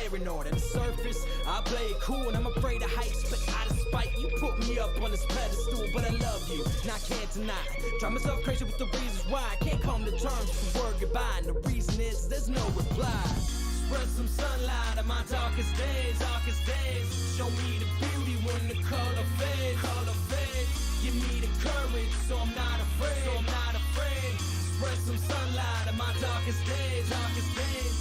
paranoid. At the surface, I play it cool and I'm afraid of heights, but out of spite, you put me up on this pedestal. But I love you, and I can't deny. Drive myself crazy with the reasons why I can't come to terms with the word goodbye. And the reason is there's no reply. Spread some sunlight on my darkest days, darkest days. Show me the beauty when the color fades, color fades. Give me the courage, so I'm not afraid, so I'm not afraid. Spread some sunlight on my darkest days, darkest days.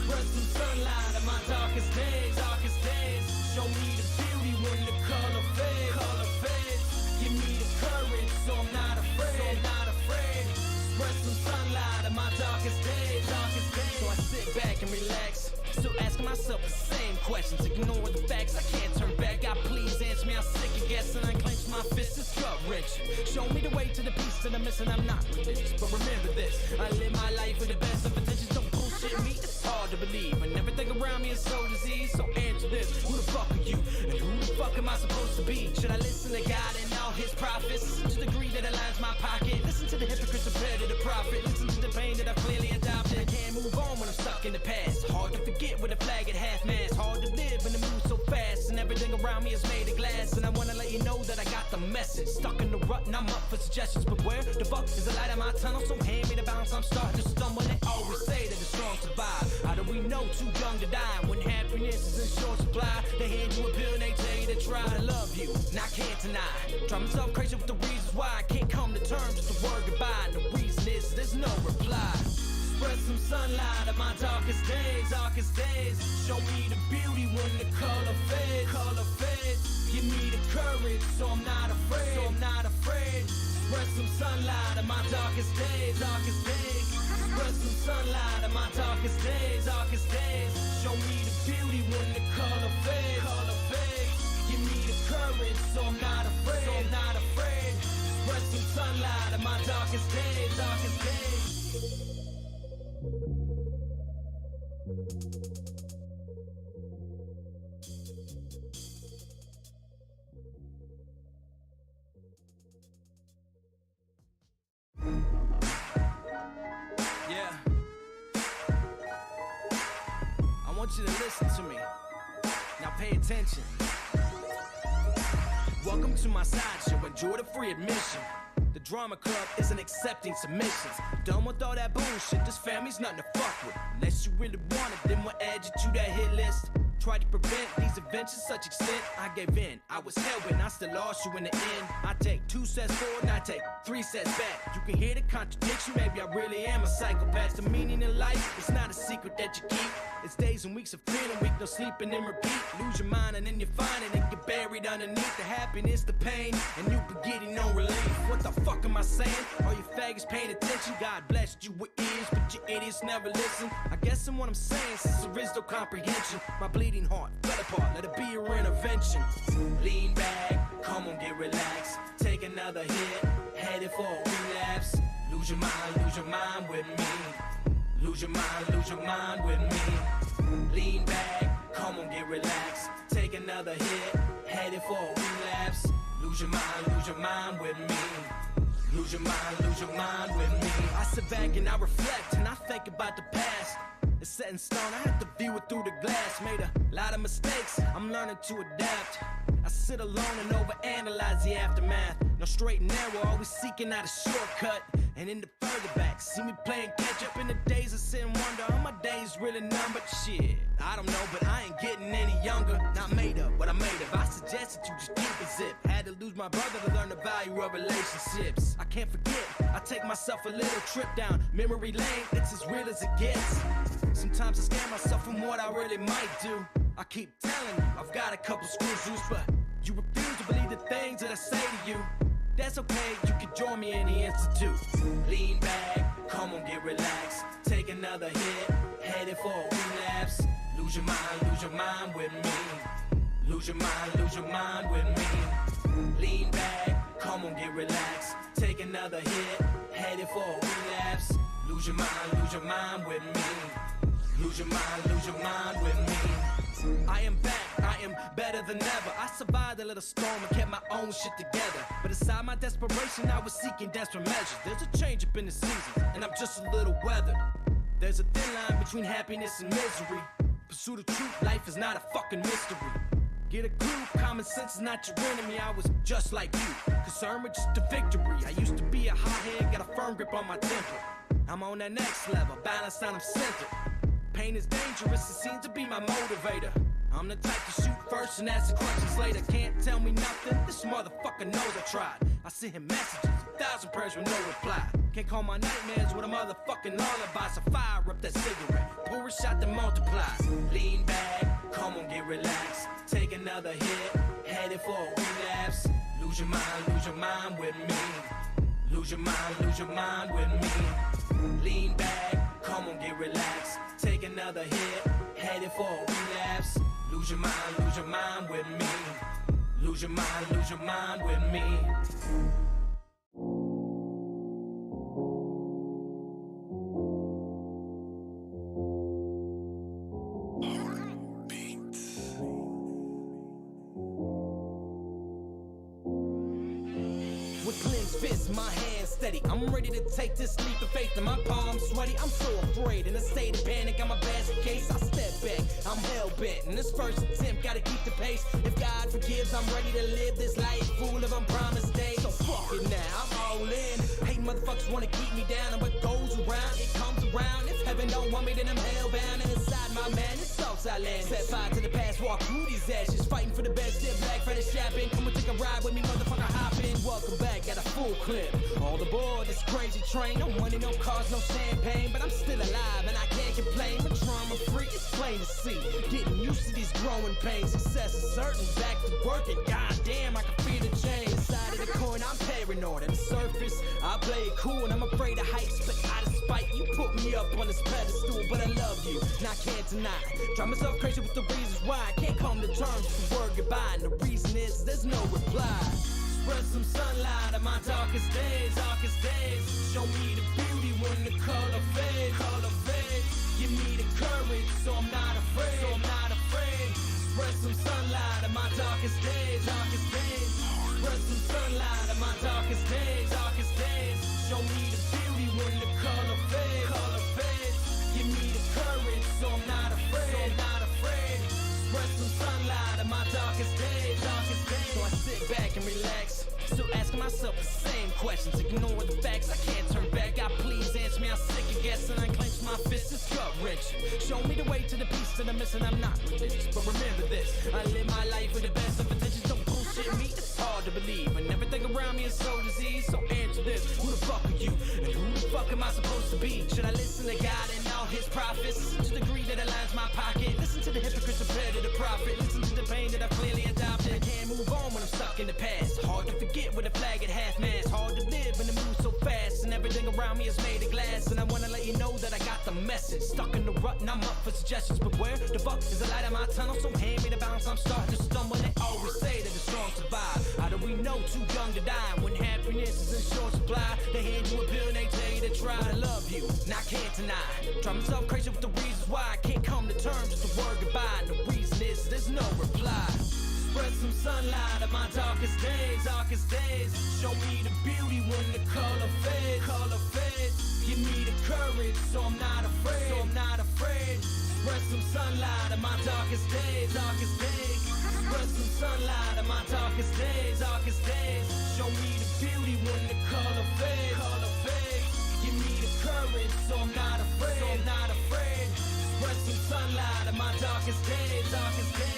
Spread some sunlight on my darkest days, darkest days. Show me the beauty when the color fades, color fades. Give me the courage, so I'm not afraid, so I'm not afraid. Spread some sunlight on my darkest days, darkest days. So I sit back and relax, still asking myself the same questions. Ignore the facts, I can't turn back. God, please answer me, I'm sick of guessing. I clench my fist, it's gut-wrenching. Show me the way to the peace that I'm missing. I'm not religious, but remember this: I live my life with the best of intentions. Don't bullshit me, it's hard to believe, and everything around me is so diseased. So answer this: who the fuck are you, and who the fuck am I supposed to be? Should I listen to God and all his prophets? Listen to the greed that aligns my pocket. Listen to the hypocrites compared to the prophet. Listen to the pain that I've clearly adopted. I can't move on when I'm stuck in the past. Hard to forget with a flag at half-mast. Hard to live in the mood so fast, and everything around me is made of glass. And I wanna let you know that I got the message. Stuck in the rut and I'm up for suggestions, but where the fuck is the light in my tunnel? So hand me the bounce, I'm starting to stumble. They always say that the strong survive. How do we know too young to die? When happiness is in short supply, they hand you a pill and they tell you to try. But I love you, and I can't deny. Drive myself crazy with the reasons why I can't come to terms with the word goodbye. And the reason is there's no reply. Spread some sunlight on my darkest days, darkest days. Show me the beauty when the color fades, color fades. Give me the courage, so I'm not afraid, so I'm not afraid. Spread some sunlight on my darkest days, darkest days. Spread some sunlight on my darkest days, darkest days. Show me the beauty when the color fades, color fades. Give me the courage, so I'm not afraid, so I'm not afraid. Spread some sunlight on my darkest days, darkest days. Yeah, I want you to listen to me. Now pay attention. Welcome to my sideshow, enjoy the free admission. The drama club isn't accepting submissions. Done with all that bullshit, this family's nothing to fuck with. Unless you really want it, then we'll add you to that hit list. Tried to prevent these events to such extent, I gave in. I was hell-bent, I still lost you in the end. I take 2 sets forward and I take 3 sets back. You can hear the contradiction, maybe I really am a psychopath. The meaning in life, it's not a secret that you keep. It's days and weeks of feeling weak, no sleeping and repeat. Lose your mind and then you find it and get buried underneath the happiness, the pain, and you be getting no relief. What the fuck am I saying? All you faggots paying attention. God blessed you with ears, but you idiots never listen. I guess in what I'm saying, since there is no comprehension, my bleeding heart fell apart, let it be your intervention. Lean back, come on, get relaxed. Take another hit, headed for a relapse. Lose your mind with me. Lose your mind with me. Lean back, come on, get relaxed. Take another hit, headed for a relapse. Lose your mind with me. Lose your mind with me. I sit back and I reflect and I think about the past. It's set in stone, I have to view it through the glass. Made a lot of mistakes, I'm learning to adapt. I sit alone and overanalyze the aftermath. No straight and narrow, always seeking out a shortcut. And in the further back, see me playing catch up in the days of sin. Wonder are my days really numbered? Shit, I don't know, but I ain't getting any younger. Not made up, but I made up. I suggest that you just keep a zip. Had to lose my brother to learn the value of relationships. I can't forget, I take myself a little trip down memory lane. It's as real as it gets. Sometimes I scare myself from what I really might do. I keep telling you, I've got a couple screws loose, but you refuse to believe the things that I say to you. That's okay, you can join me in the institute. Lean back, come on, get relaxed. Take another hit, headed for a relapse. Lose your mind with me. Lose your mind with me. Lean back, come on, get relaxed. Take another hit, headed for a relapse. Lose your mind with me. Lose your mind with me. I am back, I am better than ever. I survived a little storm and kept my own shit together. But inside my desperation, I was seeking desperate measures. There's a change up in the season, and I'm just a little weathered. There's a thin line between happiness and misery. Pursue the truth, life is not a fucking mystery. Get a clue, common sense is not your enemy. I was just like you, concerned with just the victory. I used to be a hothead, got a firm grip on my temper. I'm on that next level, balanced and I'm centered. Pain is dangerous, it seems to be my motivator. I'm the type to shoot first and ask the questions later. Can't tell me nothing, this motherfucker knows I tried. I sent him messages, 1,000 prayers with no reply. Can't call my nightmares with a motherfucking lullaby. So fire up that cigarette, pour a shot that multiplies. Lean back, come on, get relaxed. Take another hit, headed for a relapse. Lose your mind with me. Lose your mind with me. Lean back, come on, get relaxed. Take another hit, headed for a relapse. Lose your mind with me. Lose your mind with me. With clenched fists, my hands steady. I'm ready to take this leap of faith, and my palms sweaty. I'm so afraid, in a state of panic. I'm a basket case. I step back, I'm hell bent. In this first attempt, gotta keep the pace. If God forgives, I'm ready to live this life full of unpromised days. So fuck it now, I'm all in. Hate motherfuckers wanna keep me down, and what goes around, it comes around. If heaven don't want me, then I'm hellbound. And inside my man, it's Southside land. Set fire to the past, walk through these ashes, fighting for the best. Step black for the shopping. Come and take a ride with me, motherfucker, hop in. Welcome back at a full clip. All aboard this crazy train. No money, no cars, no champagne, but I'm still alive and I can't complain. I'm drama free, it's plain to see. Getting used to these growing pains. Success is certain, back to working. Goddamn, I can feel the change. Side of the coin, I'm paranoid. On the surface, I play it cool and I'm afraid of heights, but out of spite, you put me up on this pedestal. But I love you, and I can't deny. Drive myself crazy with the reasons why I can't come to terms with the word goodbye. And the reason is there's no reply. Spread some sunlight on my darkest days, darkest days. Show me the beauty when the color fades, color fades. Give me the courage, so I'm not afraid, so I'm not afraid. Spread some sunlight on my darkest days, darkest days. Spread some sunlight on my darkest days, darkest days. Show me the beauty when the color fades, color fades. Give me the courage, so I'm not afraid, so I'm not afraid. Spread some sunlight on my darkest days, darkest days. So I sit back and relax, still asking myself the same questions. Ignore the facts, I can't turn back. God, please answer me, I'm sick of guessing. I clench my fist, it's gut-wrenching. Show me the way to the peace that I'm missing. I'm not religious, but remember this: I live my life with the best of intentions. Don't bullshit me, it's hard to believe, and everything around me is so diseased. So answer this: who the fuck are you, and who the fuck am I supposed to be? Should I listen to God and all his prophets? Listen to the greed that aligns my pocket. Listen to the hypocrites compared to the prophet. Listen to the pain that I've clearly adopted. I can't move on when I'm stuck in the past. Hard to forget with a flag at half-mast. Hard to live when the move so fast, and everything around me is made of glass. And I wanna let you know that I got the message. Stuck in the rut and I'm up for suggestions, but where the fuck is the light in my tunnel? So hand me the balance, I'm starting to stumble. They always say that the strong survive. How do we know too young to die? When happiness is in short supply, they hand you a pill and they tell you to try. But I love you, and I can't deny. Drive myself crazy with the reasons why I can't come to terms with the word goodbye. And the reason is there's no reply. Spread some sunlight on my darkest days, darkest days. Show me the beauty when the color fades, color fades. Give me the courage, so I'm not afraid, so I'm not afraid. Spread some sunlight on my darkest days, darkest days. Spread some sunlight on my darkest days, darkest days. Show me the beauty when the color fades, color fades. Give me the courage, so I'm not afraid, so I'm not afraid. Spread some sunlight on my darkest days, darkest days.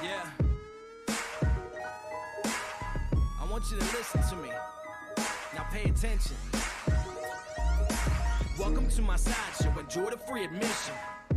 Yeah, I want you to listen to me. Now pay attention. Welcome to my sideshow, enjoy the free admission.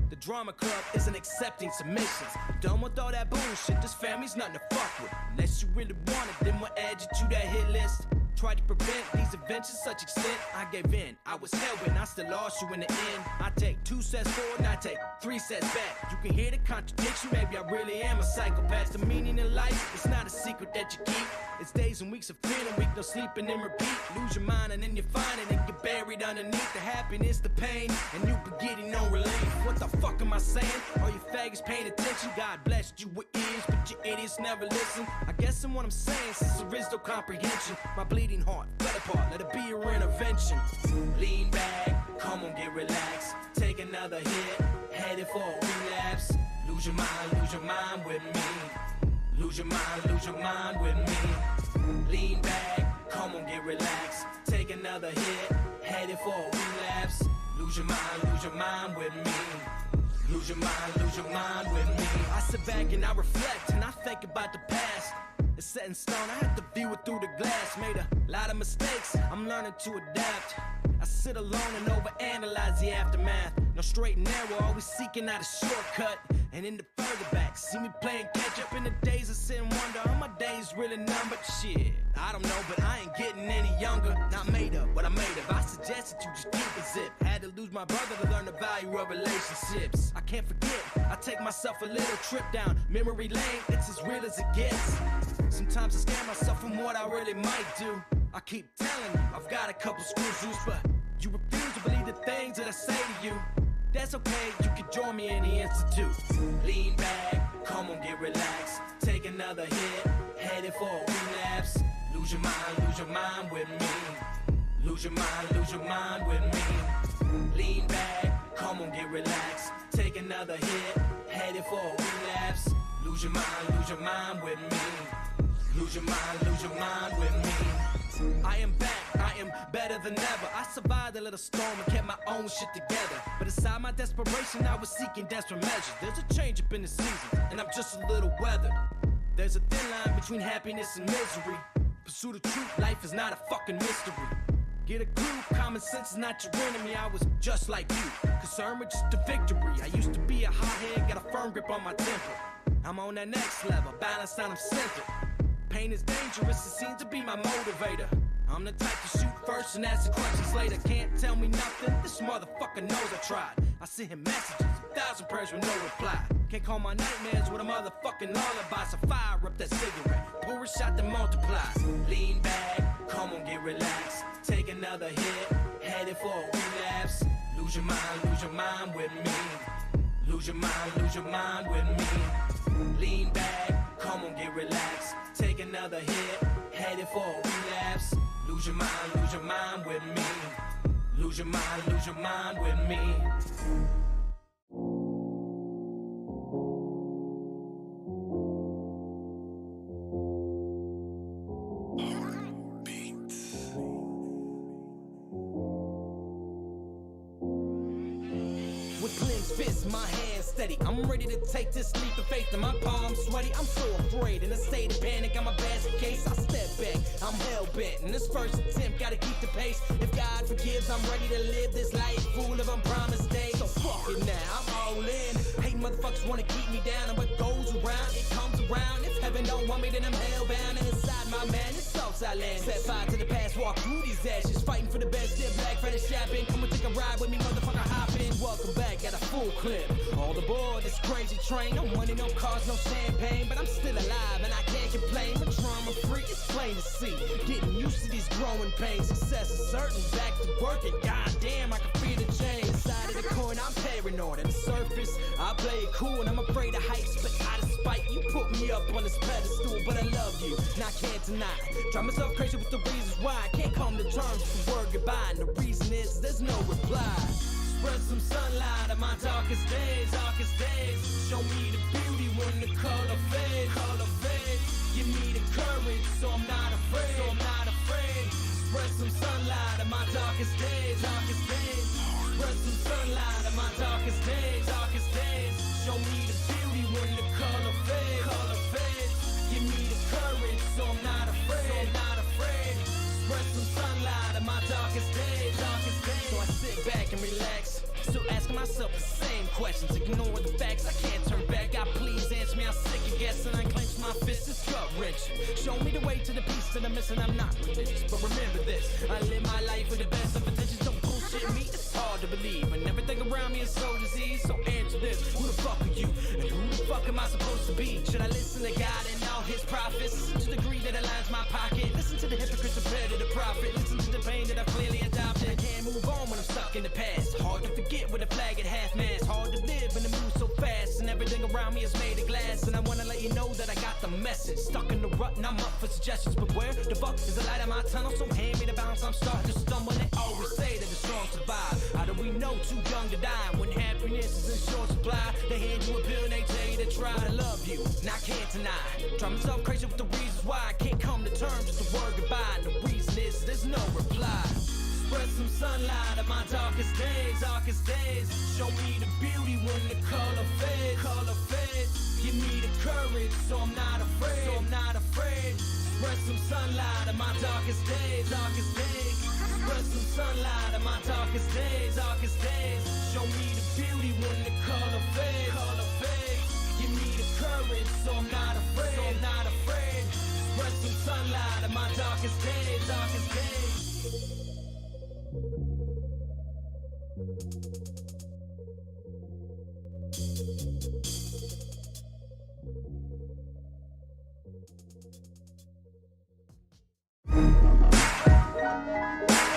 The drama club isn't accepting submissions. Done with all that bullshit, this family's nothing to fuck with. Unless you really want it, then we'll add you to that hit list. Tried to prevent these events to such extent, I gave in. I was hell bent, I still lost you in the end. I take 2 2 steps forward and I take 3 steps back. You can hear the contradiction, maybe I really am a psychopath. The meaning in life, it's not a secret that you keep. It's days and weeks of feeling weak, no sleeping and repeat. Lose your mind and then you find it and get buried underneath the happiness, the pain, and you be getting no relief. What the fuck am I saying? All you faggots paying attention. God blessed you with ears, but you idiots never listen. I guess in what I'm saying, since there is no comprehension, my bleeding heart fell apart, let it be your intervention. Lean back, come on, get relaxed. Take another hit, headed for a relapse. Lose your mind with me. Lose your mind with me. Lean back, come on, get relaxed. Take another hit, headed for a relapse. Lose your mind with me. Lose your mind with me. I sit back and I reflect and I think about the past. It's set in stone, I have to view it through the glass. Made a lot of mistakes, I'm learning to adapt. I sit alone and overanalyze the aftermath. No straight and narrow, always seeking out a shortcut. And in the further back, see me playing catch up in the days of sit and wonder. Are my days really numbered? Shit, I don't know, but I ain't getting any younger. Not made up, but I made up. I suggested you just keep a zip. Had to lose my brother to learn the value of relationships. I can't forget, I take myself a little trip down memory lane. It's as real as it gets. Sometimes I scare myself from what I really might do. I keep telling you, I've got a couple screws loose, but you refuse to believe the things that I say to you. That's okay, you can join me in the institute. Lean back, come on, get relaxed. Take another hit, headed for a relapse. Lose your mind with me. Lose your mind with me. Lean back, come on, get relaxed. Take another hit, headed for a relapse. Lose your mind with me. Lose your mind with me. I am back, I am better than ever. I survived a little storm and kept my own shit together. But inside my desperation, I was seeking desperate measures. There's a change up in the season, and I'm just a little weathered. There's a thin line between happiness and misery. Pursue the truth, life is not a fucking mystery. Get a clue, common sense is not your enemy. I was just like you, concerned with just the victory. I used to be a hothead, got a firm grip on my temper. I'm on that next level, balanced and I'm centered. Pain is dangerous, it seems to be my motivator. I'm the type to shoot first and ask the questions later. Can't tell me nothing, this motherfucker knows I tried. I sent him messages, 1,000 prayers with no reply. Can't call my nightmares with a motherfucking lullaby. So fire up that cigarette, pour a shot to multiply. Lean back, come on, get relaxed. Take another hit, headed for a relapse. Lose your mind with me. Lose your mind with me. Lean back, come on, get relaxed. Take another hit, headed for a relapse. Lose your mind with me. Lose your mind with me. With clenched fists, my hands steady. I'm ready to take this leap of faith, and my palms sweaty. I'm so afraid, in a state of panic. I'm a basket case. I step back, I'm hell bent. In this first attempt, gotta keep the pace. If God forgives, I'm ready to live this life full of unpromised days. So fuck it now, I'm all in. Hate motherfuckers wanna keep me down, and what goes around, it comes around. If heaven don't want me, then I'm hellbound. And inside my man, it's Southside land. Set fire to the past, walk through these ashes, fighting for the best. Step black, Friday shopping. Come and take a ride with me, motherfucker, hop in. Welcome back at a full clip. All aboard this crazy train. No money, no cars, no champagne, but I'm still alive and I can't complain. But drama free, it's plain to see. Getting used to these growing pains. Success is certain, back to work, and goddamn, I can feel the change. Inside of the corner, I'm paranoid. At the surface, I play it cool and I'm afraid of heights, but out of spite, you put me up on this pedestal. But I love you, and I can't deny. Drive myself crazy with the reasons why I can't come to terms with the word goodbye. And the reason is there's no reply. Spread some sunlight on my darkest days, darkest days. Show me the beauty when the color fades, color fades. Give me the courage, so I'm not afraid, so I'm not afraid. Spread some sunlight on my darkest days, darkest days. Spread some sunlight on my darkest days, darkest days. Show me the beauty when the color fades, color fades. Give me the courage, so I'm not afraid, so I'm not afraid. Spread some sunlight on my darkest days, darkest days. So I sit back and relax, still asking myself the same questions. Ignore the facts, I can't turn back. God, please answer me, I'm sick of guessing. I clench my fist, it's gut-wrenching. Show me the way to the peace that I'm missing, I'm not religious. But remember this, I live my life with the best of intentions. Don't bullshit shit me, it's hard to believe. And everything around me is so diseased. So answer this, who the fuck are you? And who the fuck am I supposed to be? Should I listen to God and all his prophets? Listen to the greed that aligns my pocket. Listen to the hypocrites compared to the prophet. Listen to the pain that I've clearly adopted. I can't move on when I'm stuck in the past. Hard to forget with a flag at half mast. Hard to live in the mood so fast. And everything around me is made of glass. And I wanna let you know that I got the message. Stuck in the rut and I'm up for suggestions. But where the fuck is the light of my tunnel? So hand me the balance, I'm starting to stumble. They always say that the strong survive. How do we know too young to die? When happiness is in short supply, they hand you a pill and they tell you to try. But I love you, and I can't deny. Drive myself crazy with the reasons why I can't come to terms, just a word goodbye. And the reason is there's no reply. Spread some sunlight on my darkest days, darkest days. Show me the beauty when the color fades, color fades. Give me the courage so I'm not afraid, so I'm not afraid. Spread some sunlight on my darkest days, darkest days. Spread some sunlight on my darkest days, darkest days. Show me the beauty when the color fades, color fades. Give me the courage so I'm not afraid, so I'm not afraid. Spread some sunlight on my darkest days, darkest days.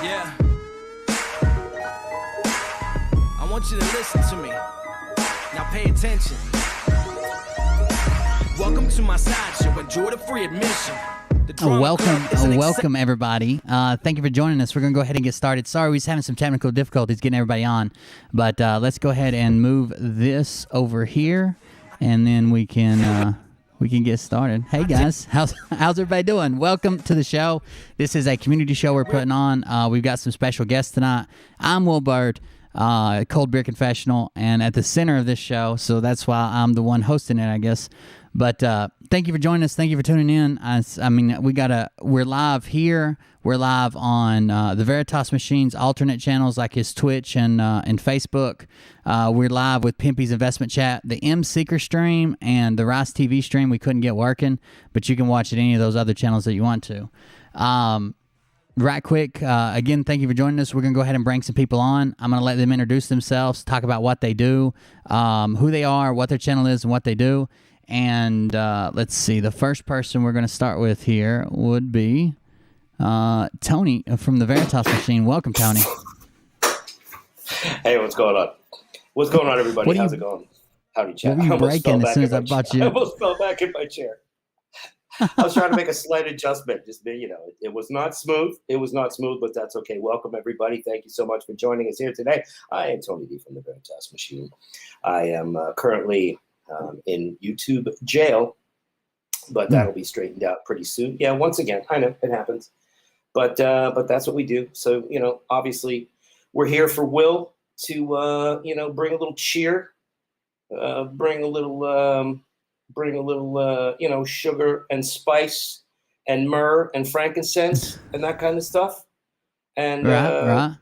Yeah. I want you to listen to me. Now pay attention. Welcome to my sideshow. Enjoy the free admission. Welcome everybody. Thank you for joining us. We're gonna go ahead and get started. Sorry, we was having some technical difficulties getting everybody on, but let's go ahead and move this over here, and then we can get started. Hey guys, how's everybody doing? Welcome to the show. This is a community show we're putting on. We've got some special guests tonight. I'm Will Bird, Cold Beer Confessional, and at the center of this show, so that's why I'm the one hosting it, I guess. But thank you for joining us. Thank you for tuning in. I mean, we're live here. We're live on the Veritas Machine's alternate channels like his Twitch and Facebook. We're live with Pimpy's Investment Chat, the M Seeker stream, and the RiceTV stream we couldn't get working, but you can watch at any of those other channels that you want to. Right quick, again, thank you for joining us. We're going to go ahead and bring some people on. I'm going to let them introduce themselves, talk about what they do, who they are, what their channel is, and what they do. And let's see, the first person we're going to start with here would be Tony from the Veritas Machine. Welcome, Tony. Hey, what's going on? What's going on, everybody? How's it going? Howdy, chat. What were you breaking as soon as I bought you? I almost fell back in my chair. I was trying to make a slight adjustment. Just, it was not smooth. It was not smooth, but that's okay. Welcome, everybody. Thank you so much for joining us here today. I am Tony D from the Veritas Machine. I am currently in YouTube jail, but that'll be straightened out pretty soon. Yeah, once again, I know it happens, but that's what we do. So, obviously we're here for Will to, bring a little cheer, bring a little, sugar and spice and myrrh and frankincense and that kind of stuff. And, right.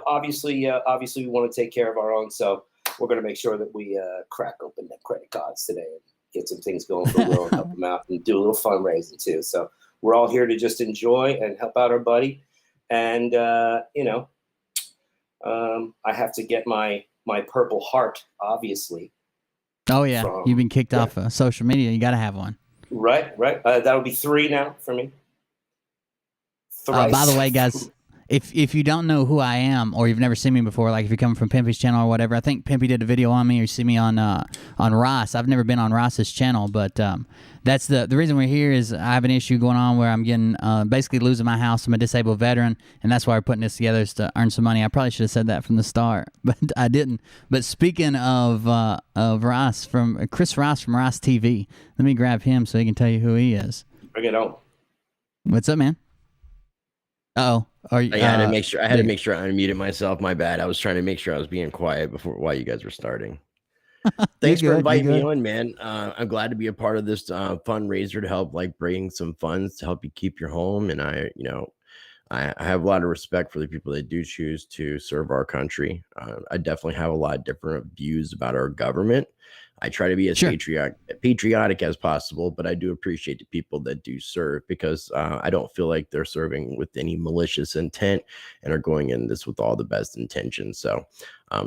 Obviously we want to take care of our own. So we're going to make sure that we crack open the credit cards today and get some things going for Will and help him out and do a little fundraising too. So we're all here to just enjoy and help out our buddy. And, I have to get my Purple Heart, obviously. Oh, yeah. You've been kicked off of social media. You got to have one. Right. That'll be 3 now for me. By the way, guys, if you don't know who I am or you've never seen me before, like if you're coming from Pimpy's channel or whatever, I think Pimpy did a video on me or you see me on Rice. I've never been on Rice's channel, but that's the reason we're here is I have an issue going on where I'm getting basically losing my house. I'm a disabled veteran, and that's why we're putting this together is to earn some money. I probably should have said that from the start, but I didn't. But speaking of Rice, from Chris Rice from RiceTV, let me grab him so he can tell you who he is. Bring it on. What's up, man? Uh-oh. I had to make sure I unmuted myself. My bad. I was trying to make sure I was being quiet while you guys were starting. Thanks for inviting me on, man. I'm glad to be a part of this fundraiser to help bring some funds to help you keep your home. And I have a lot of respect for the people that do choose to serve our country. I definitely have a lot of different views about our government. I try to be as patriotic as possible, but I do appreciate the people that do serve, because I don't feel like they're serving with any malicious intent and are going in this with all the best intentions. So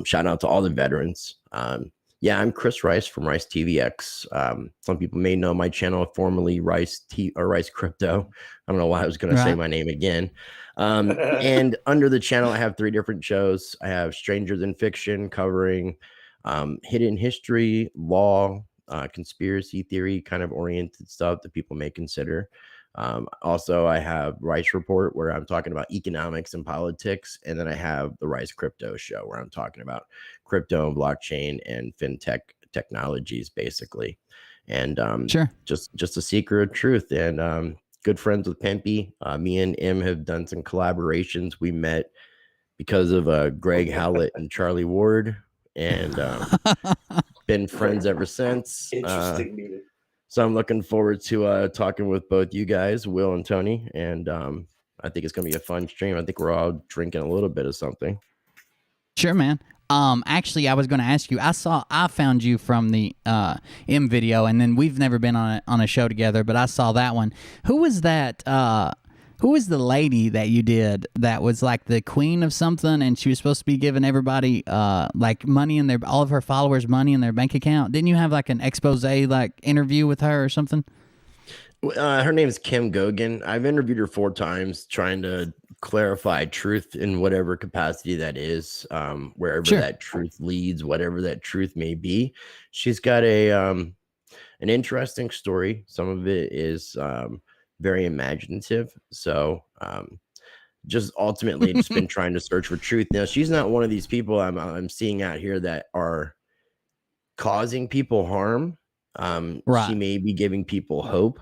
shout out to all the veterans. Yeah, I'm Chris Rice from RiceTV X. Some people may know my channel, formerly Rice Crypto. I don't know why I was going to say my name again. And under the channel, I have 3 different shows. I have Stranger Than Fiction, covering hidden history, law, conspiracy theory kind of oriented stuff that people may consider. Also, I have Rice Report, where I'm talking about economics and politics. And then I have the Rice Crypto Show, where I'm talking about crypto and blockchain and fintech technologies, basically. And just a seeker of truth. And good friends with Pimpy. Me and Im have done some collaborations. We met because of Greg Howlett and Charlie Ward, and been friends ever since. Interesting meeting. So I'm looking forward to talking with both you guys, Will and Tony, and I think it's gonna be a fun stream. I think we're all drinking a little bit of something. Sure, man. Actually, I was going to ask you. I found you from the M video, and then we've never been on a show together, but I saw that one. Who was that? Who was the lady that you did that was like the queen of something, and she was supposed to be giving everybody like money in all of her followers money in their bank account? Didn't you have like an expose like interview with her or something? Her name is Kim Gogan. I've interviewed her 4 times, trying to clarify truth in whatever capacity that is, wherever that truth leads, whatever that truth may be. She's got an interesting story. Some of it is very imaginative. So just ultimately just been trying to search for truth. Now, she's not one of these people I'm seeing out here that are causing people harm. She may be giving people hope,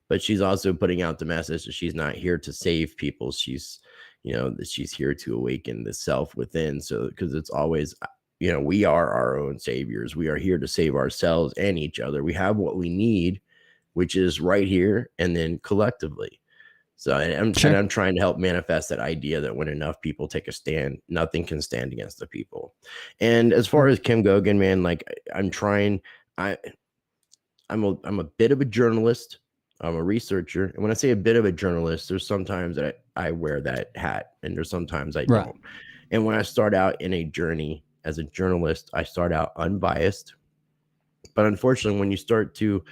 but she's also putting out the message that she's not here to save people. She's, that she's here to awaken the self within. So, because it's always, we are our own saviors. We are here to save ourselves and each other. We have what we need, which is right here and then collectively. So I'm trying to help manifest that idea that when enough people take a stand, nothing can stand against the people. And as far as Kim Gogan, man, like I'm a bit of a journalist. I'm a researcher. And when I say a bit of a journalist, there's sometimes that I wear that hat, and there's sometimes I don't. And when I start out in a journey as a journalist, I start out unbiased. But unfortunately, when you start to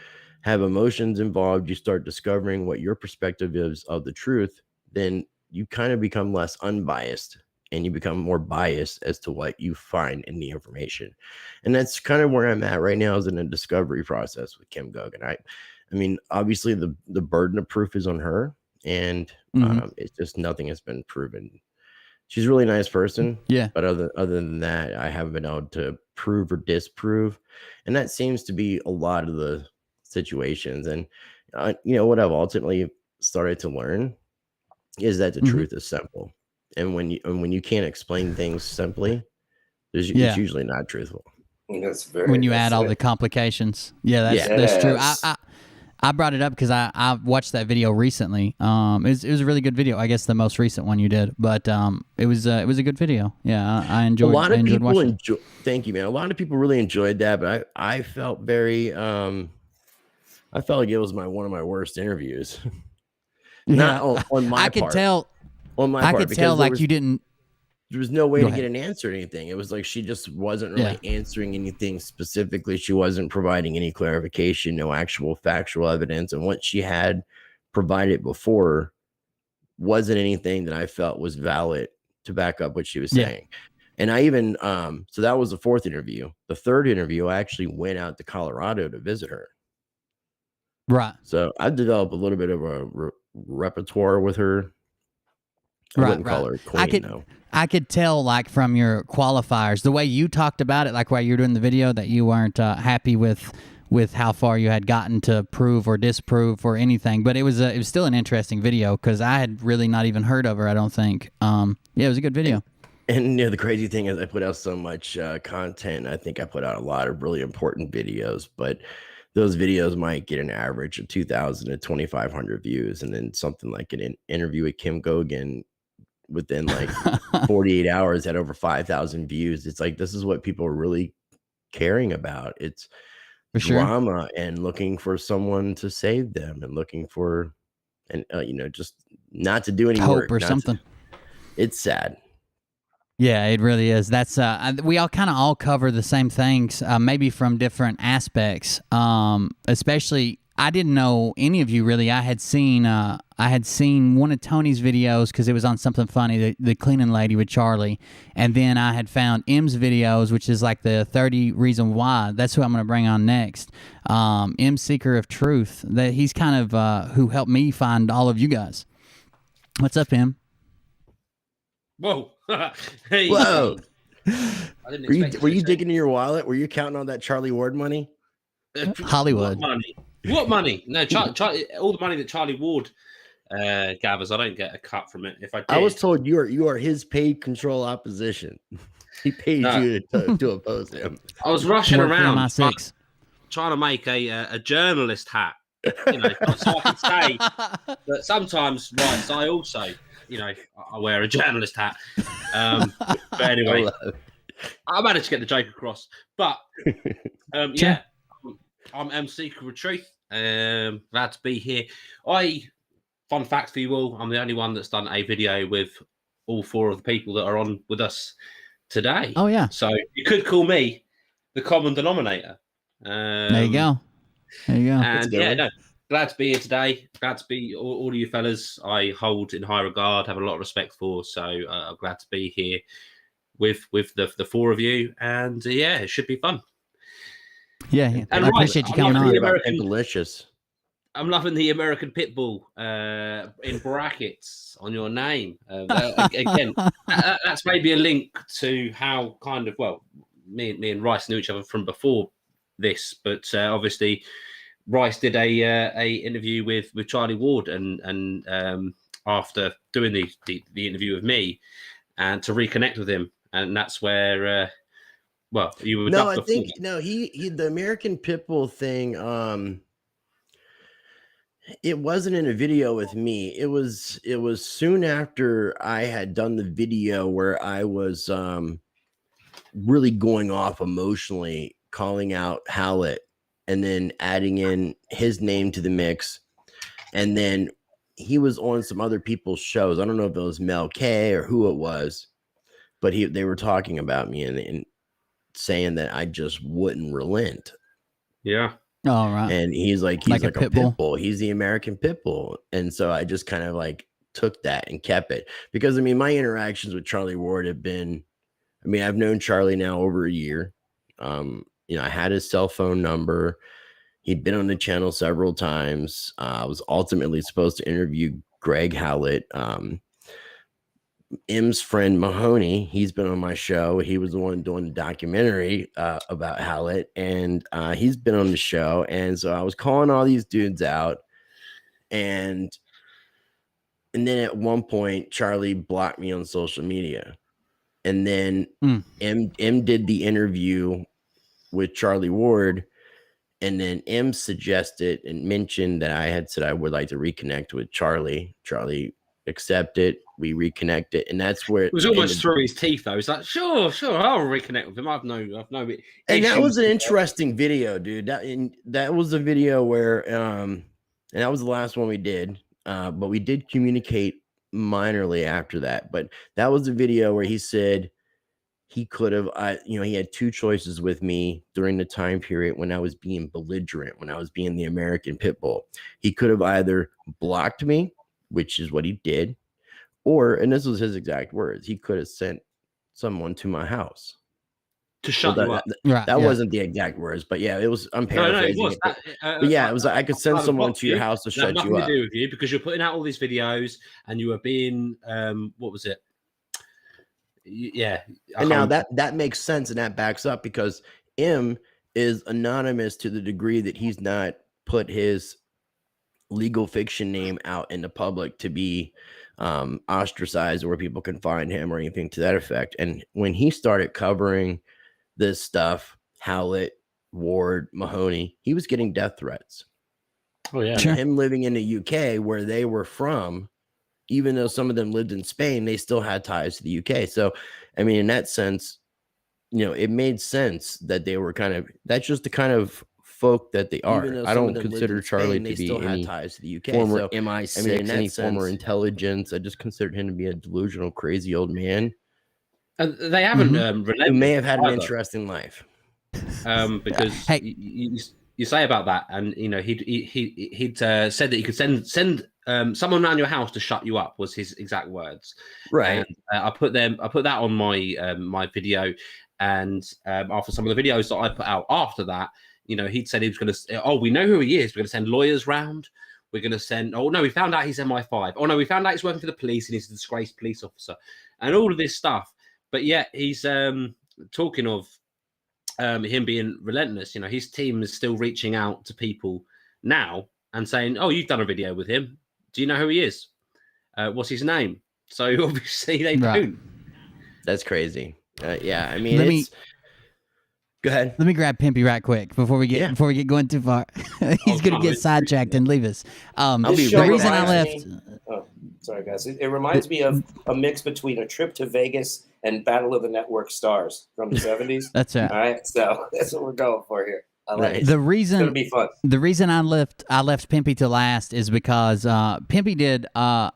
have emotions involved, you start discovering what your perspective is of the truth, then you kind of become less unbiased and you become more biased as to what you find in the information. And that's kind of where I'm at right now, is in a discovery process with Kim Gogan. I mean, obviously the burden of proof is on her, and it's just nothing has been proven. She's a really nice person. Yeah. But other than that, I haven't been able to prove or disprove. And that seems to be a lot of the situations. And what I've ultimately started to learn is that the truth is simple. And when you can't explain things simply, it's usually not truthful. That's when you add all the complications. That's true. I brought it up because I watched that video recently. It was a really good video. I guess the most recent one you did, but it was a good video. Yeah, I enjoyed. A lot of people enjoy. Thank you, man. A lot of people really enjoyed that, but I felt very. I felt like it was one of my worst interviews. Not on my part. I could tell. On my part, I could tell like you didn't. There was no way to get an answer to anything. It was like she just wasn't really answering anything specifically. She wasn't providing any clarification, no actual factual evidence. And what she had provided before wasn't anything that I felt was valid to back up what she was saying. And I even, so that was the 4th interview. The 3rd interview, I actually went out to Colorado to visit her. Right. So I developed a little bit of a repertoire with her. I wouldn't call her queen, though. I could tell, like, from your qualifiers, the way you talked about it, like while you were doing the video, that you weren't happy with how far you had gotten to prove or disprove or anything. But it was still an interesting video because I had really not even heard of her, I don't think. It was a good video. And the crazy thing is I put out so much content. I think I put out a lot of really important videos. But those videos might get an average of 2,000 to 2,500 views, and then something like an interview with Kim Gogan within like 48 hours had over 5,000 views. It's like, this is what people are really caring about. It's For sure. drama and looking for someone to save them and looking for, and just not to do any Hope work or something. It's sad. Yeah, it really is. That's we all kind of all cover the same things, maybe from different aspects. Especially, I didn't know any of you really. I had seen one of Tony's videos because it was on Something Funny, the cleaning lady with Charlie, and then I had found M's videos, which is like the 30 Reason Why. That's who I'm going to bring on next. M Seeker of Truth. That he's kind of who helped me find all of you guys. What's up, M? Whoa. Hey. Whoa. I didn't Were you digging in your wallet? Were you counting all that Charlie Ward money? Hollywood. What money? No, all the money that Charlie Ward gathers, I don't get a cut from it. If I did, I was told you are his paid control opposition. He paid you to oppose him. I was rushing around MI6. trying to make a journalist hat, so I can say that sometimes, right, I also, I wear a journalist hat. But anyway, I managed to get the joke across. But yeah, I'm M Seeker of Truth. Glad to be here. Fun fact for you all, I'm the only one that's done a video with all four of the people that are on with us today. Oh yeah. So you could call me the common denominator. There you go. And glad to be here today. Glad to be all of you fellas. I hold in high regard, have a lot of respect for. So I'm glad to be here with the four of you. And it should be fun. Yeah. And I appreciate you coming on. Delicious. I'm loving the American Pitbull in brackets on your name. Again, that's maybe a link to how kind of, me and Rice knew each other from before this, but obviously Rice did a interview with Charlie Ward and after doing the interview with me and to reconnect with him, and that's where you were. No, I think he the American Pitbull thing. It wasn't in a video with me. It was soon after I had done the video where I was really going off emotionally, calling out Howlett, and then adding in his name to the mix. And then he was on some other people's shows. I don't know if it was Mel K or who it was, but they were talking about me and saying that I just wouldn't relent. Yeah. All right. And he's like a pit bull. He's the American pit bull. And so I just kind of like took that and kept it, because my interactions with Charlie Ward have been, I've known Charlie now over a year. I had his cell phone number. He'd been on the channel several times. I was ultimately supposed to interview Greg Howlett. M's friend Mahoney, he's been on my show. He was the one doing the documentary about Howlett, and he's been on the show. And so I was calling all these dudes out, and then at one point Charlie blocked me on social media, and then M did the interview with Charlie Ward, and then M suggested and mentioned that I had said I would like to reconnect with Charlie. Charlie accepted. We reconnected, and that's where it was almost through his teeth though. He's like, sure, I'll reconnect with him. I've no and that was an interesting video, dude. That was a video where and that was the last one we did, but we did communicate minorly after that. But that was a video where he said he could have he had two choices with me during the time period when I was being belligerent, when I was being the American pit bull. He could have either blocked me, which is what he did, or, and this was his exact words, he could have sent someone to my house to shut you up. That wasn't the exact words, but yeah, it was. I'm paraphrasing. No, it was. But yeah, it was. I could send someone to your house to shut you up. Nothing to do with you, because you're putting out all these videos and you were being what was it? Yeah. And now that makes sense, and that backs up, because M is anonymous to the degree that he's not put his legal fiction name out in the public to be ostracized, or where people can find him or anything to that effect. And when he started covering this stuff, Howlett, Ward, Mahoney, he was getting death threats. Oh yeah. Sure. Him living in the UK where they were from, even though some of them lived in Spain, they still had ties to the UK. So, I mean, in that sense, it made sense that they were that's just the kind of folk that they are. I don't consider Charlie to be any ties to the UK. Former MI6, any former intelligence. I just considered him to be a delusional, crazy old man. And they haven't Who may have had an interesting life. Because you say about that, and he'd said that he could send someone around your house to shut you up, was his exact words. Right. And, I put that on my my video, and after some of the videos that I put out after that, he'd said he was going to. Oh, we know who he is. We're going to send lawyers round. We're going to send. Oh no, we found out he's MI5. Oh no, we found out he's working for the police and he's a disgraced police officer, and all of this stuff. But yet he's talking of him being relentless. His team is still reaching out to people now and saying, "Oh, you've done a video with him. Do you know who he is? What's his name?" So obviously they don't. That's crazy. Yeah, I mean, go ahead. Let me grab Pimpy right quick before we get going too far. He's gonna get sidetracked and leave us. The reason I left. Sorry, guys. It reminds me of a mix between A Trip to Vegas and Battle of the Network Stars from the 70s. That's right. All right, so that's what we're going for here. I like it. The reason it's gonna be fun. The reason I left Pimpy to last is because Pimpy did. I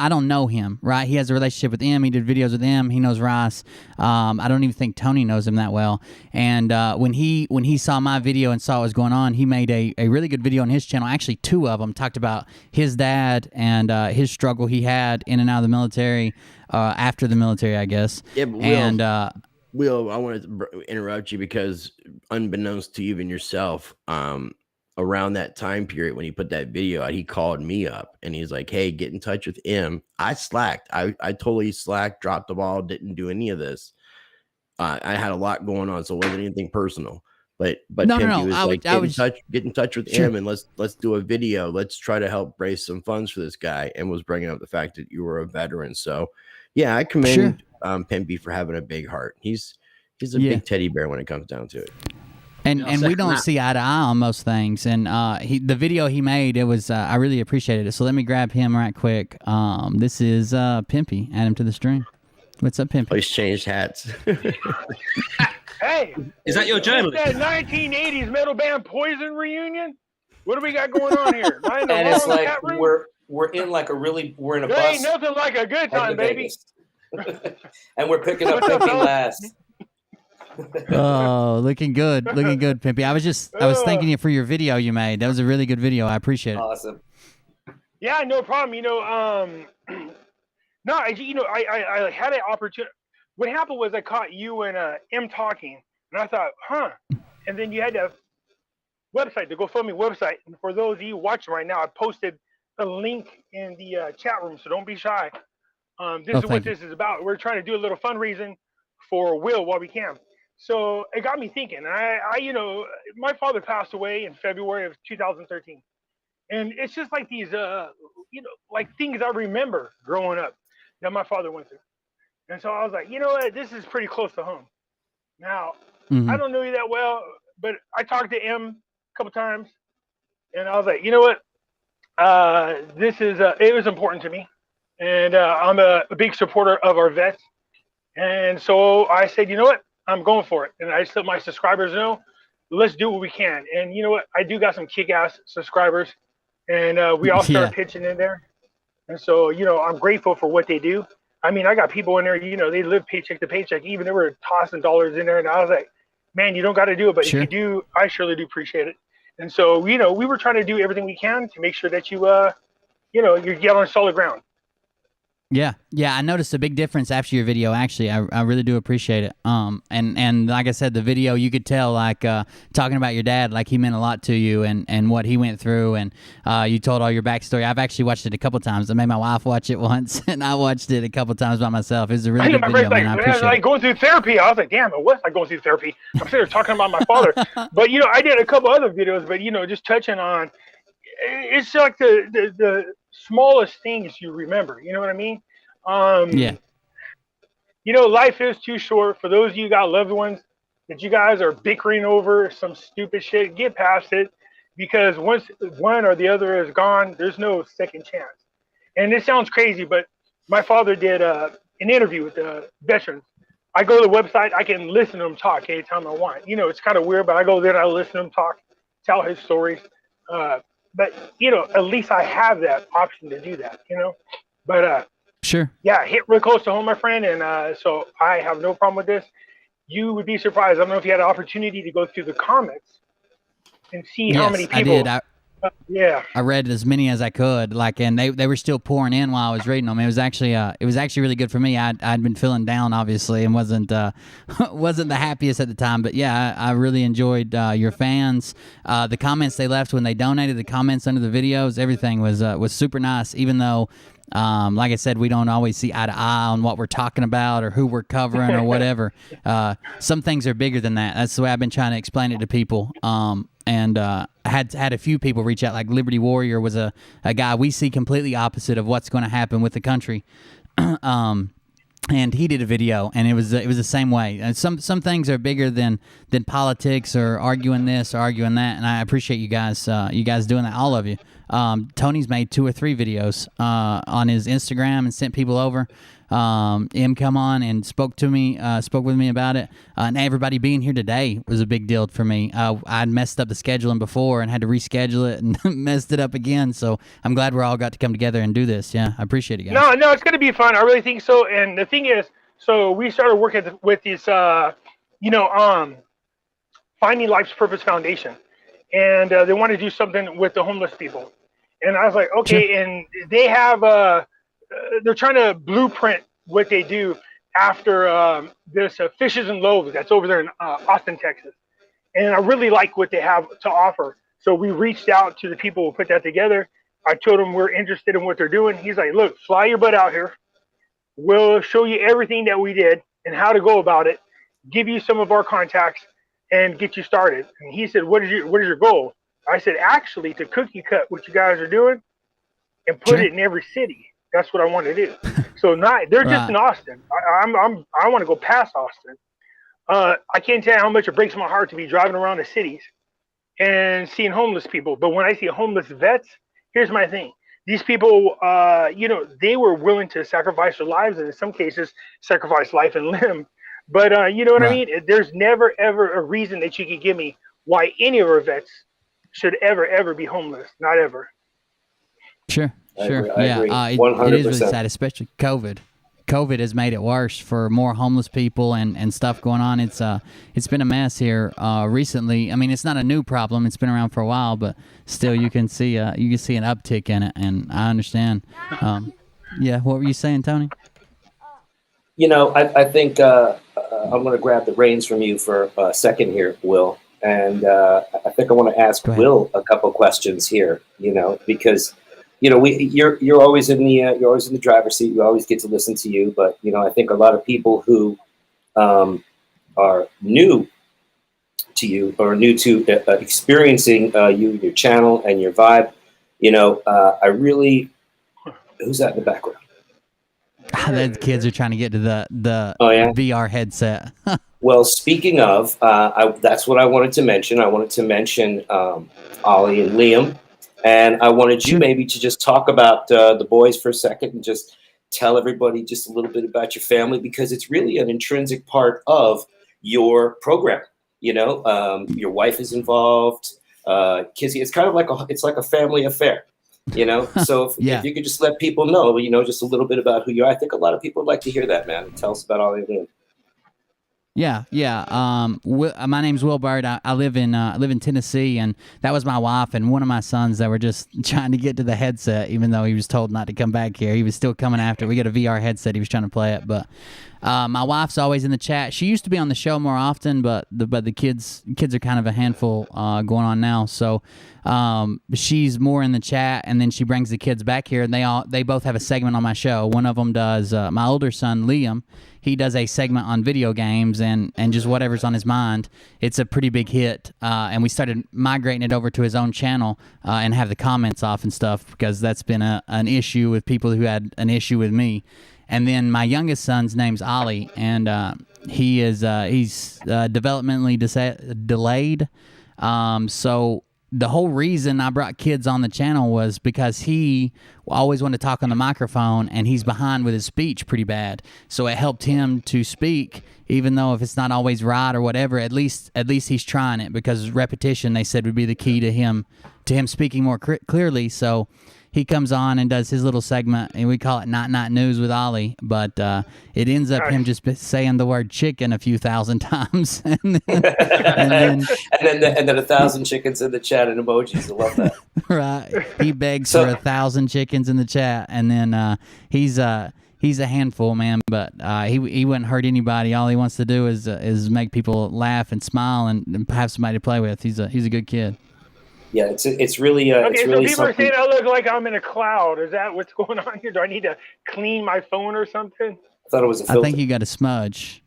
don't know him, right? He has a relationship with him. He did videos with him. He knows Rice. I don't even think Tony knows him that well. And when he saw my video and saw what was going on, he made a really good video on his channel. Actually, 2 of them talked about his dad and his struggle he had in and out of the military, after the military, I guess. Yeah, but Will, I wanted to interrupt you because unbeknownst to even yourself, around that time period when he put that video out, he called me up and he's like, "Hey, get in touch with him." I slacked. I totally slacked, dropped the ball, didn't do any of this. I had a lot going on, so it wasn't anything personal. But Pimpy was like, get in touch with him and let's do a video. Let's try to help raise some funds for this guy, and was bringing up the fact that you were a veteran. So yeah, I commend Pimpy for having a big heart. He's a big teddy bear when it comes down to it. And we don't see eye to eye on most things. And the video he made, it was I really appreciated it. So let me grab him right quick. This is Pimpy. Add him to the stream. What's up, Pimpy? Oh, he's changed hats. Hey, is that your journalist? That 1980s metal band Poison reunion? What do we got going on here? And it's like we're in like we're in a bus. Ain't nothing like a good time, baby. And we're picking up Pimpy last. Oh, looking good, Pimpy. I was thanking you for your video you made. That was a really good video. I appreciate it. Awesome. Yeah, no problem. I had an opportunity. What happened was I caught you and M talking, and I thought, and then you had a website, the GoFundMe website. And for those of you watching right now, I posted a link in the chat room, so don't be shy. This is what this is about. We're trying to do a little fundraising for Will while we can. So it got me thinking. My father passed away in February of 2013, and it's just like these, like things I remember growing up that my father went through. And so I was like, you know what, this is pretty close to home. Now, I don't know you that well, but I talked to him a couple times, and I was like, you know what, it was important to me, and I'm a big supporter of our vets. And so I said, you know what, I'm going for it. And I just let my subscribers know, let's do what we can. And you know what, I do got some kick-ass subscribers, and we all start pitching in there. And so, I'm grateful for what they do. I mean, I got people in there, they live paycheck to paycheck. Even they were tossing dollars in there. And I was like, man, you don't got to do it. But if you do, I surely do appreciate it. And so, we were trying to do everything we can to make sure that you get on solid ground. Yeah, I noticed a big difference after your video. Actually, I really do appreciate it. And like I said, the video, you could tell, like talking about your dad, like he meant a lot to you and what he went through, and you told all your backstory. I've actually watched it a couple times. I made my wife watch it once, and I watched it a couple times by myself. It was a really good video, man. I appreciate it. Going through therapy, I was like, damn, it was like going through therapy. I'm sitting there talking about my father, but I did a couple other videos, but just touching on, it's like the smallest things you remember. You know what I mean? Life is too short. For those of you who got loved ones, that you guys are bickering over some stupid shit, get past it, because once one or the other is gone, there's no second chance. And it sounds crazy, but my father did an interview with the veterans. I go to the website, I can listen to him talk anytime I want. You know, it's kind of weird, but I go there and I listen to him talk, tell his stories. But, you know, at least I have that option to do that, you know. But, Sure. yeah, hit real close to home, my friend. And so I have no problem with this. You would be surprised. I don't know if you had an opportunity to go through the comments and see how many people. I did. Yeah, I read as many as I could, like, and they were still pouring in while I was reading them. It was actually really good for me. I'd been feeling down, obviously, and wasn't the happiest at the time. But yeah, I really enjoyed your fans, the comments they left when they donated, the comments under the videos, everything was super nice. Even though, like I said, we don't always see eye to eye on what we're talking about or who we're covering or whatever. Some things are bigger than that. That's the way I've been trying to explain it to people. And had a few people reach out, like Liberty Warrior was a guy we see completely opposite of what's going to happen with the country. And he did a video, and it was the same way. And some things are bigger than politics or arguing this or arguing that. And I appreciate you guys doing that, all of you. Tony's made 2 or 3 videos on his Instagram and sent people over. M come on and spoke with me about it, and everybody being here today was a big deal for me. I'd messed up the scheduling before and had to reschedule it and messed it up again, so I'm glad we all got to come together and do this. Yeah, I appreciate it, guys. No, it's going to be fun. I really think so. And the thing is, so we started working with this, Finding Life's Purpose Foundation, and they want to do something with the homeless people. And I was like, okay, sure. And they have they're trying to blueprint what they do after this Fishes and Loaves that's over there in Austin, Texas. And I really like what they have to offer. So we reached out to the people who put that together. I told them we're interested in what they're doing. He's like, look, fly your butt out here. We'll show you everything that we did and how to go about it, give you some of our contacts, and get you started. And he said, what is your goal? I said, actually, to cookie cut what you guys are doing and put it in every city. That's what I want to do. So they're just in Austin. I want to go past Austin. I can't tell you how much it breaks my heart to be driving around the cities and seeing homeless people. But when I see homeless vets, here's my thing. These people, they were willing to sacrifice their lives, and in some cases, sacrifice life and limb. But you know what I mean? There's never, ever a reason that you could give me why any of our vets should ever be homeless. Not ever. Sure. I Sure. agree. Yeah. It is really sad, especially COVID. COVID has made it worse for more homeless people and stuff going on. It's been a mess here recently. I mean, it's not a new problem. It's been around for a while, but still, you can see an uptick in it, and I understand. Yeah. What were you saying, Tony? I think I'm going to grab the reins from you for a second here, Will, and I think I want to ask Will a couple questions here. Because. You're always in the driver's seat. We always get to listen to you, but I think a lot of people who are new to you or new to experiencing your channel and your vibe. Who's that in the background? The kids are trying to get to the VR headset. Well, speaking of, that's what I wanted to mention. I wanted to mention Ollie and Liam. And I wanted you maybe to just talk about the boys for a second and just tell everybody just a little bit about your family, because it's really an intrinsic part of your program. Your wife is involved. Kizzy, it's kind of like a family affair. So if you could just let people know, just a little bit about who you are. I think a lot of people would like to hear that, man. Tell us about all of them. Yeah. My name's Will Bird. I live in Tennessee, and that was my wife and one of my sons that were just trying to get to the headset, even though he was told not to come back here. He was still coming after it. We got a VR headset. He was trying to play it, but my wife's always in the chat. She used to be on the show more often, but the kids are kind of a handful going on now. So she's more in the chat, and then she brings the kids back here, and they both have a segment on my show. One of them does my older son Liam. He does a segment on video games and just whatever's on his mind. It's a pretty big hit, and we started migrating it over to his own channel and have the comments off and stuff, because that's been an issue with people who had an issue with me. And then my youngest son's name's Ollie, and He is he's developmentally delayed. So the whole reason I brought kids on the channel was because he always wanted to talk on the microphone, and he's behind with his speech pretty bad. So it helped him to speak, even though if it's not always right or whatever, at least he's trying it, because repetition, they said, would be the key to him speaking more clearly. So he comes on and does his little segment, and we call it Not News with Ollie, but it ends up him just saying the word chicken a few thousand times, and then 1,000 chickens in the chat and emojis. I love that. Right, he begs for 1,000 chickens in the chat, and then he's a handful, man, but he wouldn't hurt anybody. All he wants to do is make people laugh and smile and have somebody to play with. He's a good kid. Yeah, it's really Okay, it's so really people are something. saying I look like I'm in a cloud. Is that what's going on here? Do I need to clean my phone or something? I thought it was a I filter. think you got a smudge.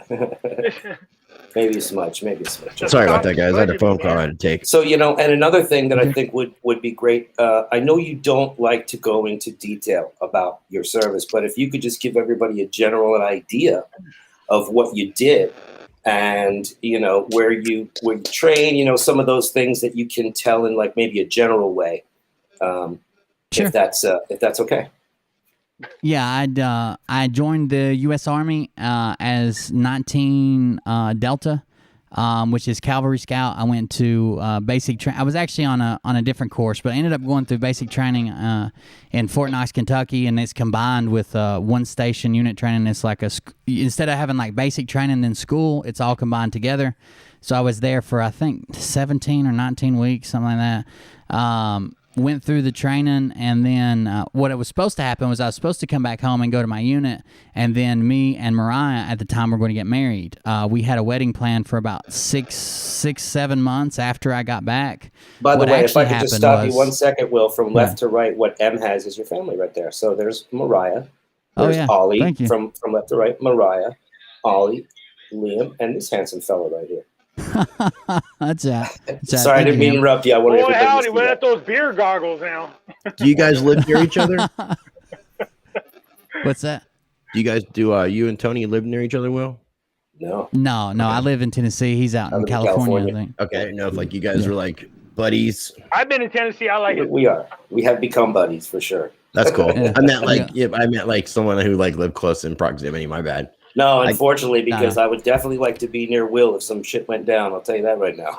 Maybe a smudge. Sorry about that, guys. I had a phone call I had to take. So, and another thing that I think would be great, I know you don't like to go into detail about your service, but if you could just give everybody a general idea of what you did and, where you train, some of those things that you can tell in like maybe a general way, Sure. if that's okay. Yeah, I joined the U.S. Army as 19 Delta, which is Cavalry Scout. I went to basic training. I was actually on a different course, but I ended up going through basic training in Fort Knox, Kentucky, and it's combined with one station unit training. It's like instead of having like basic training then school, it's all combined together. So I was there for I think 17 or 19 weeks, something like that. Went through the training, and then what it was supposed to happen was I was supposed to come back home and go to my unit, and then me and Mariah at the time were going to get married. We had a wedding plan for about 7 months after I got back. By the way, if I could just stop you 1 one second, Will, from left to right, what M has is your family right there. So there's Mariah, there's Ollie, Thank you. from left to right, Mariah, Ollie, Liam, and this handsome fellow right here. That's Sorry, I didn't mean to interrupt you. I wanted Boy, everybody howdy, to see we're that. at those beer goggles now. Do you guys live near each other? What's that? Do you guys you and Tony live near each other, Will? No. No, I live in Tennessee. He's out I in live in California, California. I think. Okay, I didn't know if like you guys were like buddies. I've been in Tennessee. I like it. We are. We have become buddies for sure. That's cool. Yeah. I meant like someone who like lived close in proximity. My bad. No, unfortunately, because I would definitely like to be near Will if some shit went down. I'll tell you that right now.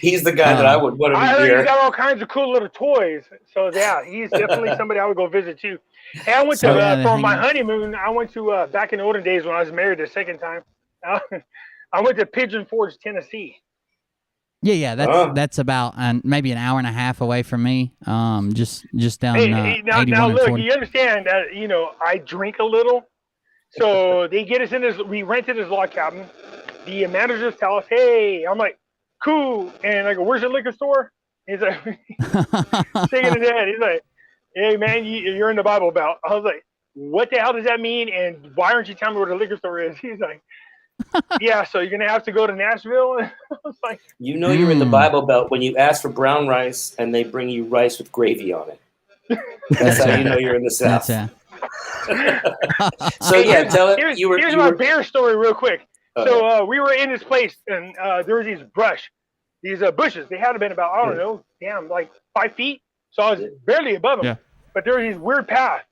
He's the guy that I would want to I be heard near. he's got all kinds of cool little toys. So yeah, he's definitely somebody I would go visit too. And I went to for my honeymoon. I went to back in the olden days when I was married the second time. I went to Pigeon Forge, Tennessee. Yeah, that's about maybe an hour and a half away from me. Just down. Now 81 and look, 40. you understand that I drink a little, so they get us in this. We rented this log cabin. The managers tell us, "Hey," I'm like, "Cool," and I go, "Where's your liquor store?" He's like, shaking his head. He's like, "Hey man, you're in the Bible Belt." I was like, "What the hell does that mean? And why aren't you telling me where the liquor store is?" He's like, "Yeah, so you're gonna have to go to Nashville." I was like, You're in the Bible Belt when you ask for brown rice and they bring you rice with gravy on it. That's how you know you're in the South. So yeah, tell it. Here's my bear story real quick. So we were in this place, and there was these bushes. They had been about, I don't know, like 5 feet. So I was barely above them. Yeah. But there was these weird path,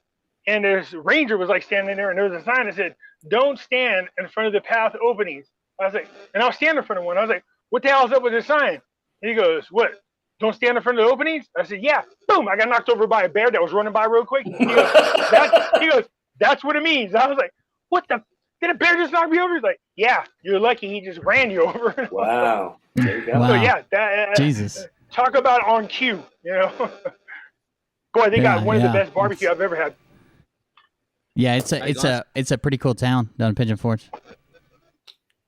and this ranger was like standing there, and there was a sign that said, "Don't stand in front of the path openings." I was like, and I was standing in front of one. I was like, "What the hell is up with this sign?" And he goes, "What? Don't stand in front of the openings?" I said, "Yeah." Boom! I got knocked over by a bear that was running by real quick. He goes, "That's what it means." I was like, "What the? Did a bear just knock me over?" He's like, "Yeah, you're lucky he just ran you over." Wow. There you go. Wow. So yeah, Jesus. Talk about on cue, Boy, they got one of the best barbecue I've ever had. Yeah, it's a pretty cool town down in Pigeon Forge.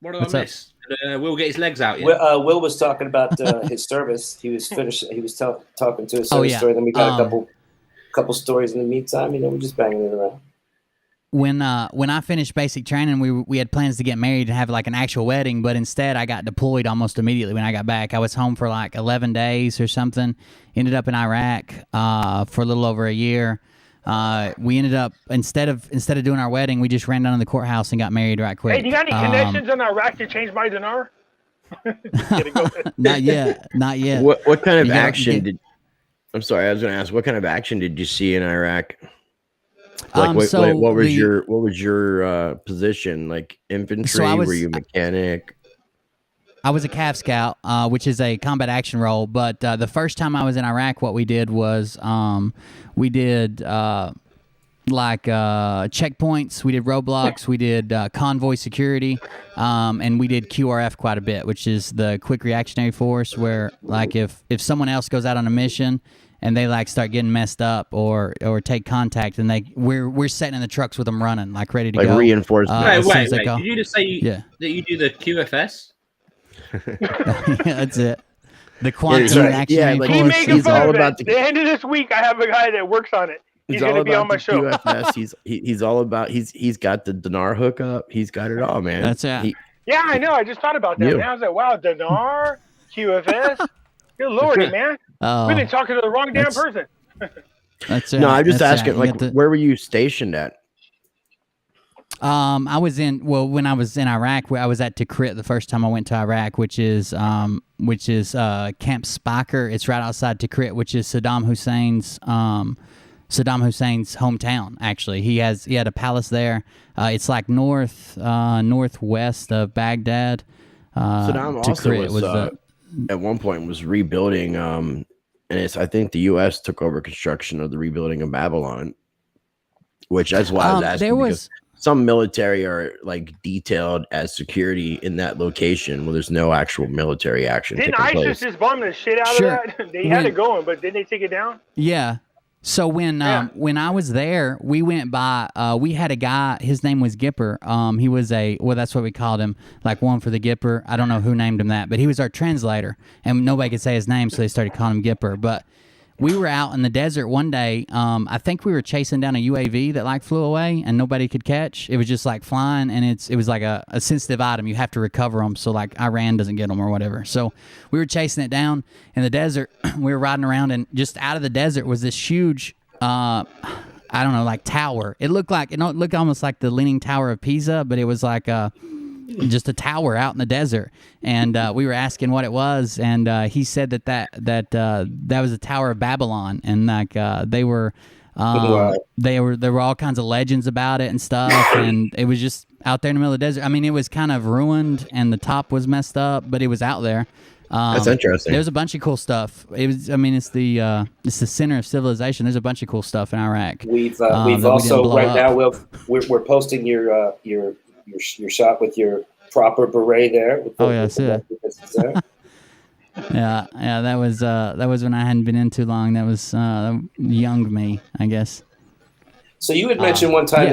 What did I miss? Will get his legs out yet? Will was talking about his service. He was finished. He was talking to his service story. Then we got a couple stories in the meantime. We're just banging it around. When I finished basic training, we had plans to get married and have like an actual wedding, but instead I got deployed almost immediately when I got back. I was home for like 11 days or something. Ended up in Iraq for a little over a year. We ended up instead of doing our wedding, we just ran down to the courthouse and got married right quick. Hey, do you got any connections in Iraq to change my dinar? Not yet. What kind of You gotta action get- did? I'm sorry, I was going to ask. What kind of action did you see in Iraq? Like, so what was your position? Like infantry? Were you mechanic? I was a Cav Scout, which is a combat action role. But the first time I was in Iraq, what we did was we did checkpoints, we did roadblocks, we did convoy security, and we did QRF quite a bit, which is the quick reactionary force, where like if someone else goes out on a mission and they like start getting messed up or take contact, and we're sitting in the trucks with them running, like ready to Like go. reinforcement. Wait. Did you just say that you do the QFS? Yeah, that's it. The quantum right. reactionary Yeah, like, He force. making he's fun all of about it. The end of this week, I have a guy that works on it. He's all going to be on about my the show. QFS. He's all about. He's got the dinar hookup. He's got it all, man. That's it. Yeah, I know. I just thought about that. You. Man. I was like, wow, dinar, QFS. Good lordy, man. Oh, We've been talking to the wrong damn that's- person. that's it. No, I'm just That's it. asking. You Like, got the- where were you stationed at? when I was in Iraq, where I was at Tikrit the first time I went to Iraq, which is Camp Spiker. It's right outside Tikrit, which is Saddam Hussein's hometown. Actually, he had a palace there. It's like northwest of Baghdad. Saddam also Tikrit was at one point was rebuilding. And I think the U.S. took over construction of the rebuilding of Babylon, which that's why I was asking. There was. Because some military are like detailed as security in that location where there's no actual military action Didn't taking ISIS place. just bomb the shit out Sure. of that? They had it going, but didn't they take it down? Yeah. So when I was there, we went by. We had a guy. His name was Gipper. He was that's what we called him, like one for the Gipper. I don't know who named him that, but he was our translator, and nobody could say his name, so they started calling him Gipper. But we were out in the desert one day. I think we were chasing down a UAV that like flew away and nobody could catch. It was just like flying, and it was like a sensitive item. You have to recover them, so like Iran doesn't get them or whatever. So we were chasing it down in the desert. We were riding around, and just out of the desert was this huge, I don't know, like tower. It looked almost like the Leaning Tower of Pisa, but it was like just a tower out in the desert. And we were asking what it was, and he said that was the Tower of Babylon, and like there were all kinds of legends about it and stuff, and it was just out there in the middle of the desert. I mean, it was kind of ruined and the top was messed up, but it was out there. That's interesting. There's a bunch of cool stuff. It's the center of civilization. There's a bunch of cool stuff in Iraq. We've that we didn't also blow right up. now we're posting your shot with your proper beret there. With the, Oh, yeah, that's it. there. Yeah, that was when I hadn't been in too long. That was young me, I guess. So you had mentioned one time yeah.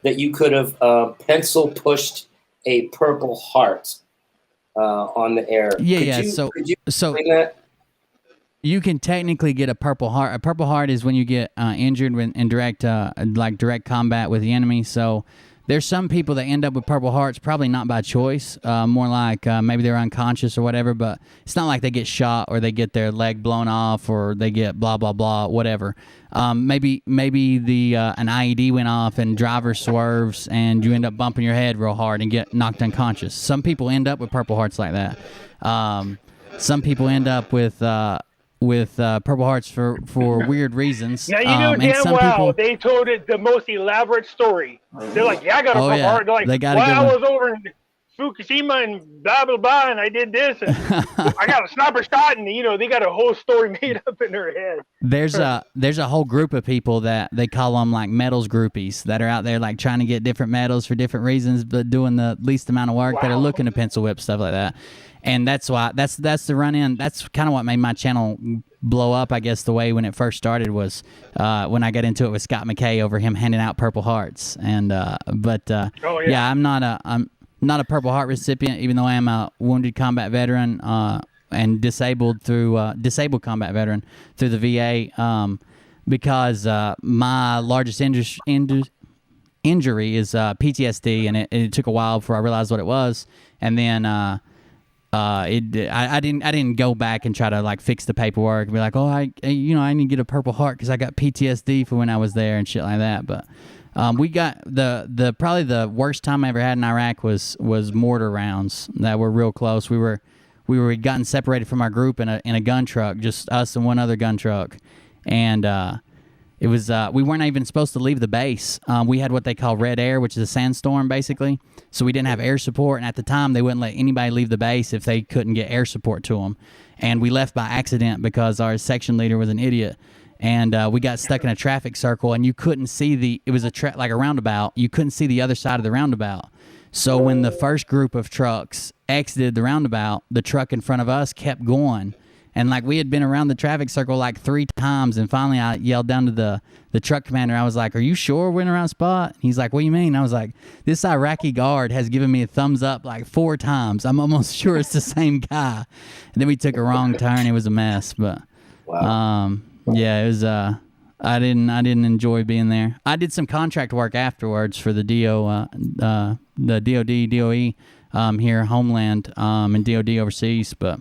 that you could have pencil pushed a Purple Heart on the air. Could you explain that? You can technically get a Purple Heart. A Purple Heart is when you get injured in direct combat with the enemy. So there's some people that end up with Purple Hearts, probably not by choice, more like maybe they're unconscious or whatever, but it's not like they get shot or they get their leg blown off or they get blah, blah, blah, whatever. Maybe an IED went off and driver swerves and you end up bumping your head real hard and get knocked unconscious. Some people end up with Purple Hearts like that. Some people end up with Purple Hearts for weird reasons. Now you know and damn some well people, they told it the most elaborate story. They're like, yeah, I got a Oh, Purple yeah. Heart. They're like, They got a well, good I one. was over in Fukushima and blah blah blah, and I did this, and I got a sniper shot, and they got a whole story made up in their head. there's a whole group of people that they call them like medals groupies that are out there like trying to get different medals for different reasons, but doing the least amount of work, that are looking to pencil whip stuff like that. And that's why that's the run in. That's kind of what made my channel blow up, I guess. The way when it first started was when I got into it with Scott McKay over him handing out Purple Hearts. And yeah, I'm not a Purple Heart recipient, even though I am a wounded combat veteran and disabled combat veteran through the VA, because my largest injury is PTSD, and it took a while before I realized what it was. And then I didn't go back and try to like fix the paperwork and be like, oh, I need to get a Purple Heart because I got PTSD for when I was there and shit like that. But we got the probably the worst time I ever had in Iraq was mortar rounds that were real close. We'd gotten separated from our group in a gun truck, just us and one other gun truck, and it was we weren't even supposed to leave the base. We had what they call red air, which is a sandstorm basically. So we didn't have air support, and at the time they wouldn't let anybody leave the base if they couldn't get air support to them. And we left by accident because our section leader was an idiot, and we got stuck in a traffic circle, and you couldn't see it was like a roundabout. You couldn't see the other side of the roundabout. So when the first group of trucks exited the roundabout, the truck in front of us kept going. And like we had been around the traffic circle like 3 times, and finally I yelled down to the truck commander. I was like, "Are you sure we're in the right spot?" He's like, "What do you mean?" I was like, "This Iraqi guard has given me a thumbs up like 4 times. I'm almost sure it's the same guy." And then we took a wrong turn. It was a mess, but yeah, it was. I didn't enjoy being there. I did some contract work afterwards for the the DOD, DOE here, Homeland, and DOD overseas, but.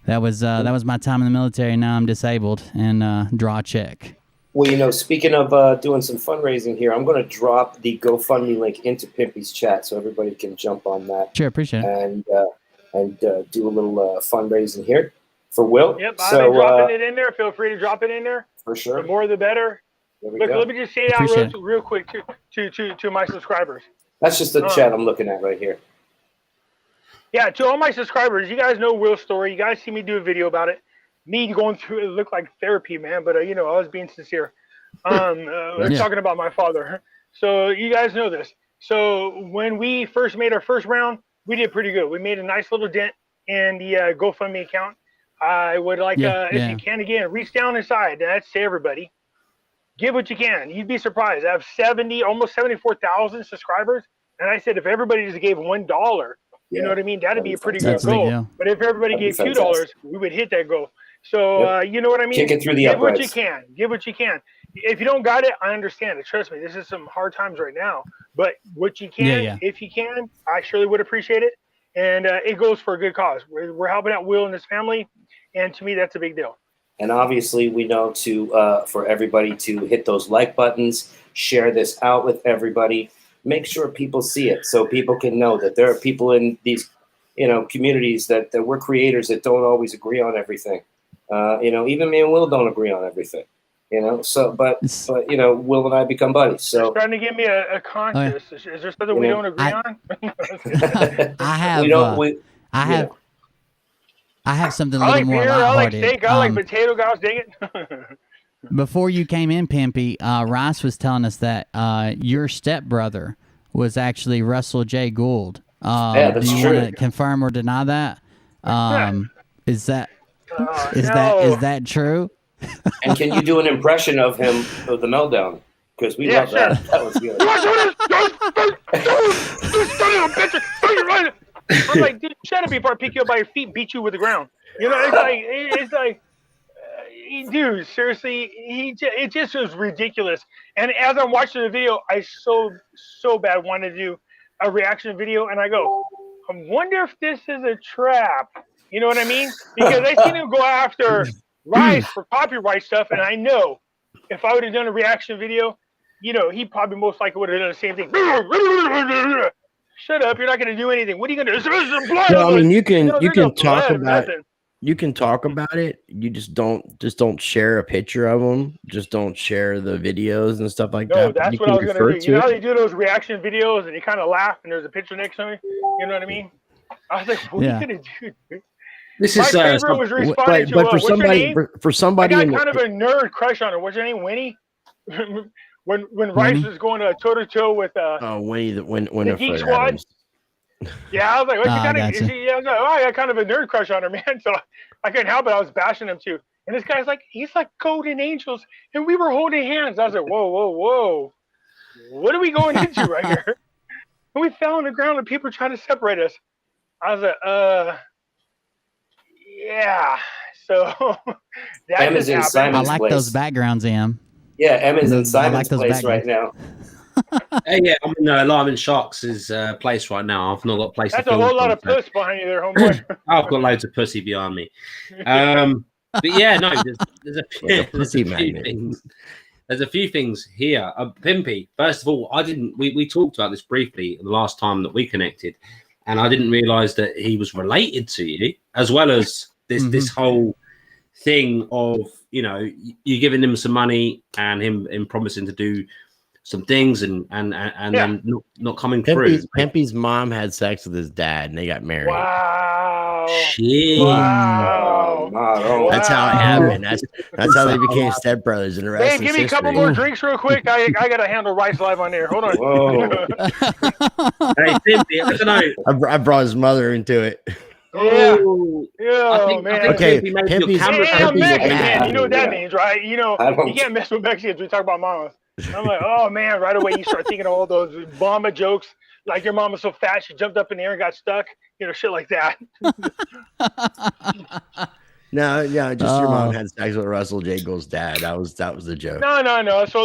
That was my time in the military. Now I'm disabled and draw a check. Well, speaking of doing some fundraising here, I'm going to drop the GoFundMe link into Pimpy's chat so everybody can jump on that. Sure, appreciate it. And do a little fundraising here for Will. Yep, I've been dropping it in there. Feel free to drop it in there. For sure. The more, the better. Look, let me just say it out real quick to my subscribers. That's just the chat I'm looking at right here. Yeah, to all my subscribers, you guys know Will's story. You guys see me do a video about it. Me going through it looked like therapy, man. But, I was being sincere. We're talking about my father. So you guys know this. So when we first made our first round, we did pretty good. We made a nice little dent in the GoFundMe account. I would like, if you can, again, reach down inside. And that's to everybody. Give what you can. You'd be surprised. I have almost 74,000 subscribers. And I said, if everybody just gave $1, you know what I mean? That'd be a pretty good goal. But if everybody gave $2, we would hit that goal. So, you know what I mean? Kick it through the Give uprights. what you can. Give what you can. If you don't got it, I understand it. Trust me, this is some hard times right now. But what you can, if you can, I surely would appreciate it. And it goes for a good cause. We're helping out Will and his family. And to me, that's a big deal. And obviously, we know for everybody to hit those like buttons, share this out with everybody. Make sure people see it so people can know that there are people in these, communities that we're creators that don't always agree on everything. Even me and Will don't agree on everything. So but Will and I become buddies. So you're starting to give me a conscience. Is there something we don't agree on? I have something a little more lighthearted. I like steak. I like potato. Guys, dang it. Before you came in, Pimpy, Rice was telling us that your stepbrother was actually Russell J. Gould. That's do you true. want to confirm or deny that? Is that true? Oh, And can you do an impression of him of the meltdown? Because we love that. That was good. I'm like, dude, shut up before I pick you up by your feet and beat you with the ground. It's like, dude, seriously, it just was ridiculous. And as I'm watching the video, I so bad wanted to do a reaction video, and I go, I wonder if this is a trap. You know what I mean? Because I seen him go after Rice for copyright stuff, and I know if I would have done a reaction video, he probably most likely would have done the same thing. Shut up! You're not going to do anything. What are you going to do? There's blood. No, I mean, you can talk about nothing. You can talk about it. You just don't share a picture of them. Just don't share the videos and stuff like that. No, that's what I was going to do. You know how they do those reaction videos and you kind of laugh and there's a picture next to me? You know what I mean? I was like, what are you going to do, dude? This My is favorite was responding to but for somebody, I got kind of a nerd crush on her. What's her name? Winnie? when Rice was going toe to toe with Winnie the Geek Squad. Yeah, I was like, I got kind of a nerd crush on her, man. So I couldn't help it. I was bashing him too. And this guy's like, he's like golden angels, and we were holding hands. I was like, whoa. What are we going into right here? And we fell on the ground and people were trying to separate us. I was like, yeah. So that just happened. I like those backgrounds, Em. Yeah, Emma's in Simon's place right now. Yeah, I'm in Lyman Sharks' place right now. I've not got a place That's to a film whole lot of from, so- puss behind you there, homeboy. I've got loads of pussy behind me. But yeah, no, there's a Like a there's pussy a few magnet. things. There's a few things here. Pimpy, first of all, we talked about this briefly the last time that we connected, and I didn't realize that he was related to you, as well as this whole thing of, you know, you giving him some money and him promising to do some things and then not coming through. Pimpy's mom had sex with his dad and they got married. Wow. Shit. Wow. Wow. That's how it happened. That's how they became stepbrothers and the rest Dave, is give me a couple history. more drinks real quick. I got to handle Rice live on air. Hold on. Whoa. Hey, Pimpy, I don't know. I brought his mother into it. Yeah. Oh, Yeah, man. Okay, Pimpy made your Pimpy's- camera. Hey, I'm Pimpy's a Mexican. dad. You know what that Yeah. means, right? You know, I don't- you can't mess with Mexicans. We talk about mamas. I'm like, oh man, right away you start thinking of all those mama jokes, like your mama's so fat she jumped up in the air and got stuck, you know, shit like that. No, just your mom had sex with Russell J. Gold's dad. That was the joke. No. So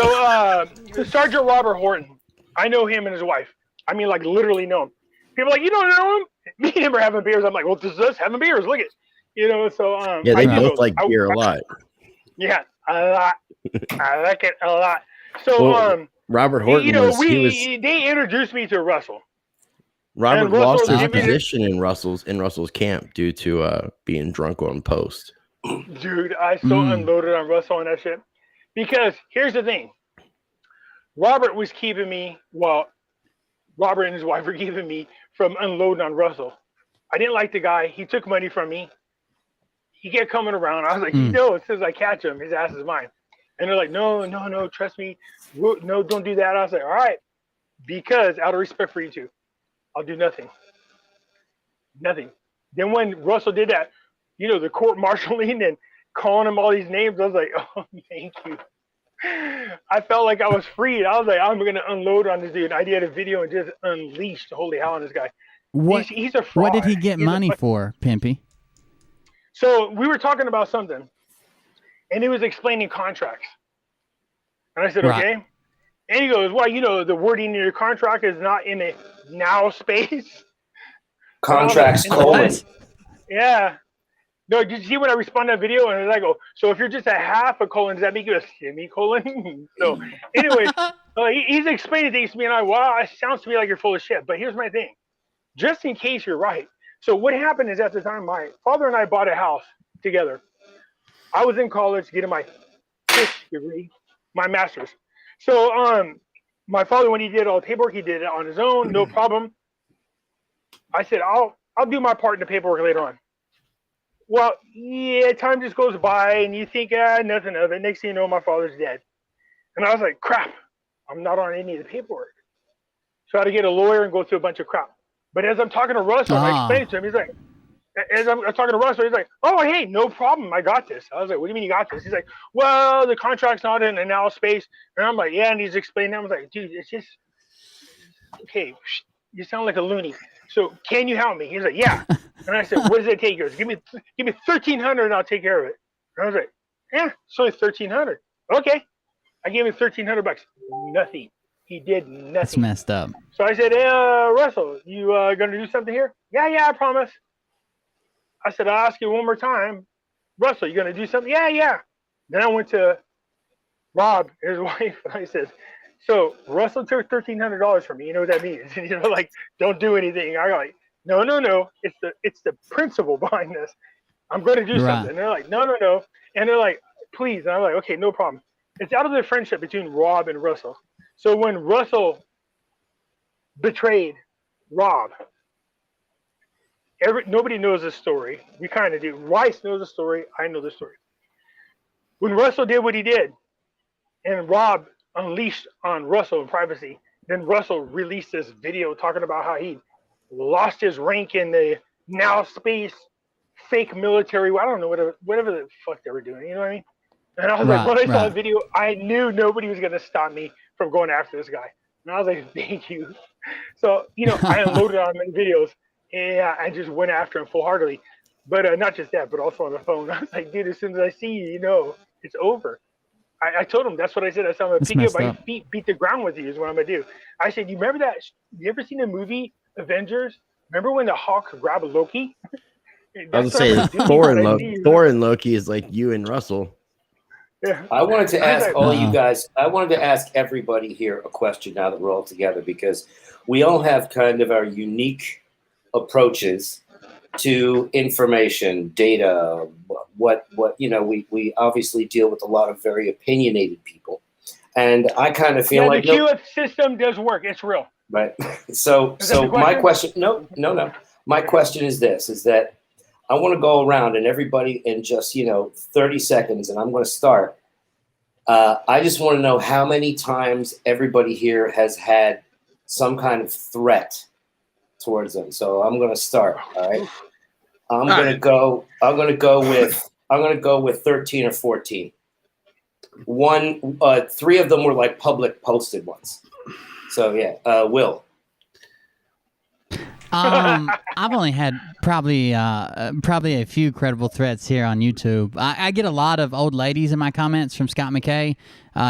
look, Sergeant Robert Horton, I know him and his wife. I mean, like literally know him. People are like, you don't know him? Me and him are having beers. I'm like, well, this is us having beers. Look it, you know. So Yeah, they I both do like those. beer a lot. Yeah, a lot. I like it a lot. So Well, Robert Horton you know, they introduced me to Russell. Robert and Russell lost his gave me the- position in Russell's camp due to being drunk on post. Dude, I so unloaded on Russell and that shit. Because here's the thing. Robert was keeping me, Robert and his wife were keeping me from unloading on Russell. I didn't like the guy. He took money from me. He kept coming around. I was like, you know, as soon as I catch him, his ass is mine. And they're like, no, trust me. No, don't do that. I was like, all right. Because out of respect for you two, I'll do nothing. Nothing. Then when Russell did that, you know, the court martialing and calling him all these names, I was like, oh, thank you. I felt like I was freed. I was like, I'm going to unload on this dude. I did a video and just unleashed the holy hell on this guy. He's a fraud. What did he get money for, Pimpy? So we were talking about something, and he was explaining contracts. And I said, okay. And he goes, well, you know, the wording in your contract is not in a now space. Contracts colon. Yeah. No, did you see when I respond to that video? And I go, so if you're just a half a colon, does that make you a semicolon? So anyway, he's explaining things to me, and it sounds to me like you're full of shit. But here's my thing. Just in case you're right. So what happened is at the time, my father and I bought a house together. I was in college getting my fish degree, my master's. So my father, when he did all the paperwork, he did it on his own, no problem. I said, I'll do my part in the paperwork later on. Well, yeah, time just goes by, and you think, nothing of it. Next thing you know, my father's dead. And I was like, crap, I'm not on any of the paperwork. So I had to get a lawyer and go through a bunch of crap. But as I'm talking to Russell, I explained to him, he's like, as I'm talking to Russell, he's like, oh, hey, no problem. I got this. I was like, what do you mean you got this? He's like, well, the contract's not in a now space. And I'm like, yeah. And he's explaining. I was like, dude, it's just, okay, you sound like a loony. So can you help me? He's like, yeah. And I said, what does it take? He goes, give me $1,300 and I'll take care of it. And I was like, yeah, it's only $1,300. Okay. I gave him $1,300. Nothing. He did nothing. That's messed up. So I said, hey, Russell, you going to do something here? Yeah, I promise. I said, I'll ask you one more time. Russell, you going to do something? Yeah. Then I went to Rob, his wife, and I said, so Russell took $1,300 from me. You know what that means? And, like, don't do anything. I go like, no. It's the principle behind this. I'm going to do something. And they're like, no. And they're like, please. And I'm like, okay, no problem. It's out of the friendship between Rob and Russell. So when Russell betrayed Rob, nobody knows the story. We kind of do. Rice knows the story. I know the story. When Russell did what he did, and Rob unleashed on Russell in privacy, then Russell released this video talking about how he lost his rank in the now space fake military. I don't know, whatever the fuck they were doing. You know what I mean? And I was like, when I saw the video, I knew nobody was going to stop me from going after this guy. And I was like, thank you. So, I unloaded on many videos. Yeah, I just went after him full-heartedly. But not just that, but also on the phone. I was like, dude, as soon as I see you, it's over. I told him that's what I said. I said, I'm gonna That's pick you up messed by your up. feet, beat the ground with you is what I'm gonna do. I said, you remember that? You ever seen the movie Avengers? Remember when the Hulk grabbed Loki? I was That's gonna what I'm say gonna do Thor when and I Loki. see you. Thor and Loki is like you and Russell. Yeah. I wanted to I was ask like, all you Uh-oh. guys, I wanted to ask everybody here a question now that we're all together, because we all have kind of our unique approaches to information, data, what we obviously deal with a lot of very opinionated people. And I kind of feel yeah, like the QF system does work. It's real. right. So Is that the my question? question, no. My question is this, is that I want to go around and everybody in just 30 seconds, and I'm going to start. I just want to know how many times everybody here has had some kind of threat towards them. So I'm going to start. All right. I'm going to go with 13 or 14. Three of them were like public posted ones. So yeah, Will. I've only had probably a few credible threats here on YouTube. I get a lot of old ladies in my comments from Scott McKay.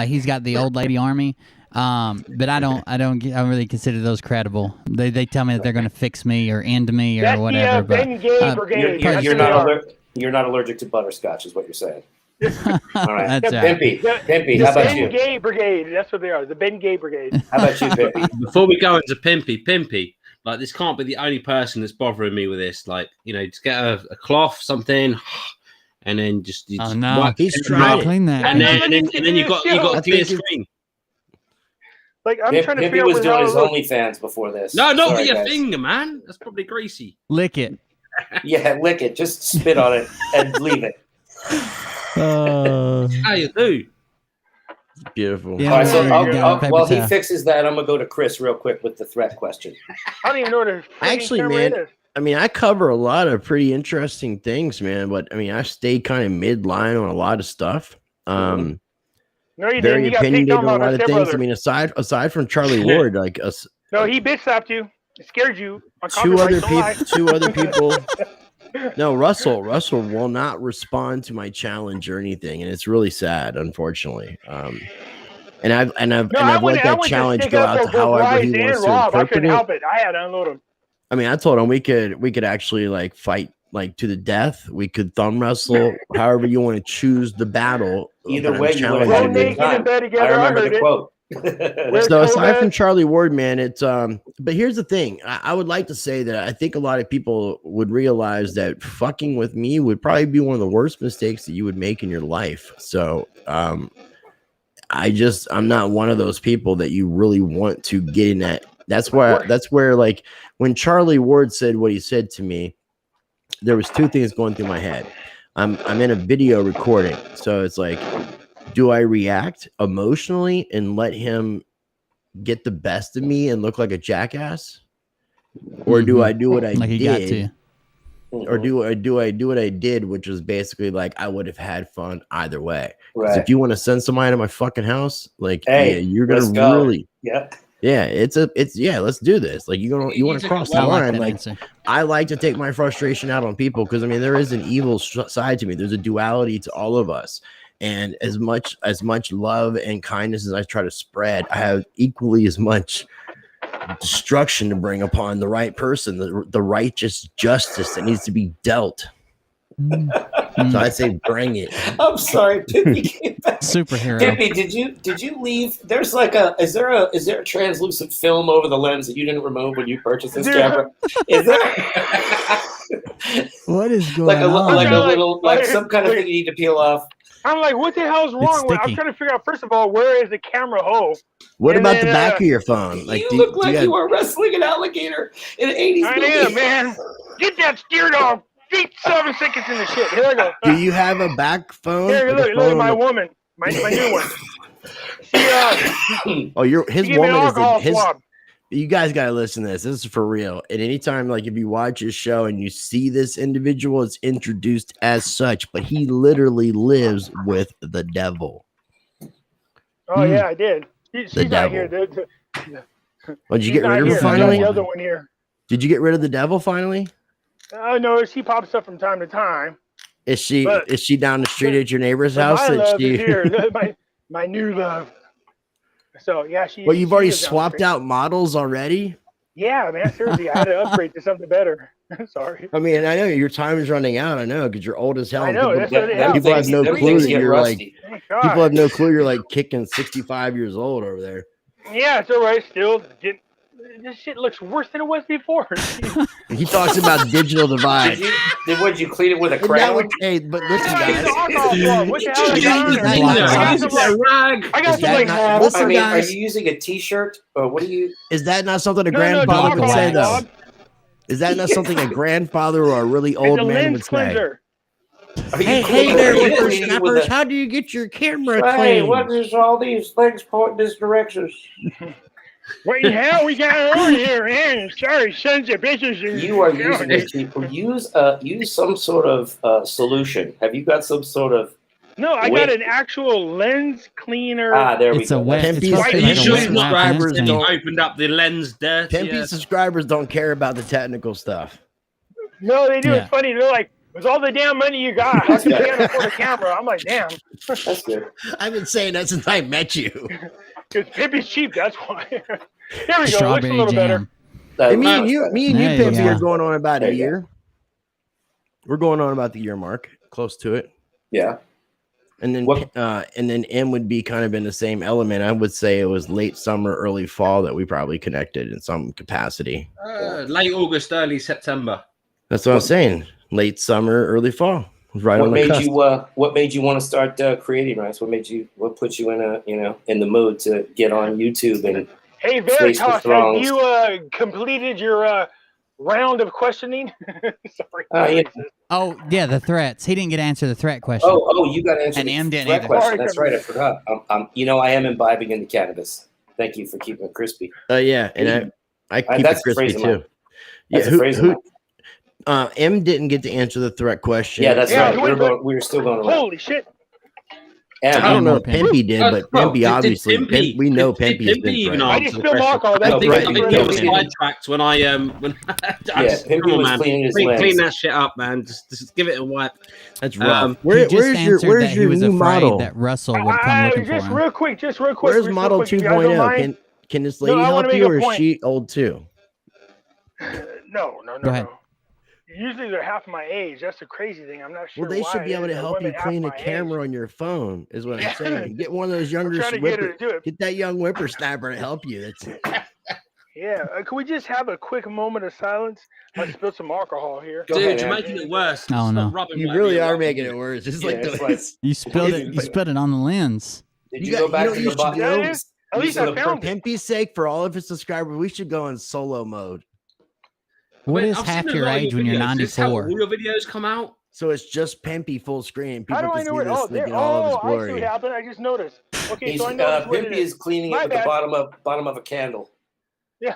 He's got the old lady army, but I don't really consider those credible. They tell me that they're going to fix me or end me or That's whatever. the Ben Gay but Brigade. You're not allergic to butterscotch, is what you're saying. All right, That's right. Pimpy. The How about Ben you? Gay Brigade. That's what they are. The Ben Gay Brigade. How about you, Pimpy? Before we go into Pimpy, like this can't be the only person that's bothering me with this. Like, just get a cloth, something, and then just Oh no, wipe he's the trying camera to clean that. and then you got a clear screen. Like I'm trying to Pimpy figure out was how doing it his looks. OnlyFans before this. No, not Sorry, with your guys. finger, man. That's probably greasy. Lick it. Yeah, lick it. Just spit on it and leave it. How you do? Beautiful. Yeah, All right, so I'm gonna go while he paper towel. fixes that, I'm gonna go to Chris real quick with the threat question. I don't even know what a freaking Actually, camera man, is. I mean, I cover a lot of pretty interesting things, man. But I mean, I stay kind of midline on a lot of stuff. No, you didn't. Very You got picked opinionated on on a by lot a of stepbrother. things. I mean, aside from Charlie Ward, like us, No, he bitch slapped you. It scared you. On two copyright, other people. No, Russell will not respond to my challenge or anything, and it's really sad, unfortunately. And I've let that challenge go out to however he wants to I interpret couldn't it. help it. I had to unload him. I mean, I told him we could actually like fight like to the death. We could thumb wrestle, however you want to choose the battle. Either But way, I'm you would have challenging had a naked good time. in bed together, I remember I heard the it. quote. So aside from Charlie Ward, man, it's but here's the thing. I would like to say that I think a lot of people would realize that fucking with me would probably be one of the worst mistakes that you would make in your life. So I'm not one of those people that you really want to get in that. That's where like when Charlie Ward said what he said to me, there was two things going through my head. I'm in a video recording, so it's like, do I react emotionally and let him get the best of me and look like a jackass? Or do I do what I like he got to did? you. Or do I do what I did, which was basically like I would have had fun either way. Right. If you want to send somebody to my fucking house, like, Hey, yeah, you're let's gonna go. really, Yep. yeah, it's let's do this. Like you want to cross the I like line. that Like answer. I like to take my frustration out on people because I mean there is an evil side to me. There's a duality to all of us. And as much love and kindness as I try to spread, I have equally as much destruction to bring upon the right person, the righteous justice that needs to be dealt. So I say bring it. I'm sorry, Pimpy came back. Superhero. Pimpy, did you leave? There's like is there a translucent film over the lens that you didn't remove when you purchased this camera? Is there What is going on? like a little some kind of thing you need to peel off? I'm like, what the hell's wrong with? I'm sticky. trying to figure out. First of all, where is the camera hole? What And about then, the back of your phone? Like, You look like you are wrestling an alligator in an 80s I movie. am, man. Get that steer dog. Feet 7 seconds in the shit. Here I go. do you have a back phone? Here, Like a look at phone my on woman. My new one. She, his she gave me an woman alcohol is his. swab. You guys gotta listen to this. This is for real. And anytime, like, if you watch his show and you see this individual, it's introduced as such, but he literally lives with the devil. Oh yeah, I did. She's not devil. here. Did you She's get not rid of here. her I got finally? the other one here. Did you get rid of the devil finally? No, she pops up from time to time. Is she But- down the street at your neighbor's But house? my That love she is here. my new love. So yeah, she. Well, you've she already is down the swapped street. out models already. Yeah, man. Seriously, I had to upgrade to something better. Sorry. I mean, I know your time is running out. I know because you're old as hell. I and know, people, that's what it Them is. people have things- no them clue things that get you're rusty. Thank people God. have no clue you're like kicking 65 years old over there. Yeah, it's all right. Still, this shit looks worse than it was before. He talks about digital divide. Would you clean it with a And that would, crayon? hey, but listen, It's guys. an alcohol swab. What the hell is Use that? Block a rag. rag. I got Is some that like not- listen, I mean, guys. are you using a T-shirt or what are you? Is that not something a no, grandfather it's would say, alcohol though? swab. Is that not something a grandfather or a really It's old a man lens would say? cleanser. Are you Hey cleaning- there, are you cleaning with whippersnappers. a- How do you get your camera Hey, clean? what is all these things pointing this direction? What the hell we got on here, man? Sorry, sons of bitches. You are using a use some sort of solution. Have you got some sort of? No, I got an actual lens cleaner. There we It's a go. wet. It's Pimpy's- supposed to be Are like you a sure wet he's not wrap subscribers instant. don't- opened up the lens dirty? Pimpy subscribers don't care about the technical stuff. No, they do. Yeah. It's funny. They're like, with all the damn money you got, how come you can't afford a camera? I'm like, damn. That's good. I've been saying that since I met you. Because Pimpy's cheap, that's why. There we go. Looks a Strawberry little better. jam. That- And me and you, There you Pimpy, go. are going on about There a you go. year. We're going on about the year mark, close to it. Yeah. And then, What- and then M would be kind of in the same element. I would say it was late summer, early fall that we probably connected in some capacity. Late August, early September. That's what I'm saying. Late summer, early fall. Right What on the made cusp. you? What made you want to start creating, Rice? What made you? What put you in the mood to get on YouTube and? Hey, Face the Veritas, have throngs. you completed your round of questioning? Sorry. Yeah. Oh yeah, the threats. He didn't get to answer the threat question. Oh, you got to answer And the M didn't threat either. question. Sorry, That's right. I forgot. I am imbibing in the cannabis. Thank you for keeping it crispy. Yeah, and I keep it that's a crispy phrase of mine. too. That's Yeah, a phrase of mine. M didn't get to answer the threat question. Yeah, that's Yeah, right. We're still going around. Holy shit. I M, don't know more if Pimpy did, but Pimpy obviously. we know Pimpy has been even friends. I answer just the spilled question? alcohol. I That's think, right. I think Yeah, he was yeah. sidetracked when I Pimpy come on, was man. cleaning his Clean lens. that shit up, man. Just give it a wipe. That's rough. He just where's answered your that he was new afraid model? that Russell would come looking for just him. real quick. Where's just model real quick, if you guys don't 2.0? mind. Can this No, lady I wanna help make you, a or is point. she old too? No. Go ahead. Usually they're half my age. That's the crazy thing. I'm not sure. Well, they why should be able to the help you women half clean a my age. camera on your phone. Is what I'm Yeah. saying. Get one of those I'm younger trying to get her to do it. get that young whippersnapper to help you. That's it. Yeah. Can we just have a quick moment of silence? I spilled some alcohol here. Go Dude, ahead, you're Em. making it worse. Oh, Stop no. rubbing You whatever really you're are rubbing. making it worse. It's Yeah, like it's the, like- You spilled it. You spilled it on the lens. Did You you got- go back you know to what the you should bottom? do? At least Use I the- found for it. Pimpy's sake, for all of his subscribers, we should go in solo mode. What Wait, is I've half seen a your lot of age when you're videos. Is this how 94? all your videos come out? So it's just Pimpy full screen. How People do I can know see it? this Oh, thing there. in all of his Oh, I see what glory. happened. I just noticed. Okay, He's, so I noticed what it Pimpy is. is cleaning My it with the bad. bottom of a candle. Yeah.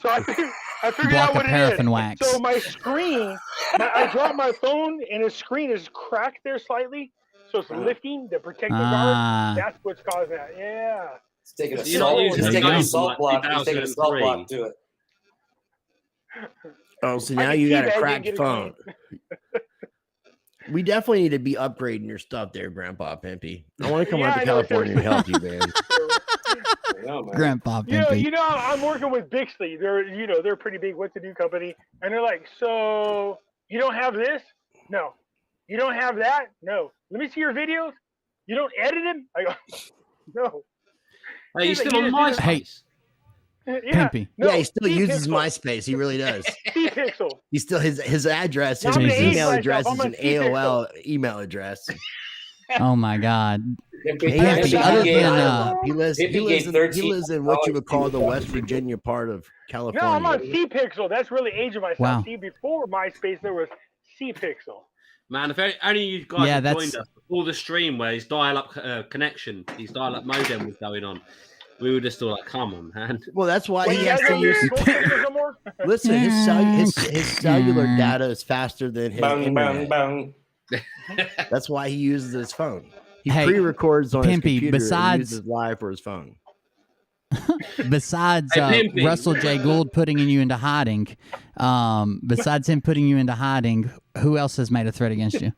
So I figured Block out of what it paraffin is. wax. So my screen, I dropped my phone and the screen is cracked there slightly. So it's lifting the protective guard. Ah. That's what's causing that. Yeah. He's taking a You're not salt. using He's the taking a phone salt like block. He's taking a salt 2003. block to it. Oh, so I now can you see got a that, you cracked get it phone. We definitely need to be upgrading your stuff there, Grandpa Pimpy. I want to come Yeah, out to I know, California and help you, man. I know, man. Grandpa Pimpy. You know, I'm working with Bixley. They're a pretty big what-to-do company, and they're like, so you don't have this? No. You don't have that? No. Let me see your videos. You don't edit them? I go, no. Hey, you He's like, still on you just- MySpace? Yeah. Pimpy. No, Yeah, he still uses C-Pixel. MySpace. He really does. C-Pixel. He still his address, his I'm gonna age email myself. address I'm is on an C-Pixel. AOL email address. Oh my God. Pimpy, He actually, Pimpy, Pimpy other gave- than, he lives Pimpy he lives gave in, 13 he lives in what you would call the dollars. West Virginia part of California. No, I'm on C-Pixel. That's really aging myself. Wow. See, before MySpace, there was C-Pixel. Man, if only you guys Yeah, had that's- joined us before the stream where his dial-up connection, his dial-up modem was going on, we were just all like, "Come on, man!" Well, that's why What, he you has guys to don't use. use Twitter no more? Listen, his cellular data is faster than his Bang, bang, internet. bang. That's why he uses his phone. He Hey, pre-records on his Pimpy, computer besides- and uses live for his phone. Besides Hey, Pimpy. Russell J. Gould putting you into hiding, besides him putting you into hiding, who else has made a threat against you?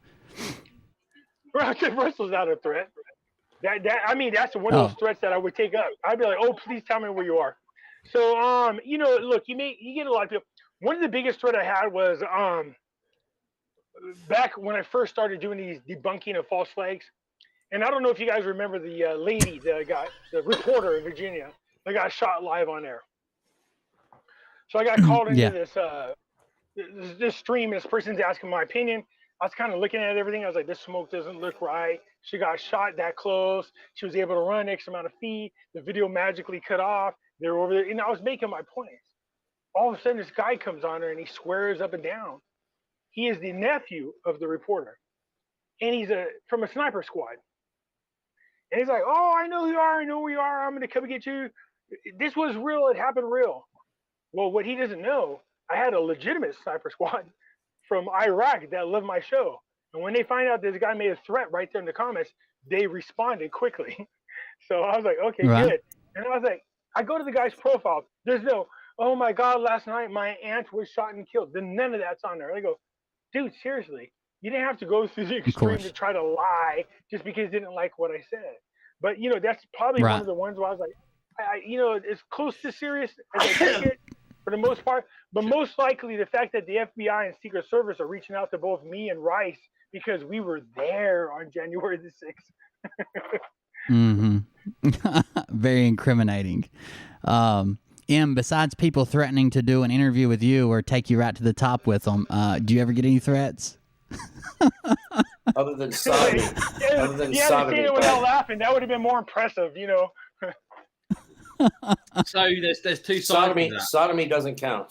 Russell's not a threat. I mean, that's one of those threats that I would take up. I'd be like, oh, please tell me where you are. So, you know, look, you get a lot of people. One of the biggest threat I had was back when I first started doing these debunking of false flags. And I don't know if you guys remember the lady that got, the reporter in Virginia that got shot live on air. So I got called into this stream, and this person's asking my opinion. I was kind of looking at everything. I was like, this smoke doesn't look right. She got shot that close. She was able to run X amount of feet. The video magically cut off. They were over there. And I was making my points. All of a sudden, this guy comes on her and he swears up and down. He is the nephew of the reporter. And he's from a sniper squad. And he's like, oh, I know who you are. I know where you are. I'm going to come get you. This was real. It happened real. Well, what he doesn't know, I had a legitimate sniper squad from Iraq that loved my show. And when they find out this guy made a threat right there in the comments, they responded quickly. So I was like, okay, good. And I was like, I go to the guy's profile. There's no, oh my God, last night my aunt was shot and killed. Then none of that's on there. I go, dude, seriously, you didn't have to go through the extreme to try to lie just because you didn't like what I said. But, you know, that's probably one of the ones where I was like, you know, it's close to serious as I take it for the most part. But most likely the fact that the FBI and Secret Service are reaching out to both me and Rice because we were there on January the 6th. Very incriminating. Besides people threatening to do an interview with you or take you right to the top with them, do you ever get any threats? Other than sodomy. Other than yeah, sodomy. Yeah, without laughing, that would have been more impressive, you know. So there's two sides. Sodomy doesn't count.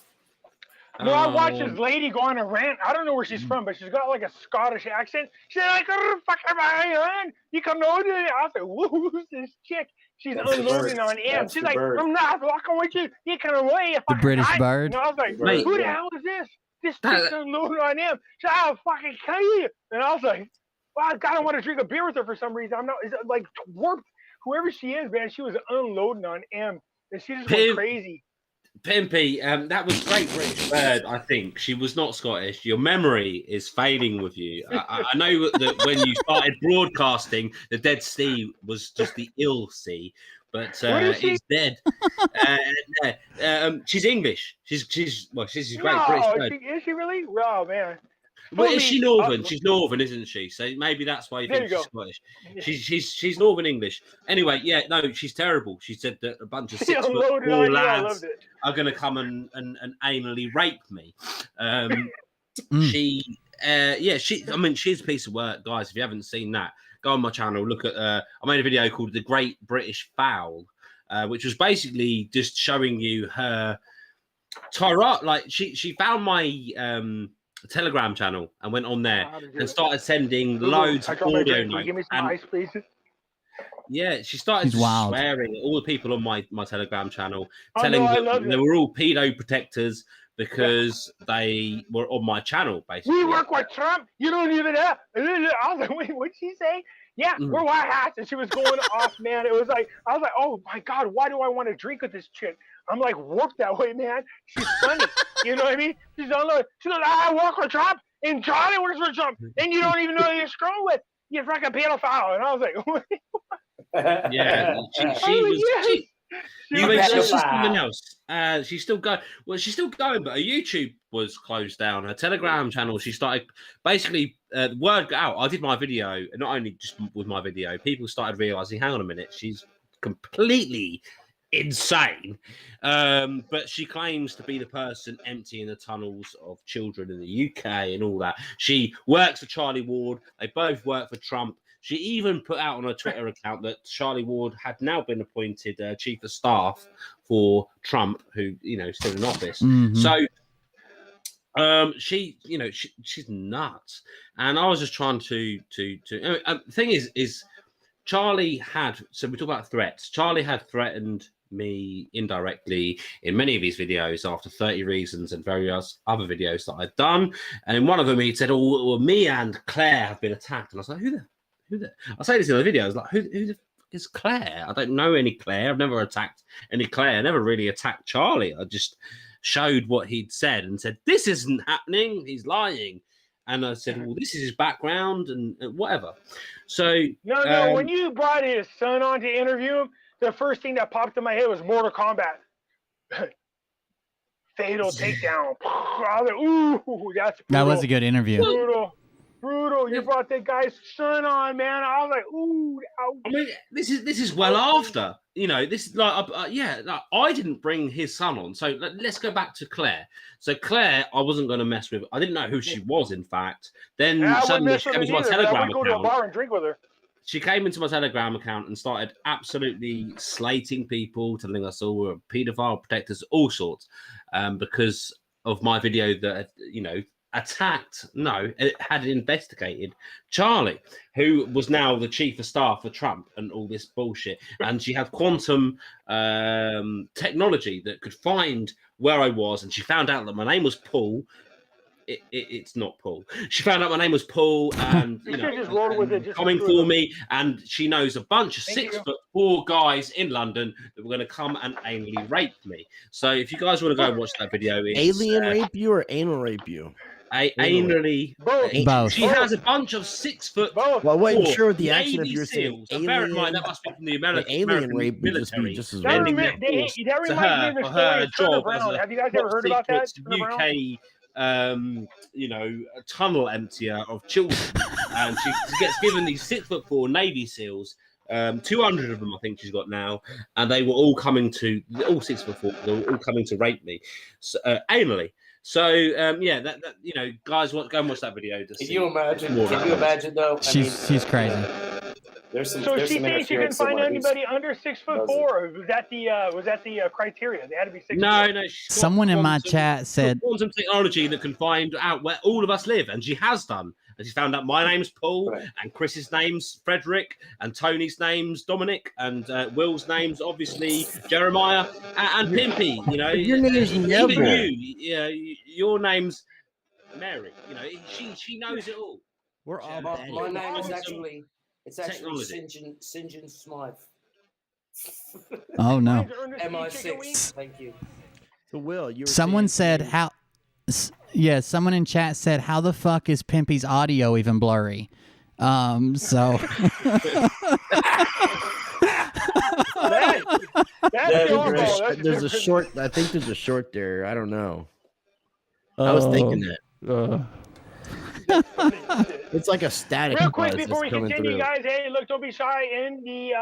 No, I watched this lady go on a rant. I don't know where she's from, but she's got like a Scottish accent. She's like, oh, fuck man, you come over to it. I was like, who's this chick? She's unloading on him. She's like, I'm not fucking with you. You come away. The British bird. And I was like, who the hell is this? This chick's unloading on him. She's like, I'll fucking kill you. And I was like, well, God, I want to drink a beer with her for some reason. I'm not, it's like warped. Whoever she is, man, she was unloading on M. And she just went crazy. Pimpy, that was great British bird, I think. She was not Scottish. Your memory is fading with you. I know that when you started broadcasting, the Dead Sea was just the ill sea, but it's dead. She's English. She's great British bird. Is she really? Oh, man. Well, is she Northern? She's Northern, isn't she? So maybe that's why you think she's Scottish. She's Northern English. Anyway, yeah, no, she's terrible. She said that a bunch of 6 foot tall lads are going to come and anally rape me. She's a piece of work, guys. If you haven't seen that, go on my channel. Look at. I made a video called "The Great British Foul," which was basically just showing you her tirade. Like she found my Telegram channel and went on there and started sending loads of audio notes. Give me some ice, please. Yeah, she started swearing at all the people on my Telegram channel, telling them they were all pedo protectors because they were on my channel, basically. We work with Trump. You don't even have. I was like, wait, what'd she say? Yeah, we're white hats. And she was going off, man. It was like, I was like, oh my God, why do I want to drink with this chick? I'm like, warped that way, man. She's funny. You know what I mean? She's like, I work with Trump, and Charlie works with Trump, and you don't even know who you're screwing with. You're like a pedophile. And I was like, yeah, she's something else. She's still going. Well, she's still going, but her YouTube was closed down. Her Telegram channel, she started basically word got out. I did my video, and not only just with my video, people started realizing, hang on a minute, she's completely insane. But she claims to be the person emptying the tunnels of children in the UK and all that. She works for Charlie Ward. They both work for Trump. She even put out on her Twitter account that Charlie Ward had now been appointed chief of staff for Trump, who, you know, still in office. So she's nuts. And I was just trying to the thing is Charlie had, so we talk about threats. Charlie had threatened me indirectly in many of his videos after 30 Reasons and various other videos that I'd done. And in one of them, he said, oh, well, me and Claire have been attacked. And I was like, who the I say this in the video. I was like, who the is Claire? I don't know any Claire. I've never attacked any Claire. I never really attacked Charlie. I just showed what he'd said and said, this isn't happening. He's lying. And I said, well, this is his background and whatever. So no. When you brought his son on to interview him, the first thing that popped in my head was Mortal Kombat. Fatal takedown. I was like, ooh, that's brutal. That was a good interview. Brutal. You brought that guy's son on, man. I was like, ooh. Ouch. I mean, this is well after, you know, this is like, like, I didn't bring his son on. So let's go back to Claire. So Claire, I wasn't going to mess with. I didn't know who she was, in fact. Then suddenly she came into my Telegram go to a bar and drink with her. She came into my Telegram account and started absolutely slating people, telling us all we're paedophile protectors, all sorts, because of my video that, you know, it had investigated Charlie, who was now the chief of staff for Trump and all this bullshit. And she had quantum technology that could find where I was. And she found out that my name was Paul. It's not Paul. She found out my name was Paul, and you know, coming for me. And she knows a bunch of 6'4" guys in London that were going to come and anally rape me. So if you guys want to go watch that video, alien rape you or anal rape you? Anally, both. She has a bunch of 6 foot. Well, I wasn't sure with the accent if you're saying alien. Bear in mind that must be from the American rape military. just as that reminds me of the story of Turner Brown. Have you guys ever heard about that? UK, you know, a tunnel emptier of children, and she gets given these 6'4" Navy SEALs. 200 of them, I think she's got now, and they were all coming to all 6'4". They were all coming to rape me, anally. So yeah, that you know, guys, go and watch that video. Can you imagine though? She's crazy. So she thinks she can find anybody under 6'4", or was that the criteria? They had to be 6'4". No. Someone in my chat said quantum technology that can find out where all of us live, and she has done. And she found out my name's Paul, and Chris's name's Frederick, and Tony's name's Dominic, and Will's name's obviously Jeremiah, and Pimpy. You know, your name's Neville. Even your name's Mary. You know, she knows it all. We're all my name is actually St. John Smythe. Oh no. MI6. Thank you. So Will, someone said how. Yeah, someone in chat said, "How the fuck is Pimpy's audio even blurry?" So there's a short. I think there's a short there. I don't know. I was thinking that. It's like a static. Real quick before we continue, guys. Hey, look, don't be shy. In the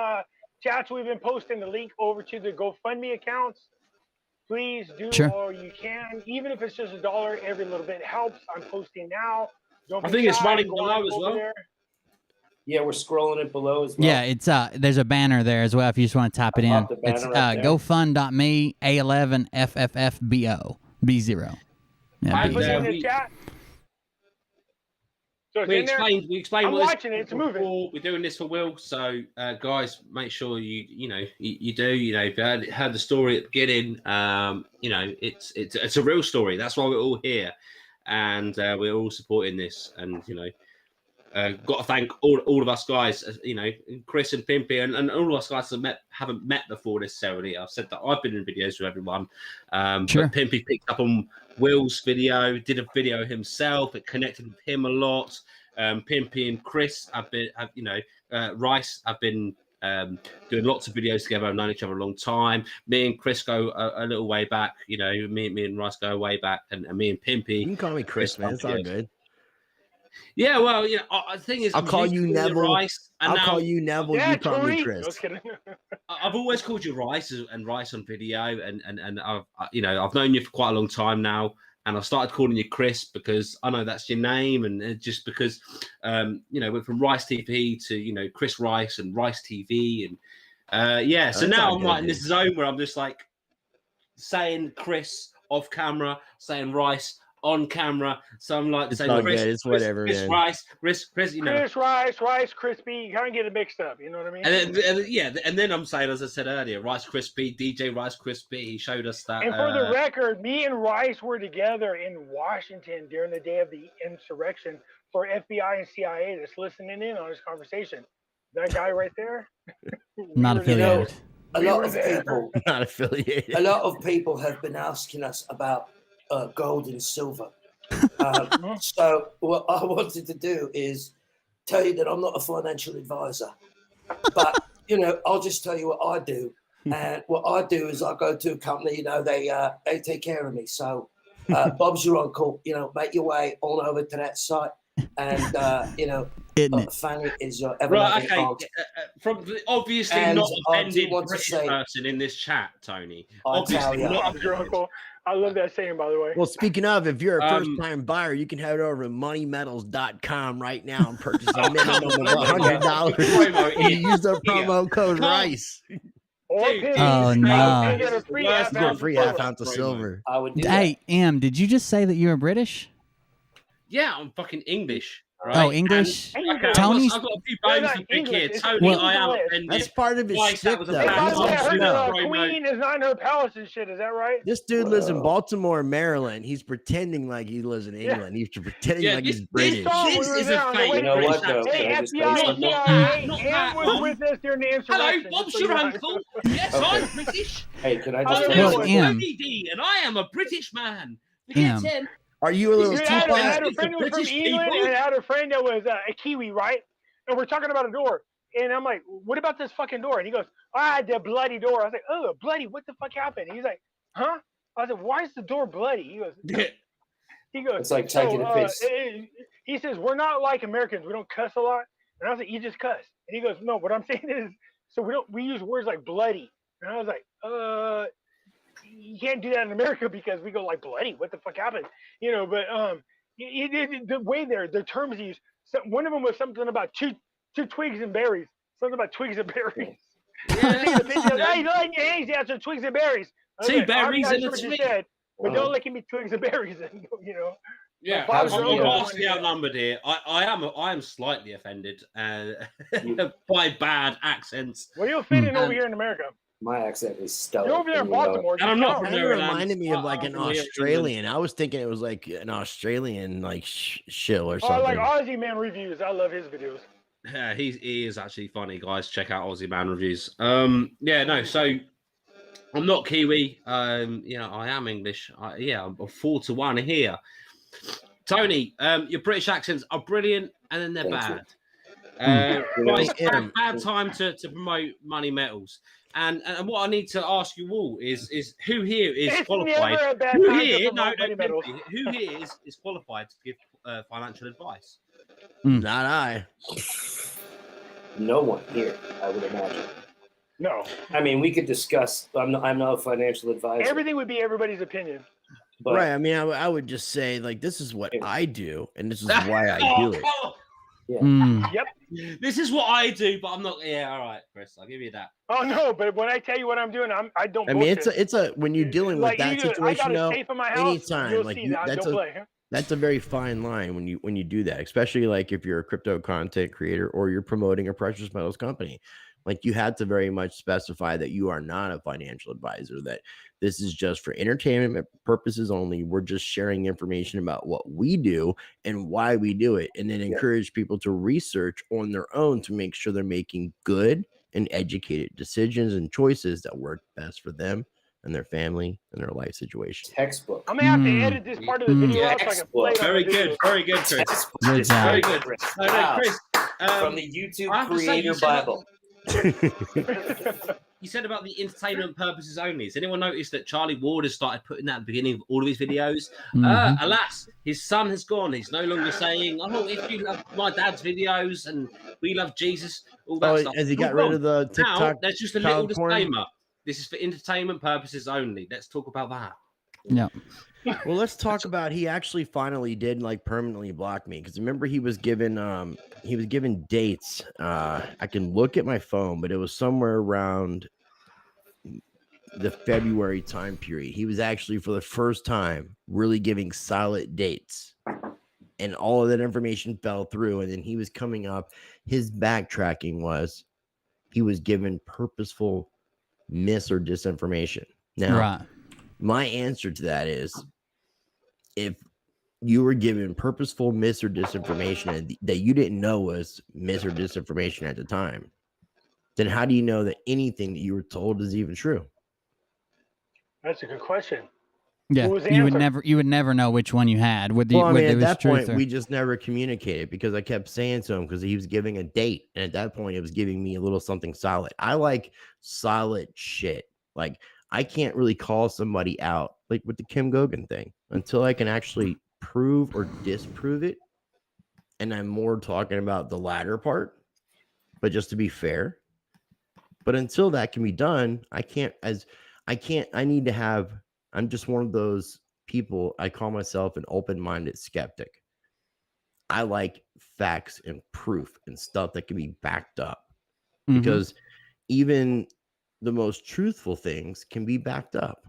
chats, we've been posting the link over to the GoFundMe accounts. Please do all you can, even if it's just $1. Every little bit helps. I'm posting now. I think it's running below as well. There. Yeah, we're scrolling it below as well. Yeah, it's there's a banner there as well if you just want to type it in. It's GoFund.me A11FFFBO B0. Yeah, I put it in the chat. So we explained I'm watching it. It's moving. We're doing this for Will, so guys, make sure you do. You know, if you heard the story at the beginning, you know, it's a real story. That's why we're all here, and we're all supporting this. And you know, got to thank all of us guys. You know, Chris and Pimpy, and all of us guys haven't met before necessarily. I've said that I've been in videos with everyone. But Pimpy picked up on Will's video, did a video himself. It connected with him a lot. Pimpy and Chris Rice have been doing lots of videos together. I've known each other a long time. Me and Chris go a little way back. You know, me and Rice go way back, and me and Pimpy. You can call me Chris, man. It's all good. Yeah, well, you know, the thing is, I'll call you Neville. Rice, and call you Neville. Yeah, you call me Chris. Chris. I've always called you Rice and Rice on video, and I've known you for quite a long time now, and I started calling you Chris because I know that's your name, and just because went from RiceTV to Chris Rice and RiceTV, and so now I'm like in this zone where I'm just like saying Chris off camera, saying Rice on camera, so I'm like saying Chris, it's whatever, Chris Rice, Chris, you know, Chris Rice, Rice Crispy. You can't get it mixed up. You know what I mean? And then I'm saying, as I said earlier, Rice Crispy, DJ Rice Crispy. He showed us that. And for the record, me and Rice were together in Washington during the day of the insurrection for FBI and CIA that's listening in on this conversation. That guy right there. Not affiliated. A lot of people not affiliated. A lot of people have been asking us about gold and silver. So what I wanted to do is tell you that I'm not a financial advisor, but I'll just tell you what I do. And what I do is I go to a company, they take care of me. So Bob's your uncle, make your way on over to that site. And, Fanny is your Right, everlasting okay. aunt. From the obviously And not I do offended want to British say- person in this chat, Tony. I Obviously tell ya. not Bob's your offended. uncle. I love that saying, by the way. Well, speaking of, if you're a Um, first-time buyer, you can head over to moneymetals.com right now and purchase a minimum of Promo $100 and is use the promo code Come. RICE. Or Dude, Pimpy. Oh, no. And get a free Worst half You get a ounce free of half silver. ounce of Promo. silver. I would do Hey, Em, did you just say that you were British? Yeah, I'm fucking English. Right? Oh, English? And- Okay, Tony's- I've got a few They're bones not to pick English, here. it's Tony, English I am English. offended. That's part of his Twice, that shtick, was a though. Hey, bad by He's the way, I from heard Snow. the Queen is not in her palace and shit. Is that right? This dude lives in Well. Baltimore, Maryland. He's pretending like he lives in England. He's pretending Yeah, like this- he's British. saw when This we were is there a on the fake way You know British what, though? accent. Hey, Can I just tell you FBI, something? Not Ann that was one. with us during the Hello, insurrection. Bob's just so your you know. uncle. Yes, Okay. I'm British. Hey, can I Oh, just yeah. tell you Well, something? Em. ODD, and I am a British man. Em. Forget him. Are you a little Dude, This I is had, teapot? I had a It's friend the who was from British England, people. and I had a friend that was a Kiwi, right? And we're talking about a door. And I'm like, what about this fucking door? And he goes, the bloody door. I was like, oh, bloody, what the fuck happened? He's like, huh? I was like, why is the door bloody? He goes, It's like taking a piss. he says, we're not like Americans. We don't cuss a lot. And I was like, you just cuss. And he goes, no, what I'm saying is, so we use words like bloody. And I was like, you can't do that in America because we go like bloody. What the fuck happened? But the way their terms used. So one of them was something about two twigs and berries. Something about twigs and berries. Yeah. Hey, like your hands out to twigs and berries. I was Two like, berries I'm not and sure a what you twig. said, but Wow. don't let me twigs and berries. Yeah, Bob's I'm your uncle. vastly outnumbered here. I am slightly offended by bad accents, What are you offending over And- here in America? My accent is stellar. You're over there in and you know it. Baltimore. and I'm not Count. from Kind of Maryland. reminded me of I- like I'm an from here in Australian. I was thinking it was like an Australian like shill or Oh, something. like Aussie Man reviews. I love his videos. Yeah, he is actually funny, guys. Check out Aussie Man reviews. Yeah, no, so I'm not Kiwi. I am English. I'm 4-1 here. Tony, your British accents are brilliant, and then they're Thank you. bad. You know, Right, bad time to promote Money Metals. And what I need to ask you all is who here is It's qualified? never a bad Who time here? to No, promote Money Metals. who here is qualified to give financial advice? Not I. No one here, I would imagine. No, I mean, we could discuss. I'm not a financial advisor. everything would be everybody's opinion. but Right. I mean, I would just say like this is what I do, and this is why I do it. Oh, this is what I do, but I'm not. Yeah, all right, Chris, I'll give you that. Oh no, but when I tell you what I'm doing, I don't. I mean, bullshit. it's a when you're dealing with Like, that I got situation, a though. safe in my house. anytime, You'll like, see you- that. that's Don't a- play. That's a very fine line when you do that, especially like if you're a crypto content creator or you're promoting a precious metals company. Like you had to very much specify that you are not a financial advisor, that this is just for entertainment purposes only. We're just sharing information about what we do and why we do it, and then encourage people to research on their own to make sure they're making good and educated decisions and choices that work best for them and their family and their life situation. textbook. I'm gonna have to edit this part of the video out so I can play it on Very the video. good, very good, Chris. Textbook. Good It's job. Very good. Chris. No, Wow. Chris. From the YouTube I have to say, Creator you said Bible. You said about the entertainment purposes only. Has anyone noticed that Charlie Ward has started putting that at the beginning of all of his videos? Mhm. Alas, his son has gone. He's no longer saying, "Oh, if you love my dad's videos and we love Jesus," all that stuff. Has he It's all got rid gone. of the Now, TikTok? there's just a little child porn? disclaimer. This is for entertainment purposes only. Let's talk about that. Yeah. Well, let's talk about he actually finally did like permanently block me, because remember he was given dates. I can look at my phone, but it was somewhere around the February time period. He was actually for the first time really giving solid dates, and all of that information fell through. And then he was coming up. His backtracking was he was given purposeful mis or disinformation. Now, Right. my answer to that is if you were given purposeful mis or disinformation and that you didn't know was mis or disinformation at the time, then how do you know that anything that you were told is even true? That's a good question. Yeah, What was the you would answer? never know which one you had. With the Well, I mean, whether it at was that truth point, or- we just never communicated because I kept saying to him because he was giving a date, and at that point, it was giving me a little something solid. I like solid shit. Like I can't really call somebody out, like with the Kim Gogan thing, until I can actually prove or disprove it. And I'm more talking about the latter part, but just to be fair. But until that can be done, I can't. I need to have. I'm just one of those people. I call myself an open-minded skeptic. I like facts and proof and stuff that can be backed up Mhm. because even the most truthful things can be backed up.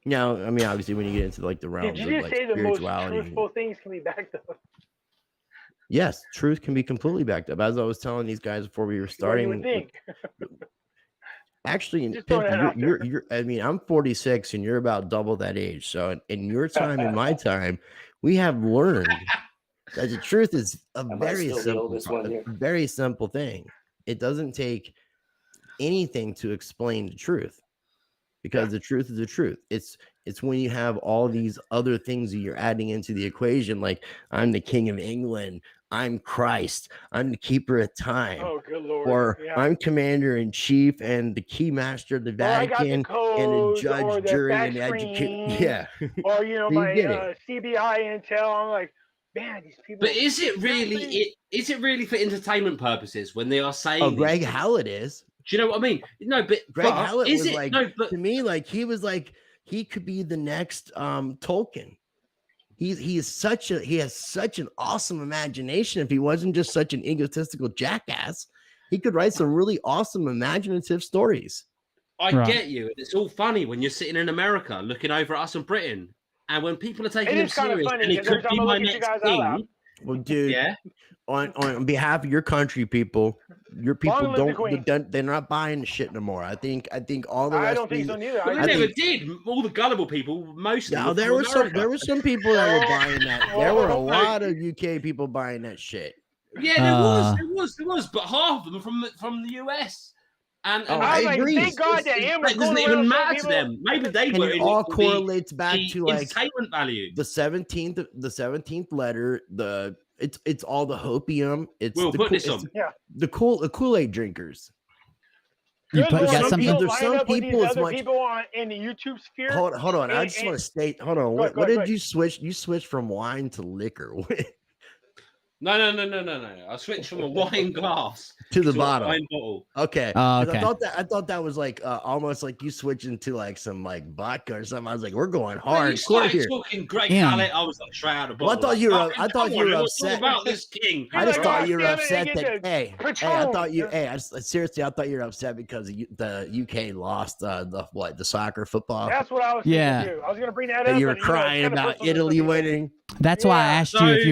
Now, I mean, obviously, when you get into like the realms Did of you like say the most spirituality, truthful things can be backed up? yes, truth can be completely backed up. As I was telling these guys before we were What you starting, would think? actually, Just throwing that out Pimpy, there. you're. I mean, I'm 46, and you're about double that age. So, in your time and my time, we have learned that the truth is a Am I very still the simple, oldest one here? very simple thing. It doesn't take anything to explain the truth because the truth is the truth. It's when you have all these other things that you're adding into the equation, like I'm the king of England, I'm Christ, I'm the keeper of time. Oh, good lord! Or Yeah. I'm commander in chief and the key master of the Or I got the Vatican and the codes, or judge, the jury, back and the education. screens, Yeah. or you know You my get it. CBI intel. I'm like, man, these people. But is it really? seriously? Is it really for entertainment purposes when they are saying? Oh, these Greg things? Hallett is. Do you know what I mean? No, but Greg but Hallett is was it like, no? But to me, like he was like he could be the next Tolkien. He has such an awesome imagination. If he wasn't just such an egotistical jackass, he could write some really awesome imaginative stories. I Right. get you. It's all funny when you're sitting in America looking over at us in Britain, and when people are taking It him is kind of serious, funny and he because every could time be I my look at you next guys, I laugh. king. Well, dude, Yeah. on behalf of your country, people, your people Long live the Queen. they're not buying the shit no more. I think all the I rest don't think of so you, neither. Well, I they I never think- did. All the gullible people, mostly. yeah, were there from were America. some people that were buying that. There were a lot of UK people buying that shit. Yeah, there was, but half of them from the US. And Oh, I was I like, agree. thank God that Am was It doesn't going even around matter telling to people. them. Maybe they And were it in all it for correlates back the to like entertainment value. the 17th letter. It's all the hopium. It's We'll the put cool, this on. Yeah. the Kool-Aid drinkers. You Good put- Lord, got these something- people There's line some up with these people as other much- people in the YouTube sphere. Hold on. I And- just want to state. Hold on. Go What ahead, did go ahead. you switch? You switched from wine to liquor No. I switched from a wine glass to the to bottle. a wine bottle. Okay. Oh, 'Cause okay. I thought that was like almost like you switching to like some like vodka or something. I was like, we're going When you hardcore started here. talking Greg Yeah. Hallett, I was like straight out of the Well, I bottle. thought you were- Like, I thought come you were on, what's all upset. about this king. I just like, thought "Oh, you were damn it, upset they that get the hey, I Patron." thought you seriously, I thought you were upset because the UK lost the soccer football. That's what I was Yeah. thinking too. I was going to bring that That up. you were but, you know, it's crying kinda about personal to some Italy people. winning. That's why I Yeah. asked you if So-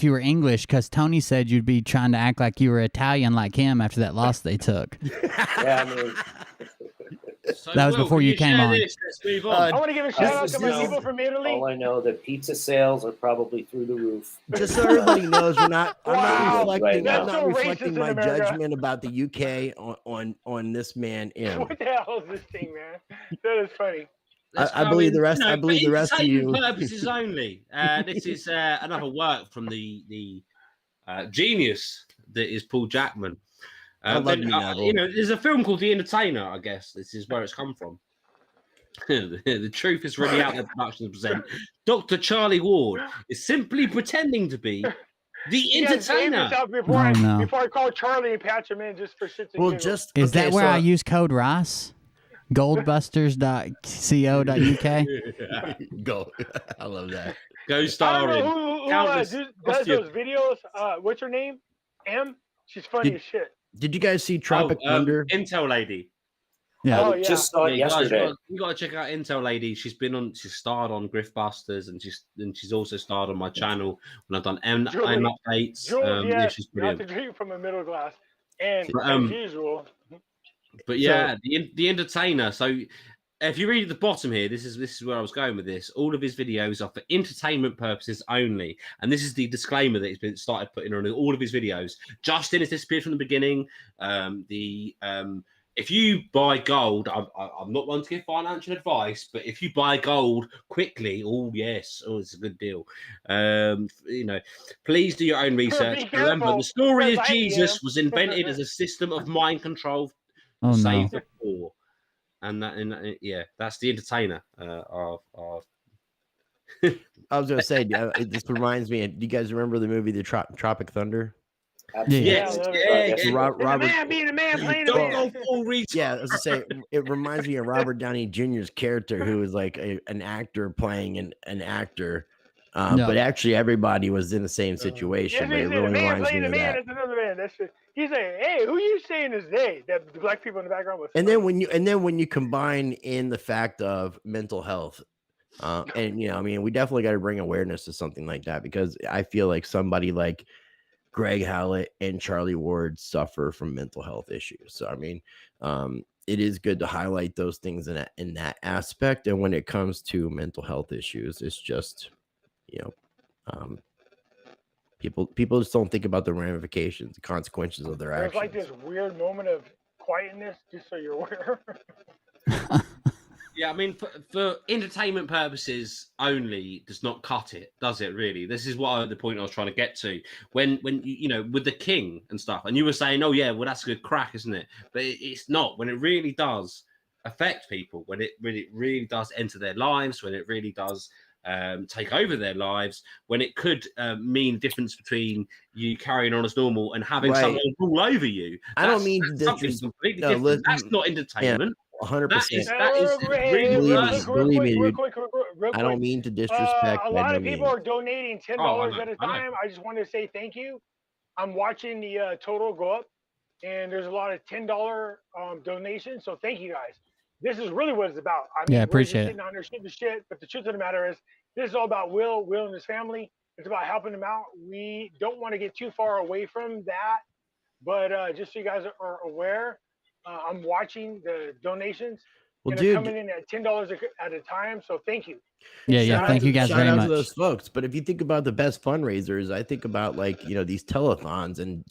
you were English, because Tony said you'd be trying to act like you were Italian like him after that loss they took. Yeah, I mean, So, That was Will, before can you came share on. This? Let's move on. I want to give a shout out is to my now- people from Italy. all I know that pizza sales are probably through the roof. Just so everybody knows, I'm Wow. not reflecting. That's I'm not so racist reflecting in my America. judgment about the UK on this man. M. What the hell is this thing, man? That is funny. Let's I go believe in, the rest- you know, I believe for the rest of you- entertainment purposes only. This is another work from the genius that is Paul Jackman. I love then, you, Neville. you know, there's a film called The Entertainer. I guess this is where it's come from. The truth is really out there. Productions present Dr. Charlie Ward is simply pretending to be the You guys save entertainer. this out before, Oh, no. before I call Charlie and patch him in just for shits and Well, giggles. just Is okay, that where so I use code Ross? Goldbusters.co.uk? go. I love that. Go I don't starring. know who countless does costume. those videos. What's her name? M? She's funny Did- as shit. Did you guys see Tropic Thunder? Intel Lady. Yeah. Oh, I yeah. just saw it Yeah, yesterday. you got to check out Intel Lady. She's starred on Griftbusters, and she's also starred on my channel when I've done M Julie- updates. Jules, Yeah, yes, she's you have to brilliant. drink from a middle glass. And But, as usual, But yeah, the entertainer. So if you read at the bottom here, this is where I was going with this. All of his videos are for entertainment purposes only, and this is the disclaimer that he's been started putting on all of his videos. Justin has disappeared from the beginning. if you buy gold, I'm not one to give financial advice, but if you buy gold quickly, it's a good deal. Please do your own research. Remember, the story of Jesus was invented as a system of mind control to save the poor, and that's the entertainer of. I was gonna say, this reminds me. Do you guys remember the movie The Tropic Thunder? Absolutely. Robert, man being a man playing a Don't man. go full retard. Yeah, I was gonna say it reminds me of Robert Downey Jr.'s character, who was like an actor playing an actor, but actually everybody was in the same situation. But it really reminds me of that. That's another man. That's it. He's saying, "Hey, who you saying is they?" That the black people in the background was. And then when you combine in the fact of mental health, and we definitely got to bring awareness to something like that, because I feel like somebody like Greg Hallett and Charlie Ward suffer from mental health issues. So, it is good to highlight those things in that aspect. And when it comes to mental health issues, it's just, people just don't think about the ramifications, the consequences of their actions. There's like this weird moment of quietness, just so you're aware. Yeah, for entertainment purposes only does not cut it, does it? Really, this is the point I was trying to get to. When with the king and stuff, and you were saying, oh yeah, well that's a good crack, isn't it? But it's not. When it really does affect people, when it really does enter their lives, when it really does take over their lives, when it could mean the difference between you carrying on as normal and having someone rule over you. I don't mean something completely different. That's not entertainment. 100%. That is really believe me, dude. I don't mean to disrespect. A lot of people are donating $10 at a time. I just want to say thank you. I'm watching the total go up, and there's a lot of $10 donations. So thank you guys. This is really what it's about. Appreciate it. Sitting on there shooting the shit, but the truth of the matter is, this is all about Will and his family. It's about helping them out. We don't want to get too far away from that, but just so you guys are aware. I'm watching the donations. Well, they're coming in at $10 at a time. So thank you. Yeah. Thank you guys very much. To those folks. But if you think about the best fundraisers, I think about these telethons, and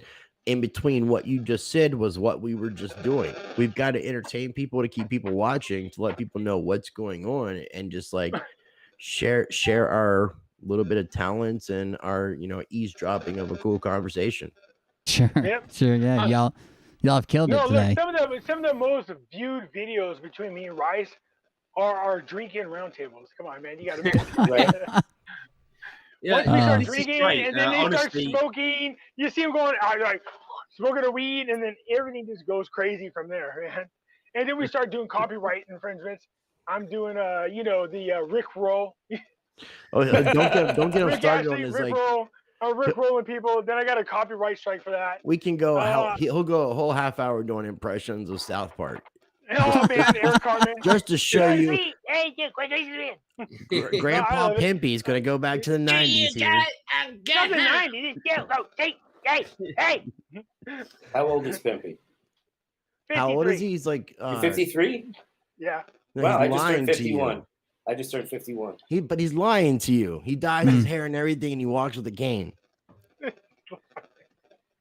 in between what you just said was what we were just doing. We've got to entertain people, to keep people watching, to let people know what's going on, and just share our little bit of talents and our eavesdropping of a cool conversation. Sure. Yep. Sure. Yeah. Y'all have killed it today. Look, some of the most viewed videos between me and Rice are our drinking roundtables. Come on, man, you got to admit it. Once we start drinking, and then they start smoking, you see them going like smoking a weed, and then everything just goes crazy from there, man. And then we start doing copyright infringements. I'm doing the Rick roll. Oh, don't get him started on this. Rick roll. Rick rolling people. Then I got a copyright strike for that. We can go. He'll go a whole half hour doing impressions of South Park. Oh man, Eric Carmen. Just to show you. Grandpa Pimpy is going to go back to the 90s here. Not the 90s. Hey. How old is Pimpy? 53. How old is he? He's like 53. Yeah. No, wow, I just lying turned to you. 51. I just turned 51. But he's lying to you. He dyes his hair and everything, and he walks with a cane.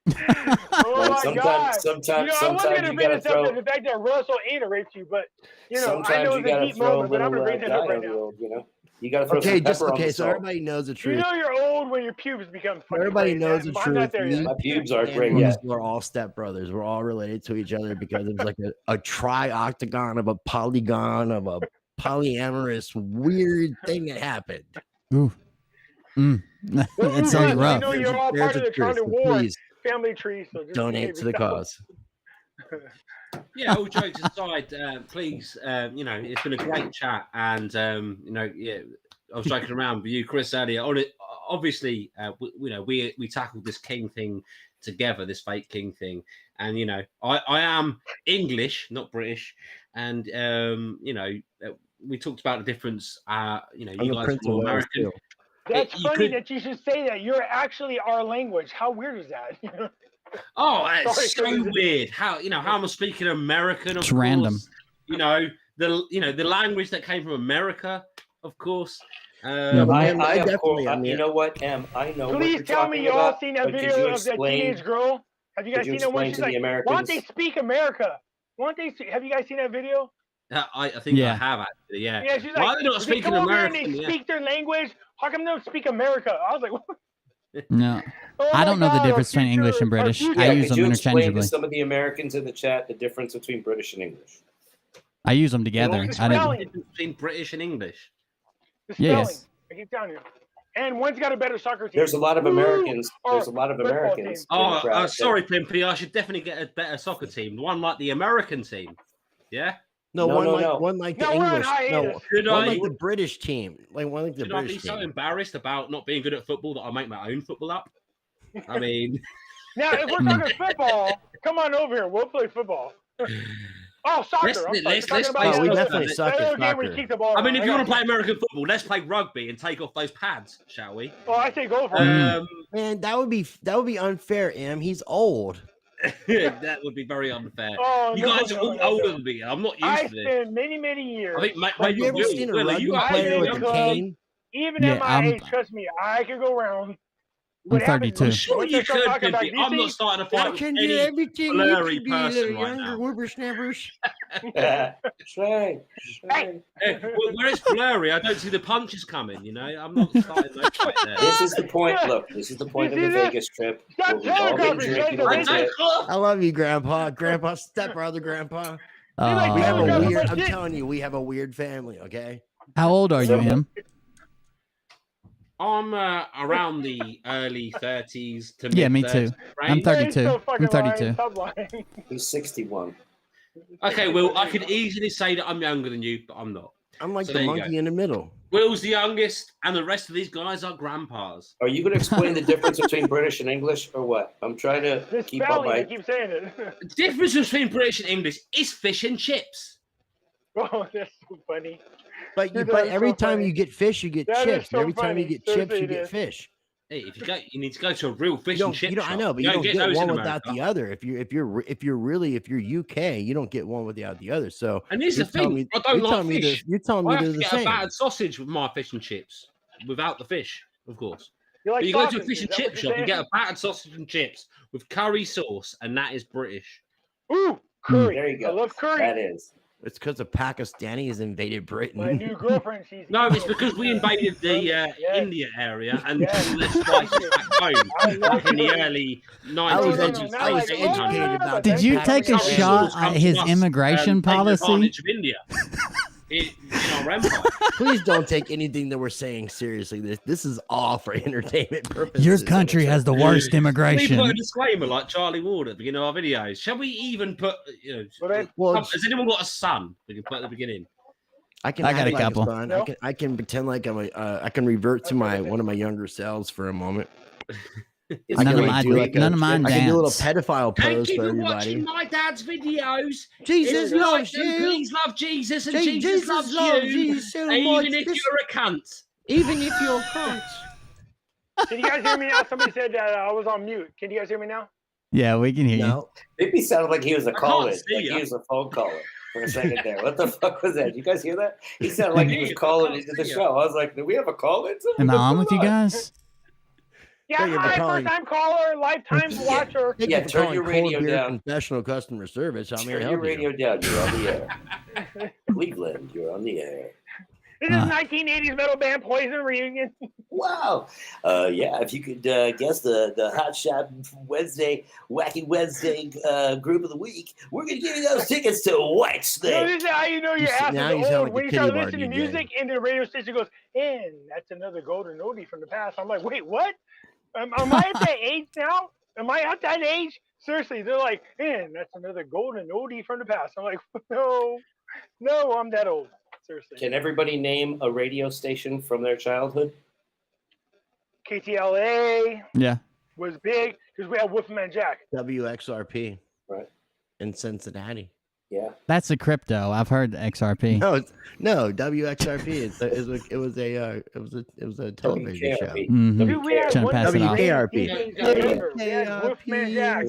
Oh my God! Sometimes I wasn't you gonna bring gotta this up the fact that Russell ain't raped you, but I know it's a deep moment, but I'm gonna bring that up right now. You gotta throw some pepper on the so salt. everybody knows the truth. You're old when your pubes become. Everybody knows the truth. I'm not there yet. My pubes aren't great We're yet. all stepbrothers. We're all related to each other because it's like a tri-octagon of a polygon of a polyamorous weird thing that happened. Ooh. That sounds rough. I know you're all part of the Charlie Ward family tree, so just donate to the cause. Yeah, all jokes aside, please, it's been a great chat, and I was joking around with you, Chris, earlier. Obviously, we tackled this king thing together, this fake king thing, and I am English, not British, and we talked about the difference. You guys are more American. That's funny that you should say that. You're actually our language. How weird is that? Oh, it's so weird. How am I speaking American? It's random. The language that came from America, of course. You know what, Em? I know. Please tell me you all seen that video of that teenage girl. Have you guys seen that one? She's like, why don't they speak America? Won't they? Have you guys seen that video? I think Yeah. I have actually. Yeah. Yeah, she's Why like, are they not they speaking come over here and American? they Yeah. speak their language. How come they don't speak America? I was like, what? No. Oh I my don't know the God, difference our between English and future- our British. future. I Yeah, use could them you explain to interchangeably. some of the Americans in the chat the difference between British and English? I use them together. It's I didn't. spelling. Difference between British and English. The spelling. Yes. I keep telling you. And one's got a better soccer team. There's a lot of Woo! Americans. Or There's a lot of football Americans. team. in the Oh, crowd sorry, Pimpy. I should definitely get a better soccer team. One like the American team. Yeah. No, No, one no, like no. one like the No, we're on English. No, hiatus. Should one I? like the British team. Like one like the Should I be British so team. embarrassed about not being good at football that I make my own football up? I mean, Now, if we're talking football, come on over here. We'll play football. Oh, soccer. Let's- I'm sorry. let's- We're let's talking play about Oh, we that definitely other- suck that at other game where you soccer. kick the ball I mean, around. if you I want to got play American football, let's play rugby and take off those pads, shall we? you. Oh, I say go for it. Man, that would be unfair, Em. He's old. That would be very unfair. Oh, You no, guys are no, all no, older no. than me. I'm not I used to this. spent many years. I think Have you ever seen a rugby I player think with a because- cane? Even Yeah, at my age, trust me, I could go around. I'm 32. I'm sure once you I start could, talking about Pimpy. I'm not DC, starting to fight with any everything blurry person right now. whippersnappers. Right. Hey. Where it's blurry, I don't see the punches coming. You know, I'm not starting no fight there. This is the point. Look, this is the point of You the see this? Vegas trip. Stop where we've all been telegraphing, drinking guys. a I little don't bit. care. I love you, Grandpa. Grandpa, stepbrother, Grandpa. like We have a telegraphing weird. my I'm shit. telling you, we have a weird family. Okay. How old are you, Em? I'm around the early 30s to Yeah, me mid-30s too. I'm range. 32. He's so fucking I'm 32. lying. Stop lying. He's 61. Okay, Will, I could easily say that I'm younger than you, but I'm not. I'm like So the there you monkey go. in the middle. Will's the youngest, and the rest of these guys are grandpas. Are you going to explain the difference between British and English, or what? I'm trying to The keep up spelling, I my. keep saying it. The difference between British and English is fish and chips. Oh, that's so funny. But Dude, but that is every so time funny. you get fish, you get That is chips. so Every time you funny. get chips, Seriously, you it get is. fish. Hey, you need to go to a real fish You and don't, chip you don't, shop. I know, but you don't get those one in without America. the other. If you're UK, you don't get one without the other. So And here's the you're telling thing, me- I don't you're like telling me fish. You're telling I me have they're to the get a same. battered sausage with my fish and chips, without the fish, of course. You like But you go to a sausage, fish is and that chip what you're shop and saying? get a battered sausage and chips with curry sauce, and that is British. Ooh, curry. There you go. I love curry. That is. It's because the Pakistanis invaded Britain. My new girlfriend, she's No, it's Indian. because we invaded the Yes. India area and Yes. left spices back home I love back in the curry. early I was 1900s, not like- early oh, 1800s. about Did that you Pakistan. take a Curry shot sauce comes at his from us, immigration taking policy? advantage of India in our empire. Please don't take anything that we're saying seriously. This is all for entertainment purposes. Your country has the worst We immigration. put a disclaimer like Charlie Ward at the beginning of our videos. Shall we even put, But I- Well, has anyone got a son we can put at the beginning? I can. I got act a like couple. son. No. I can pretend like I'm a. I can revert to my one of my younger selves for a moment. It's I None can of like mine, do like none of mine I can do a little dance. pedophile Thank pose you for for everybody. watching my dad's videos. Jesus If you like loves them, you. Please love Jesus, and Jesus Jesus loves loves you, you so even much. if This- you're a cunt. Even if you're cunt. Can you guys hear me now? Somebody said that I was on mute. Can you guys hear me now? Yeah, we can hear you. No. Maybe sounded like he was a can't call-in, see like ya. he was a phone caller for a second there. What the fuck was that? You guys hear that? He sounded like he was calling into the show. I was like, do we have a call-in? Am I on with you guys? Yeah, Thank you for hi, calling. first-time caller, lifetime watcher. Thank Yeah, you for turn calling your Cold radio Beer down. Professional customer service. I'm here to Turn help your you. radio down. You're on the air. Cleveland, you're on the air. This is 1980s metal band Poison reunion. Wow. Yeah, if you could guess the Hot Shot Wednesday, Wacky Wednesday group of the week, we're going to give you those tickets to White No, Snake. this is how you know your You s- ass now you is sound old. like a When you kitty start bar listening to DJ. music and the radio station goes, and that's another golden oldie from the past. I'm like, wait, what? Am I at that age now? Am I at that age? Seriously, they're like, and that's another golden oldie from the past. I'm like, no, I'm that old. Seriously. Can everybody name a radio station from their childhood? KTLA Yeah. was big because we had Wolfman Jack. WXRP. Right. In Cincinnati. Yeah. That's a crypto. I've heard XRP. No, WXRP. It was a television show. WKRP. Mhm. Dude, we had Trying to one pass it off. WKRP. We had Wolfman Jack.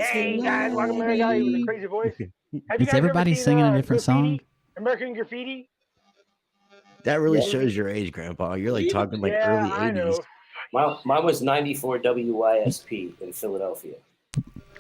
Hey guys, welcome to America. He was a crazy voice. Have you Is guys ever everybody seen, singing a different Graffiti? song? American Graffiti? That really Yeah. shows your age, Grandpa. You're like talking like yeah, early I know. 80s. Mine was 94 WYSP in Philadelphia.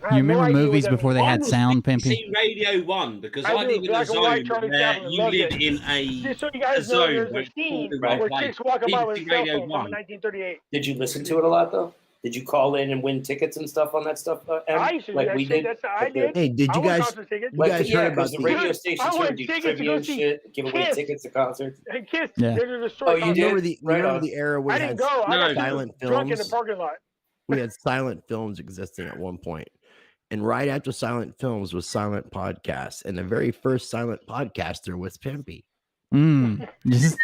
You remember movies before they had sound, Pimpy? See Radio 1 because I live in a Black and white, zone Charlie where Chaplin, you loved live it. in a Just so you guys know, zone there's where a scene it's where all chicks walking by with a BBC cell Radio phone 1. from 1938. Did you listen to it a lot though? Did you call in and win tickets and stuff on that stuff? I used to do like that we shit. did. I did. Hey, did I you won guys? concert tickets. You guys heard about the the radio Dude, stations I here want do tickets to trivia go and see shit, give away Kiss. tickets to concerts. And Kiss. Yeah. There's a story. Oh, you did? remember on. the era where I we didn't had go. I No. got silent drunk in the films? parking lot. We had silent films existing at one point. And right after silent films was silent podcasts. And the very first silent podcaster was Pimpy. Just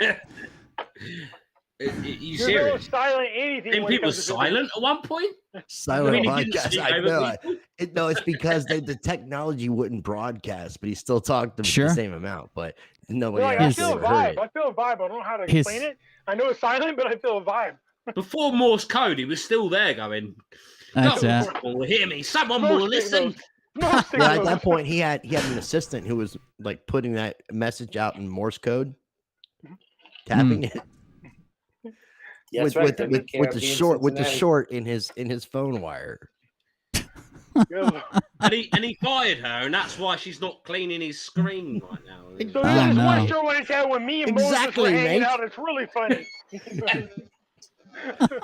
You There's no serious? silent anything. And when it people comes to silent at one point? Silent I mean, he didn't podcast. speak I over know. people? No, it's because the technology wouldn't broadcast, but he still talked Sure. the same amount. But nobody Like, I actually feel a ever heard vibe. it. I feel a vibe. I don't know how to His- explain it. I know it's silent, but I feel a vibe. Before Morse code, he was still there going, that's no it. one will hear me. Someone No will listen. signals. No Well, at signals. that point, he had an assistant who was like putting that message out in Morse code, tapping it Yeah, that's with right. with the short in his phone wire. Yeah. And he fired her, and that's why she's not cleaning his screen right now. So Oh, there's no. one show when it's had when me and Moses Exactly, were hanging mate. out. It's really funny.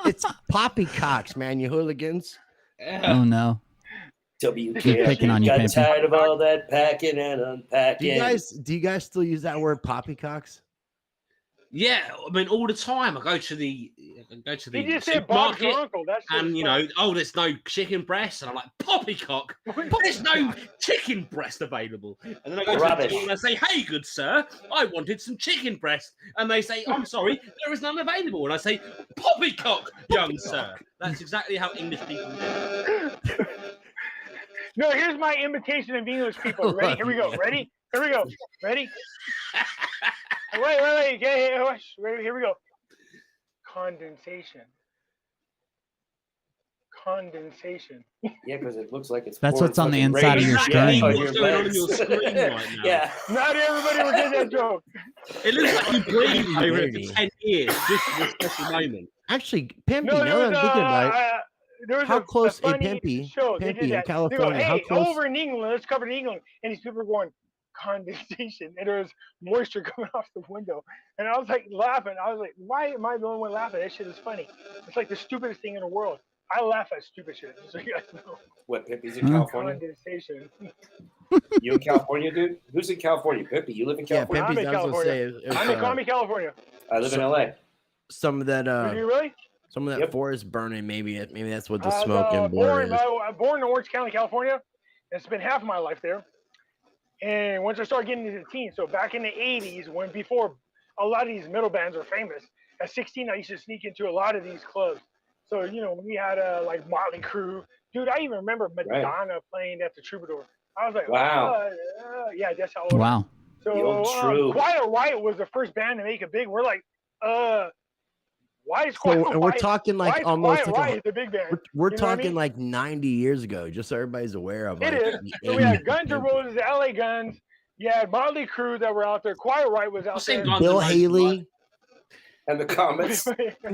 It's poppycocks, man, you hooligans. Oh no. WKRP. Picking on you, Got Pimpy. tired of all that packing and unpacking. Do you guys still use that word poppycocks? Yeah, I mean, all the time. I go to the He just said Bob's your supermarket, uncle. That's and you know, oh, there's no chicken breast, and I'm like, poppycock. There's no chicken breast available. And then I go to the Rubbish. store and I say, hey, good sir, I wanted some chicken breast. And they say, I'm sorry, there is none available. And I say, poppycock, young sir. That's exactly how English people do. No, here's my imitation of English people. Ready? Here we go. Ready? Here we go. Ready? Wait. Okay, here we go. Condensation. Yeah, because it looks like it's. That's pouring what's on the fucking inside of rain your Exactly screen. on what's going on in your legs. screen right now. Yeah. Not everybody will get that joke. It looks like you breathed over it Maybe. for 10 years, just for this special moment. Actually, Pimpy, No, now that I'm thinking about it, there was how a close in funny Pimpy, show. They Pimpy did in that. They go, California, how hey, close? over in England, let's cover in England. And these people are going, condensation. And there was moisture coming off the window. And I was like laughing. I was like, why am I the only one laughing? That shit is funny. It's like the stupidest thing in the world. I laugh at stupid shit. So you guys know. What, Pimpy's in California? Condensation. You in California, dude? Who's in California? Pimpy, you live in Yeah, California? I'm Pimpy's. in I was gonna say, California. I'm in Cali, California. I live in LA. some of that Did you really? Yep. forest burning. Maybe that's what the smoke and born border is. born in Orange County, California. And spent half of my life there. And once I started getting into the teens, so back in the 80s, when before a lot of these metal bands are famous, at 16, I used to sneak into a lot of these clubs. So, you know, we had like Motley Crue. Dude, I even remember Madonna playing at the Troubadour. I was like, Wow. yeah, that's how old I am. Wow. So, The old True. Quiet Riot was the first band to make it big. We're like, why is Quiet So, Riot? and we're talking why like is almost Quiet like Riot the big band? we're You know what I talking mean? like 90 years ago, just so everybody's aware of. It like, is. the So we had 80s. Guns N' Roses, LA Guns. You had Motley Crue that were out there. Quiet Riot was out seen there. Guns Bill N' Roses, Haley. And the Comets.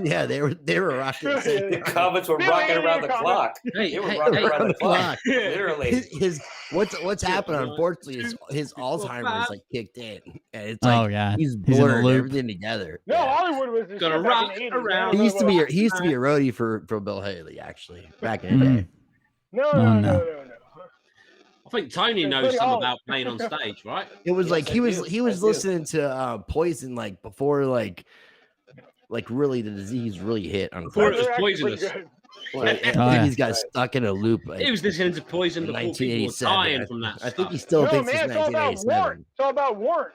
Yeah, they were rocking. the same The thing. Comets were Bill rocking Haley around the Comets. clock. Hey, They were hey, rocking hey, around the clock. clock. Literally. His what's happened? Unfortunately, his Alzheimer's like kicked in, and it's like Oh yeah. he's He's in the blurred loop. everything together. No, Yeah. Hollywood was the Gonna shit back rock in the 80s. around. He used to be No, a roadie for Bill Haley, actually, back in the Mm. day. no. no. I think Tony knows pretty some old. about playing on stage, right? It was Yes, like I he do. was I do. listening to Poison like before like really the disease really hit. Before it was They're actually pretty poisonous. good. Like, I Oh, think yeah. he's got stuck in a loop. Like, He was listening to Poison in before people were 1987. dying from that I think he stuff. still No, thinks man, it's it's all about Warren. 1987. It's all about Warren.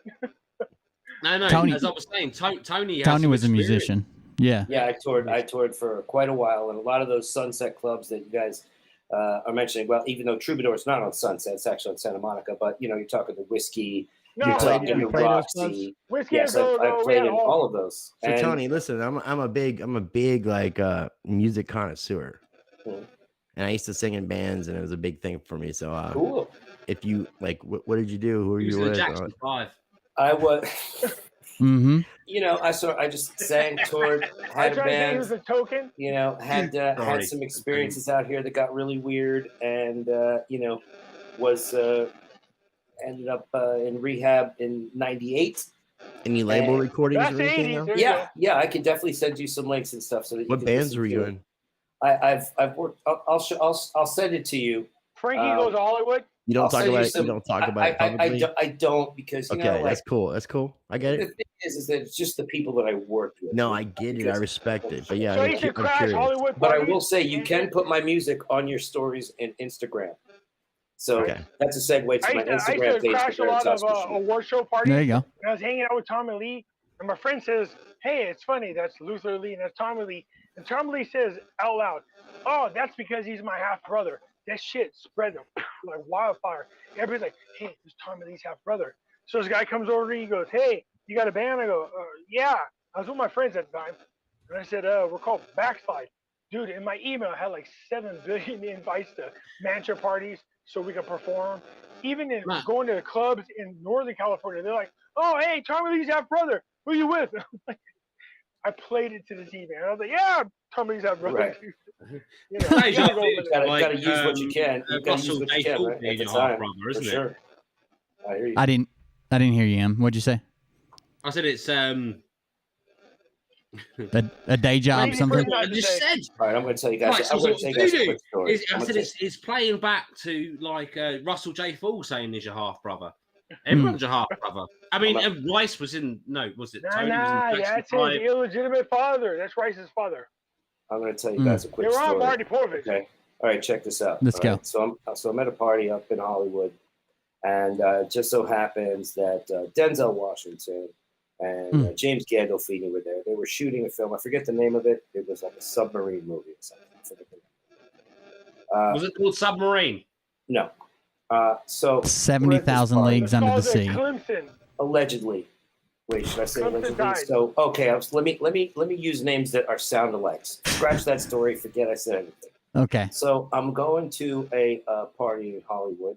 No, Tony- as I was saying, Tony has Tony some was a experience. musician. Yeah. Yeah, I toured for quite a while, and a lot of those Sunset clubs that you guys are mentioning. Well, even though Troubadour's not on Sunset, it's actually on Santa Monica. But you know, you're talking the Whiskey, No, you're talking yeah. the You played those Roxy. Whiskey Yes, and I've we played had in all of those. So And Tony, listen, I'm a big like music connoisseur, Cool. and I used to sing in bands, and it was a big thing for me. So cool. if you like, what did you do? Who were He was you in the with? Jackson 5. I was. Mm-hmm. You know, I just sang, toured, I had a tried to say he was band. a token. You know, had Sorry. some experiences out here that got really weird, and you know, was ended up in rehab in '98. Any label recordings That's or the anything? 80s. Though? There you Yeah, go. yeah, I can definitely send you some links and stuff so that you What can bands listen were you to it. in? I've worked. I'll send it to you. Frankie goes to Hollywood. You don't I'll talk send about you it. some- You don't talk about it publicly. I don't because you Okay, know, like, that's cool. That's cool. I get the it. thing is that it's just the people that I worked with. No, I get it. I respect it. But yeah, So I'm, he should I'm crash curious. Hollywood But I parties. will say you can put my music on your stories and Instagram. So Okay. that's a segue to I my used to Instagram page. crash a lot of award show parties. There you go. And I was hanging out with Tommy Lee, and my friend says, "Hey, it's funny. That's Luther Lee, and that's Tommy Lee." And Tommy Lee says out loud, "Oh, that's because he's my half brother." That shit spread like wildfire. Everybody's like, "Hey, there's Tommy Lee's half brother." So this guy comes over to me, he goes, "Hey, you got a band?" I go, "Yeah." I was with my friends at the time, and I said, "We're called Backslide." Dude, in my email, I had like 7 billion invites to mansion parties so we could perform. Even in going to clubs in Northern California, they're like, "Oh, hey, Tommy Lee's half brother. Who you with?" I played it to the TV, and I was like, "Yeah, Tommy Lee's half brother." Right. You know, Hey, you gotta go dude, with it. Gotta use what you can. You gotta use Russell what J. you can, Fulton right? At is the your half time, brother, for isn't it? sure. I hear you. I didn't hear you, Em. What'd you say? I said it's A day job, Crazy something? person. what I just said. All right, I'm going to tell you guys. Right, I'm so going to tell you guys a voodoo quick story. I said it's playing back to like Russell J. Full saying he's your half brother. Hmm. Everyone's your half brother. I mean, I'm Rice was in. No, was it Tony? Nah, was in that's Jackson his illegitimate father. That's Rice's father. I'm going to tell you guys a quick They were on story. Marty Porvich. Okay. All right, check this out. Let's All go. right, So I'm at a party up in Hollywood, and it just so happens that Denzel Washington and James Gandolfini were there. They were shooting a film. I forget the name of it. It was like a submarine movie or something. I forget the name. Was it called Submarine? No. So 70,000 we're at this leagues under the Called sea. Clemson. allegedly. Wait, should I say Clemson allegedly? died. So okay, let me use names that are sound alikes. Scratch that story. Forget I said anything. Okay. So I'm going to a party in Hollywood,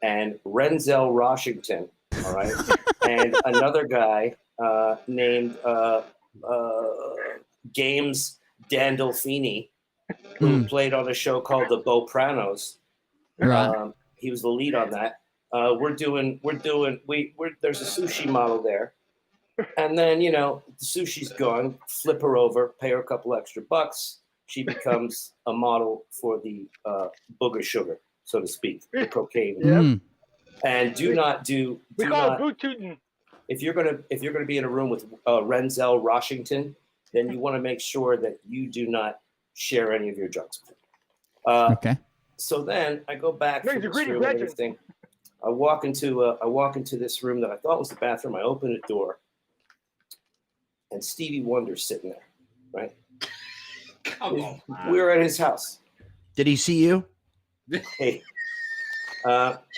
and Renzel Washington, all right, and another guy named James Gandolfini, who played on a show called The Bopranos. Right. He was the lead on that. There's a sushi model there. And then, you know, the sushi's gone, flip her over, pay her a couple extra bucks. She becomes a model for the booger sugar, so to speak, the cocaine. Yep. And We call it boot tootin'. if you're gonna be in a room with Renzel Washington, then you want to make sure that you do not share any of your drugs with him. Okay. So then I go back There's to a this greedy room and legend. everything. I walk into this room that I thought was the bathroom. I open the door, and Stevie Wonder's sitting there, right? Come on, man. We were at his house. Did he see you? Hey,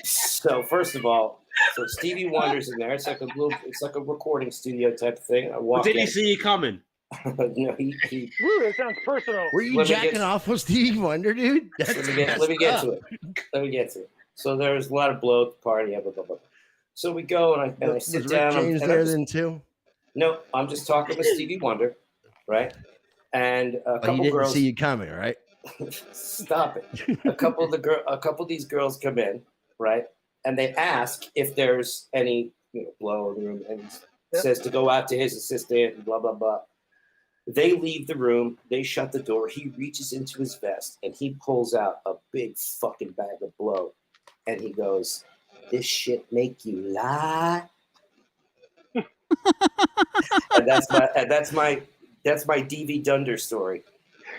so first of all, so Stevie Wonder's in there. It's like a recording studio type of thing. I walk Did in. he see you coming? No, he Woo, that sounds personal. Were you Let me jacking get- off with Stevie Wonder, dude? let me get to it. So there was a lot of blow at the party. Blah, blah, blah. So we go and I Was sit Rick down. James and there I'm just- then too? No, I'm just talking with Stevie Wonder, right? And a But he couple didn't girls. see you coming, right? Stop it. A couple of these girls come in, right? And they ask if there's any, blow in the room, and he says to go out to his assistant and blah blah blah. They leave the room. They shut the door. He reaches into his vest and he pulls out a big fucking bag of blow, and he goes, "This shit make you lie." And that's my DV Dunder story.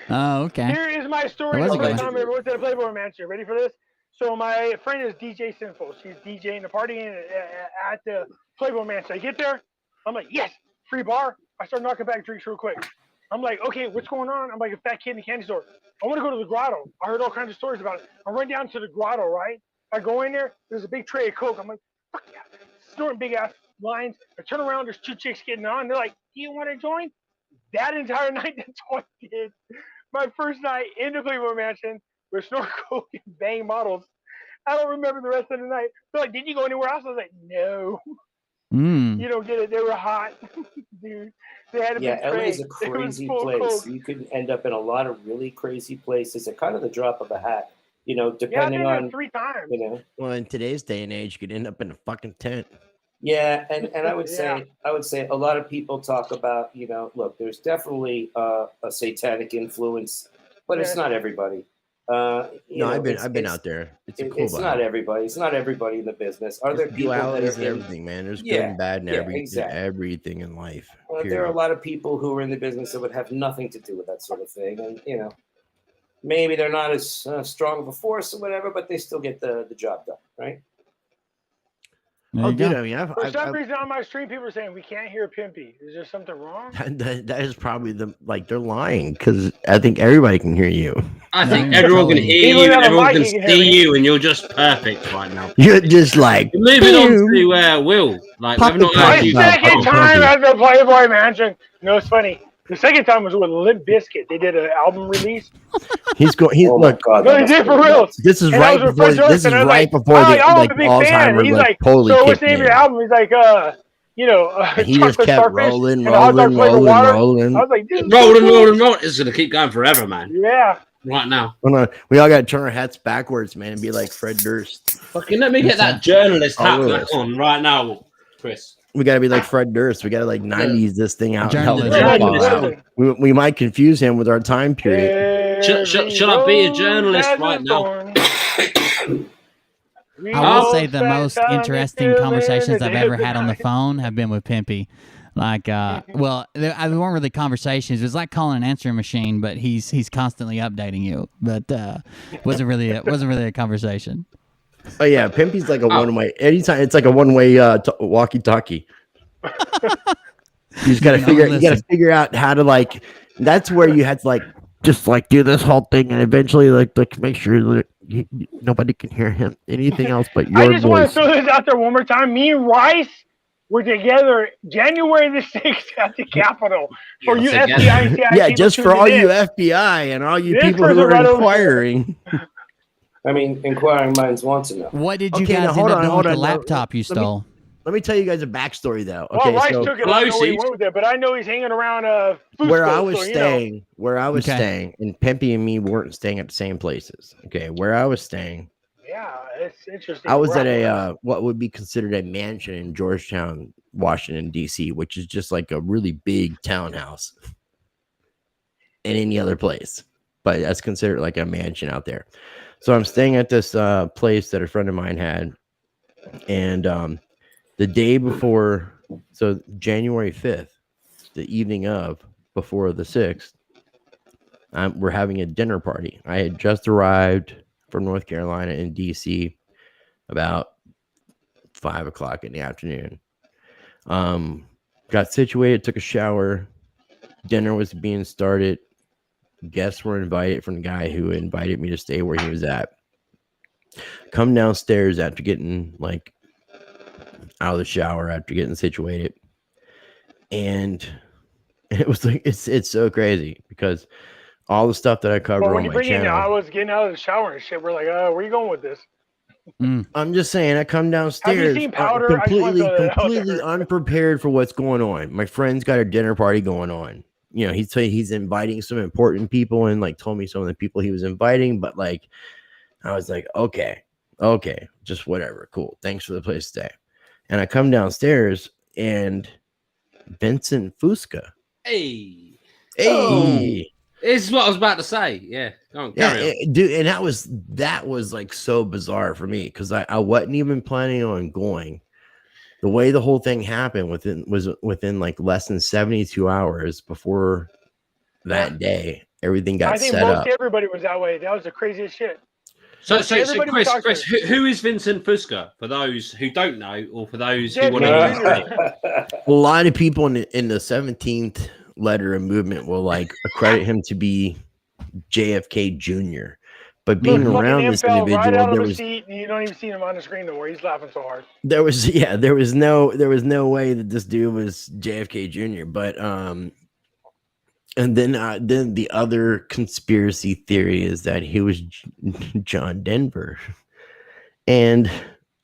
Oh, okay. Here is my story That was of a the good time I went to the Playboy Mansion. Ready for this? So my friend is DJ Sinful. She's DJing the party at the Playboy Mansion. I get there. I'm like, yes, free bar. I start knocking back drinks real quick. I'm like, okay, what's going on? I'm like a fat kid in the candy store. I want to go to the grotto. I heard all kinds of stories about it. I run down to the grotto, right? I go in there. There's a big tray of Coke. I'm like, fuck yeah. Snorting big ass lines. I turn around. There's 2 chicks getting on. They're like, do you want to join? That entire night, that's all I did. My first night in the Playboy Mansion with snort coke and bang models. I don't remember the rest of the night. They're like, did you go anywhere else? I was like, no. You don't get it. They were hot, dude. They had a Yeah, big tray. LA is a It was crazy full of place. Coke. You can end up in a lot of really crazy places at kind of the drop of a hat. You know, Yeah, I've depending been there on 3 times. you know. Well, in today's day and age, you could end up in a fucking tent. Yeah, and I would Yeah. say a lot of people talk about, look, there's definitely a satanic influence, but it's Yes. not everybody. No, I've been out there. It's a cool It's not everybody. It's not everybody in the business. Are there There's people that dualities are and in? everything, man. There's good Yeah, and bad and yeah, exactly. everything in life. There are a period. lot of people who are in the business that would have nothing to do with that sort of thing, and maybe they're not as strong of a force or whatever, but they still get the job done, right? There you dude, go. I mean, For some reason on my stream, people are saying we can't hear Pimpy. Is there something wrong? that is probably they're lying because I think everybody can hear you. I No, think you're everyone can totally- hear Even you, without and a everyone mic, can you can hear see me. you, and you're just perfect right now. You're just like We're moving on boom. to Will. Like, Pop we've not the heard My Hey, you. second oh, time Pimpy. at the Playboy Mansion. No, it's funny. The second time was with Limp Bizkit. They did an album release. He's going. Oh my Look. God, No, that they must did be for real. nuts. This is And I right was with before. Fred Durst, This is and I was right like, before I'm the a like big fan. Alzheimer's He's like like, totally so what's kicked the name of your in. album? He's like, And he just chocolate kept starfish rolling, and a hot dog flavored water. I rolling. was like, this is so Rolling, cool. rolling, rolling. It's going to keep going forever, man. Yeah. Right now. Hold on. We all got to turn our hats backwards, man, and be like Fred Durst. Fucking let me get that journalist hat Oh, back yes. on right now, Chris. We got to be like Fred Durst. We got to like 90s this thing out. And help Journalism. him fall Journalism. out. We might confuse him with our time period. Should I be a journalist right now? I will say the most interesting conversations I've ever had on the phone have been with Pimpy. Like, well, they weren't really conversations. It was like calling an answering machine, but he's constantly updating you. But wasn't really a conversation. Oh yeah, Pimpy's like a one-way. Anytime it's like a one-way walkie-talkie. You just gotta figure out how to like. That's where you had to like just like do this whole thing and eventually like make sure that nobody can hear him anything else but your I just want to voice. throw this out there one more time. Me and Rice were together January the 6th at the Capitol for you together. FBI and CIA Yeah, people just for all tuning you in. FBI and all you This people who person are right over inquiring. I mean, inquiring minds want to know. What did you Okay, now guys hold end up on, doing hold with the on. laptop you Let me- stole? Let me tell you guys a backstory though. Well, Okay, Rice so took it. I don't know where he Pelosi's. went with it, but I know he's hanging around Fusco, where I was so, you know. staying, and Pimpy and me weren't staying at the same places. Okay, where I was staying, Yeah, it's interesting. I was We're at out a what would be considered a mansion in Georgetown, Washington, D.C., which is just like a really big townhouse in any other place, but that's considered like a mansion out there. So I'm staying at this place that a friend of mine had, and the day before, so January 5th, the evening of before the 6th, we're having a dinner party. I had just arrived from North Carolina in DC about 5 o'clock in the afternoon. Got situated, took a shower. Dinner was being started. Guests were invited from the guy who invited me to stay where he was at. Come downstairs after getting like out of the shower, after getting situated, and it was like it's so crazy because all the stuff that I cover But when on you my bring in, I channel. was getting out of the shower and shit. We're like, where are you going with this? I'm just saying, I come downstairs seen Powder? I just wanna throw that out completely there. unprepared for what's going on. My friend's got a dinner party going on. You know, he's inviting some important people and like told me some of the people he was inviting, but like I was like, okay, just whatever, cool. Thanks for the place to stay. And I come downstairs and Vincent Fusca. Hey. Hey. This is what I was about to say. Yeah. Go on, carry on. Dude, and that was like so bizarre for me because I wasn't even planning on going. The way the whole thing happened within like less than 72 hours before that day, everything got set up. I think most everybody was that way. That was the craziest shit. So everybody we talked Chris, to- who is Vincent Fusca for those who don't know, or for those who Dead want Kennedy to Jr. A lot of people in the 17th letter of movement will like accredit him to be JFK Jr. But being Look, around fucking this M fell individual, right out of there the was seat, and you don't even see him on the screen no more. He's laughing so hard. there was no way that this dude was JFK Jr. But and then the other conspiracy theory is that he was John Denver, and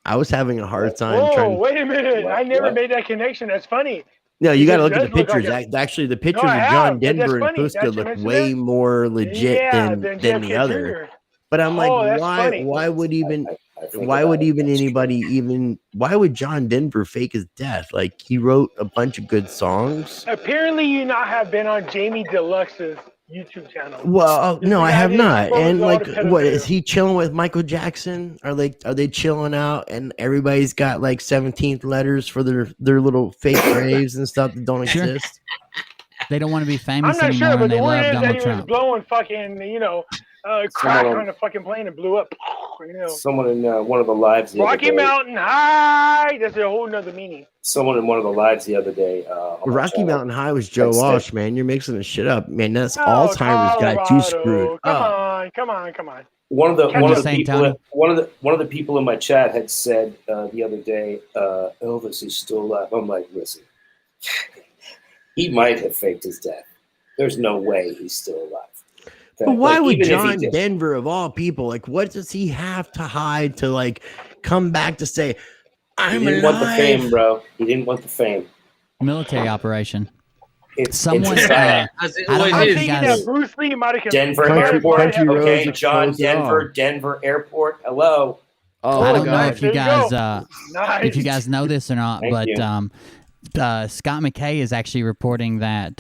I was having a hard time Whoa, trying. wait a minute! What? I never What? made that connection. That's funny. No, you got to Because look it at the does look like pictures. a- Actually, the pictures I of have, John but that's Denver and funny. Fusco That's look your way incident? more legit Yeah, than than the JFK other. Jr. But I'm like, Oh, that's why? funny. Why would even? I think Why about would it, even that's anybody even? Why would John Denver fake his death? Like he wrote a bunch of good songs. Apparently, you not have been on Jamie Deluxe's YouTube channel. Well, This no, I guy have did not. expose And all like, the what is pedophilia. he chilling with Michael Jackson? Are they chilling out? And everybody's got like 17th letters for their little fake graves and stuff that don't Sure. exist. They don't want to be I'm famous not anymore, sure, but and the they word love is that Donald he was Trump. blowing fucking, crack Someone- on a fucking plane and blew up. Someone in one of the lives the Rocky other day. Mountain High. That's a whole nother meaning. Someone in one of the lives the other day. On my Rocky channel, Mountain High was Joe Like, Walsh, man. You're mixing this shit up, man. That's Oh, Alzheimer's got you Colorado. screwed Come up. on. One of the Catch one of up. the people Tony. one of the people in my chat had said the other day, Elvis is still alive. I'm like, listen, he might have faked his death. There's no way he's still alive. But why Like, would even if he John did- Denver, of all people, like, what does he have to hide to like come back to say, He I'm didn't alive? want the fame, bro. He didn't want the fame. Military operation. It's Someone, society. As it I don't always know I'm if is. you thinking guys- that Bruce Lee might have Denver Country- Airport. country roads Okay, John exposed it all. Denver Airport. Hello. Oh, I my don't know God. if you There you guys go. Nice. if you guys know this or not, Thank but you. Scott McKay is actually reporting that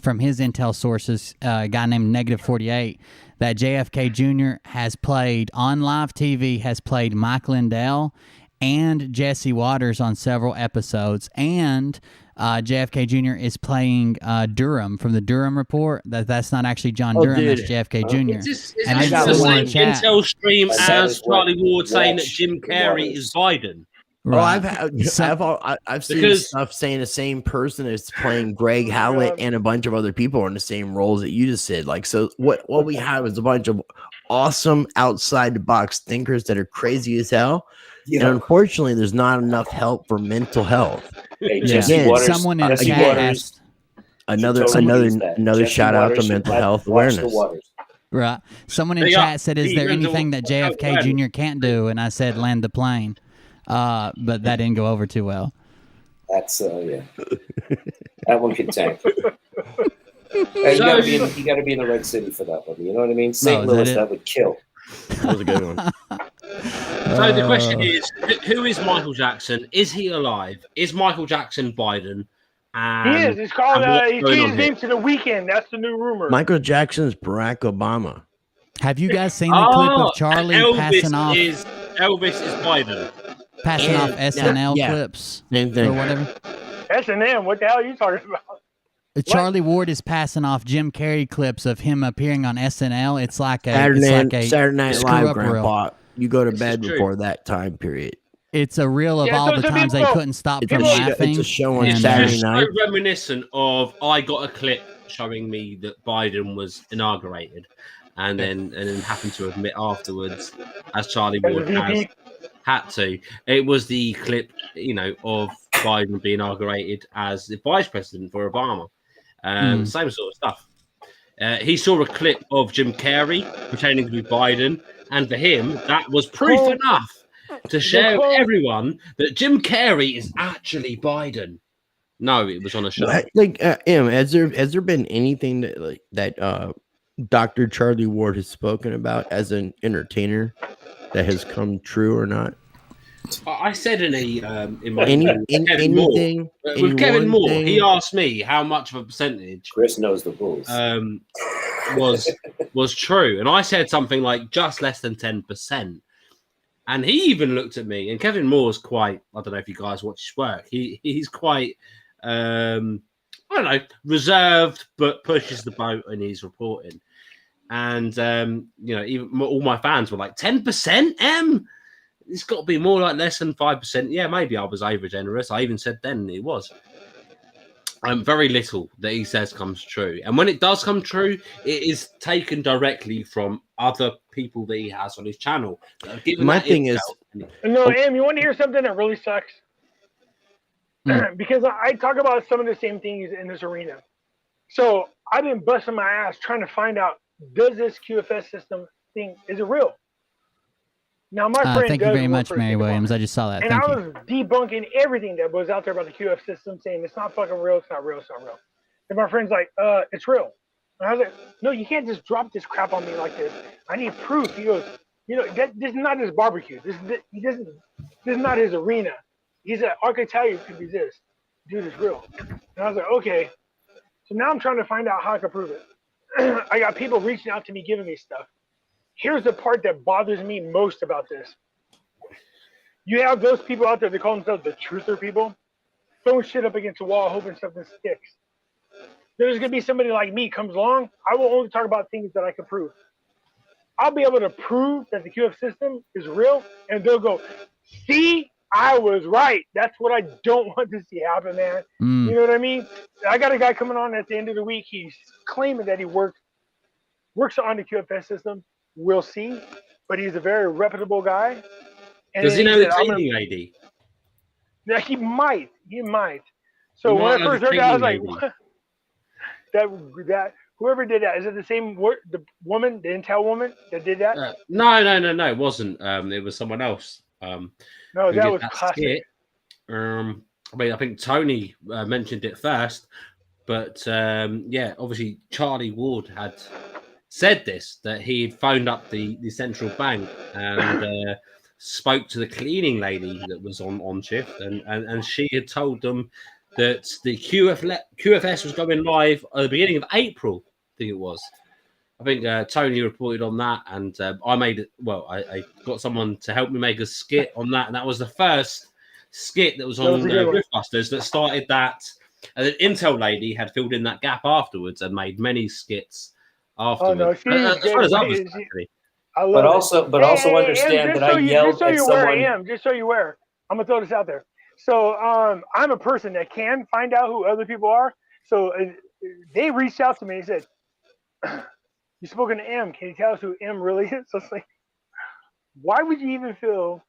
from his intel sources, a guy named Negative 48, that JFK Jr. has played on live TV, has played Mike Lindell and Jesse Waters on several episodes, and JFK Jr. is playing Durham from the Durham Report. That's not actually John Oh, Durham, dude. that's JFK Jr. Is this And I the got same one chat. intel stream That as is what Charlie Ward saying that Watch Jim the Carrey Waters. is Biden? Oh, Right. I've seen Because- stuff saying the same person is playing Greg Hallett and a bunch of other people in the same roles that you just said. Like, so what we have is a bunch of awesome outside the box thinkers that are crazy as hell. And Yeah. unfortunately, there's not enough help for mental health. Hey, Yeah. Jesse Again, Waters. Someone in Jesse chat Waters. asked, Another totally use that. Jesse shout out Waters to should mental watch health the awareness. Waters. right. Someone in They chat are said, "Is the there mental anything that JFK health Jr. can't do?" And I said, "Land the plane." But that didn't go over too well. That's yeah. That one could tank. Hey, you gotta be in the right city for that one. You know what I mean? St. is that Louis, it? that would kill. That was a good one. So the question is, who is Michael Jackson? Is he alive? Is Michael Jackson Biden? He is. It's called, and what's he going changed on his here? name to The Weeknd. That's the new rumor. Michael Jackson's Barack Obama. Have you guys seen the clip of Charlie passing off Elvis is Biden. off SNL yeah. clips Same or thing. whatever? S&M, what the hell are you talking about? Charlie Ward is passing off Jim Carrey clips of him appearing on SNL. It's like a Saturday Night screw Live, up reel. Grandpa. You go to This bed is true. before that time period. It's a reel of Yeah, all so the some times they people- couldn't stop It's from a show- laughing. it's a show on and, Saturday It's night. so reminiscent of I got a clip showing me that Biden was inaugurated, and then happened to admit afterwards, as Charlie As a Ward VP. had to. It was the clip, of Biden being inaugurated as the vice president for Obama. Same sort of stuff. He saw a clip of Jim Carrey pretending to be Biden, and for him, that was proof enough to share with everyone that Jim Carrey is actually Biden. No, it was on a show. Has there been anything that Dr. Charlie Ward has spoken about as an entertainer that has come true or not? I said in my Anything? with Kevin Moore, he asked me how much of a percentage Chris knows the rules. was true, and I said something like just less than 10%. And he even looked at me. And Kevin Moore's quite, I don't know if you guys watch his work. He's quite, I don't know, reserved, but pushes the boat in his reporting. And even all my fans were like 10%, It's got to be more like less than 5%. Yeah, maybe I was over generous. I even said then it was. Very little that he says comes true. And when it does come true, it is taken directly from other people that he has on his channel. My thing is... No, Em, you want to hear something that really sucks? Because I talk about some of the same things in this arena. So I've been busting my ass trying to find out, does this QFS system thing, is it real? Now, my friend Thank you does very work much, for a Mary state Williams. department. I just saw that. And Thank I you. was debunking everything that was out there about the QF system, saying it's not fucking real, it's not real, it's not real. And my friend's like, it's real. And I was like, no, you can't just drop this crap on me like this. I need proof. He goes, this is not his barbecue. This is not his arena. He said, I can tell you it could be this. Dude, it's real. And I was like, okay. So now I'm trying to find out how I can prove it. I got people reaching out to me, giving me stuff. Here's the part that bothers me most about this. You have those people out there that call themselves the truther people, throwing shit up against the wall, hoping something sticks. There's going to be somebody like me comes along. I will only talk about things that I can prove. I'll be able to prove that the QF system is real, and they'll go, see, I was right. That's what I don't want to see happen, man. You know what I mean? I got a guy coming on at the end of the week. He's claiming that he works on the QFS system. We'll see. But he's a very reputable guy. And does he know the cleaning lady? Yeah, he might. So when I first heard that, I was like, what? That whoever did that, is it the same the woman, the Intel woman that did that? No, it wasn't. It was someone else. No, that was classic. I think Tony mentioned it first, but obviously Charlie Ward had said this, that he had phoned up the central bank and spoke to the cleaning lady that was on shift, and she had told them that the QFS was going live at the beginning of April, I think it was. I think Tony reported on that, and I made it. Well, I got someone to help me make a skit on that, and that was the first skit that was on Riffbusters that started that. And the Intel lady had filled in that gap afterwards and made many skits afterwards. Oh no, as well as others, actually. But also understand that I yelled at someone. Just so you're aware, I'm gonna throw this out there. So I'm a person that can find out who other people are. So they reached out to me and said, "You spoken to M? Can you tell us who M really is?" So it's like, why would you even feel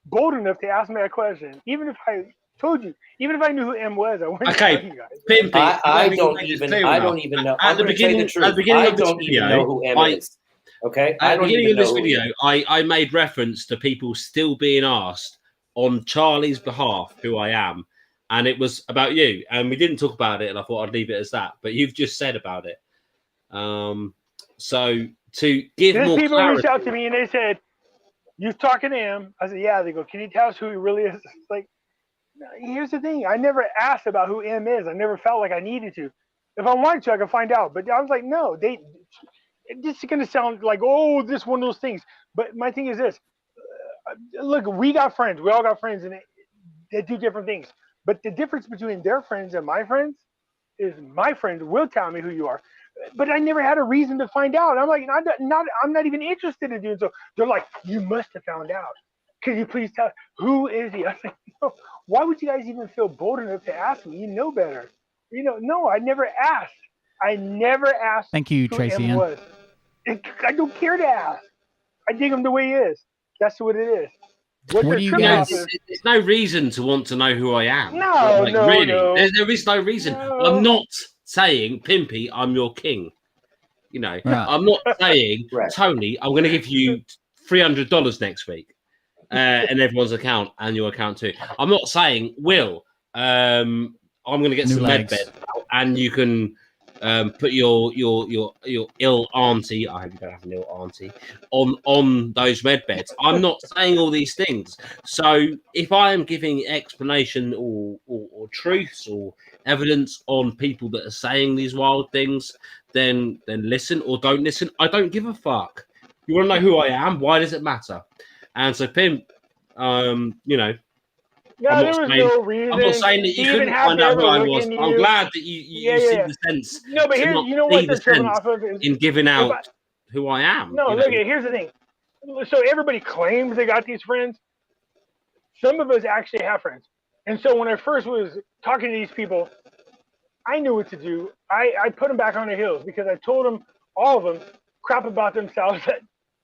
bold enough to ask me that question? Even if I told you, even if I knew who M was, I wouldn't tell you guys. Pimpy, I don't even know. At the beginning of this video, know who M is. Okay. At the beginning of this video, I made reference to people still being asked on Charlie's behalf who I am, and it was about you, and we didn't talk about it, and I thought I'd leave it as that, but you've just said about it. So to give more people clarity, reached out to me and they said, "You talking to him?" I said, "Yeah." They go, "Can you tell us who he really is?" It's like, here's the thing: I never asked about who M is. I never felt like I needed to. If I wanted to, I could find out. But I was like, no, this is going to sound like, oh, this one of those things. But my thing is this. Look, we got friends. We all got friends, and they do different things. But the difference between their friends and my friends is my friends will tell me who you are. But I never had a reason to find out. I'm like, I'm not even interested in doing so. They're like, you must have found out. Could you please tell who is he? I was like, no. Why would you guys even feel bold enough to ask me? You know better. No, I never asked. Thank you, Tracy. Who M was. I don't care to ask. I dig him the way he is. That's what it is. What do you guys? There's no reason to want to know who I am. No, really. No. There is no reason. No. I'm not saying, Pimpy, I'm your king. Right. I'm not saying, Tony, I'm going to give you $300 next week, in everyone's account and your account too. I'm not saying, Will, I'm going to get some med bed and you can put your ill auntie, I hope you don't have an ill auntie, on those med beds. I'm not saying all these things. So if I am giving explanation or truths or evidence on people that are saying these wild things, then listen or don't listen. I don't give a fuck. You want to know who I am? Why does it matter? And so, Pimp, Yeah, there was no reason. I'm not saying that you couldn't find out who I was. I'm glad that you see the sense. No, but you know what they're tripping off of is in giving out who I am. No, look, here's the thing. So everybody claims they got these friends. Some of us actually have friends. And so when I first was talking to these people, I knew what to do. I put them back on their heels because I told them, all of them, crap about themselves that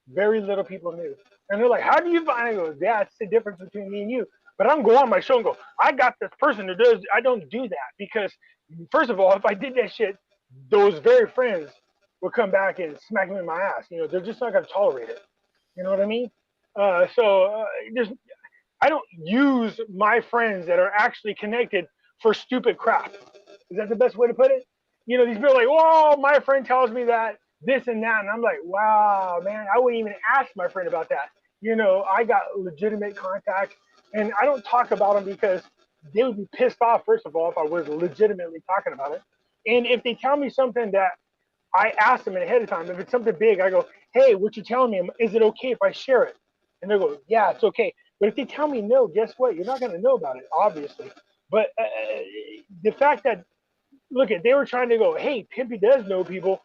very little people knew. And they're like, how do you find it? I go, yeah, it's the difference between me and you. But I don't go on my show and go, I got this person that does. I don't do that because, first of all, if I did that shit, those very friends would come back and smack me in my ass. They're just not going to tolerate it. You know what I mean? There's I don't use my friends that are actually connected for stupid crap. Is that the best way to put it? You know, these people are like, "Oh, my friend tells me that this and that," and I'm like, "Wow, man, I wouldn't even ask my friend about that." You know, I got legitimate contacts, and I don't talk about them because they would be pissed off. First of all, if I was legitimately talking about it, and if they tell me something that I ask them ahead of time, if it's something big, I go, "Hey, what you telling me? Is it okay if I share it?" And they go, "Yeah, it's okay." But if they tell me no, guess what? You're not going to know about it, obviously. But the fact that look at they were trying to go, hey, Pimpy does know people.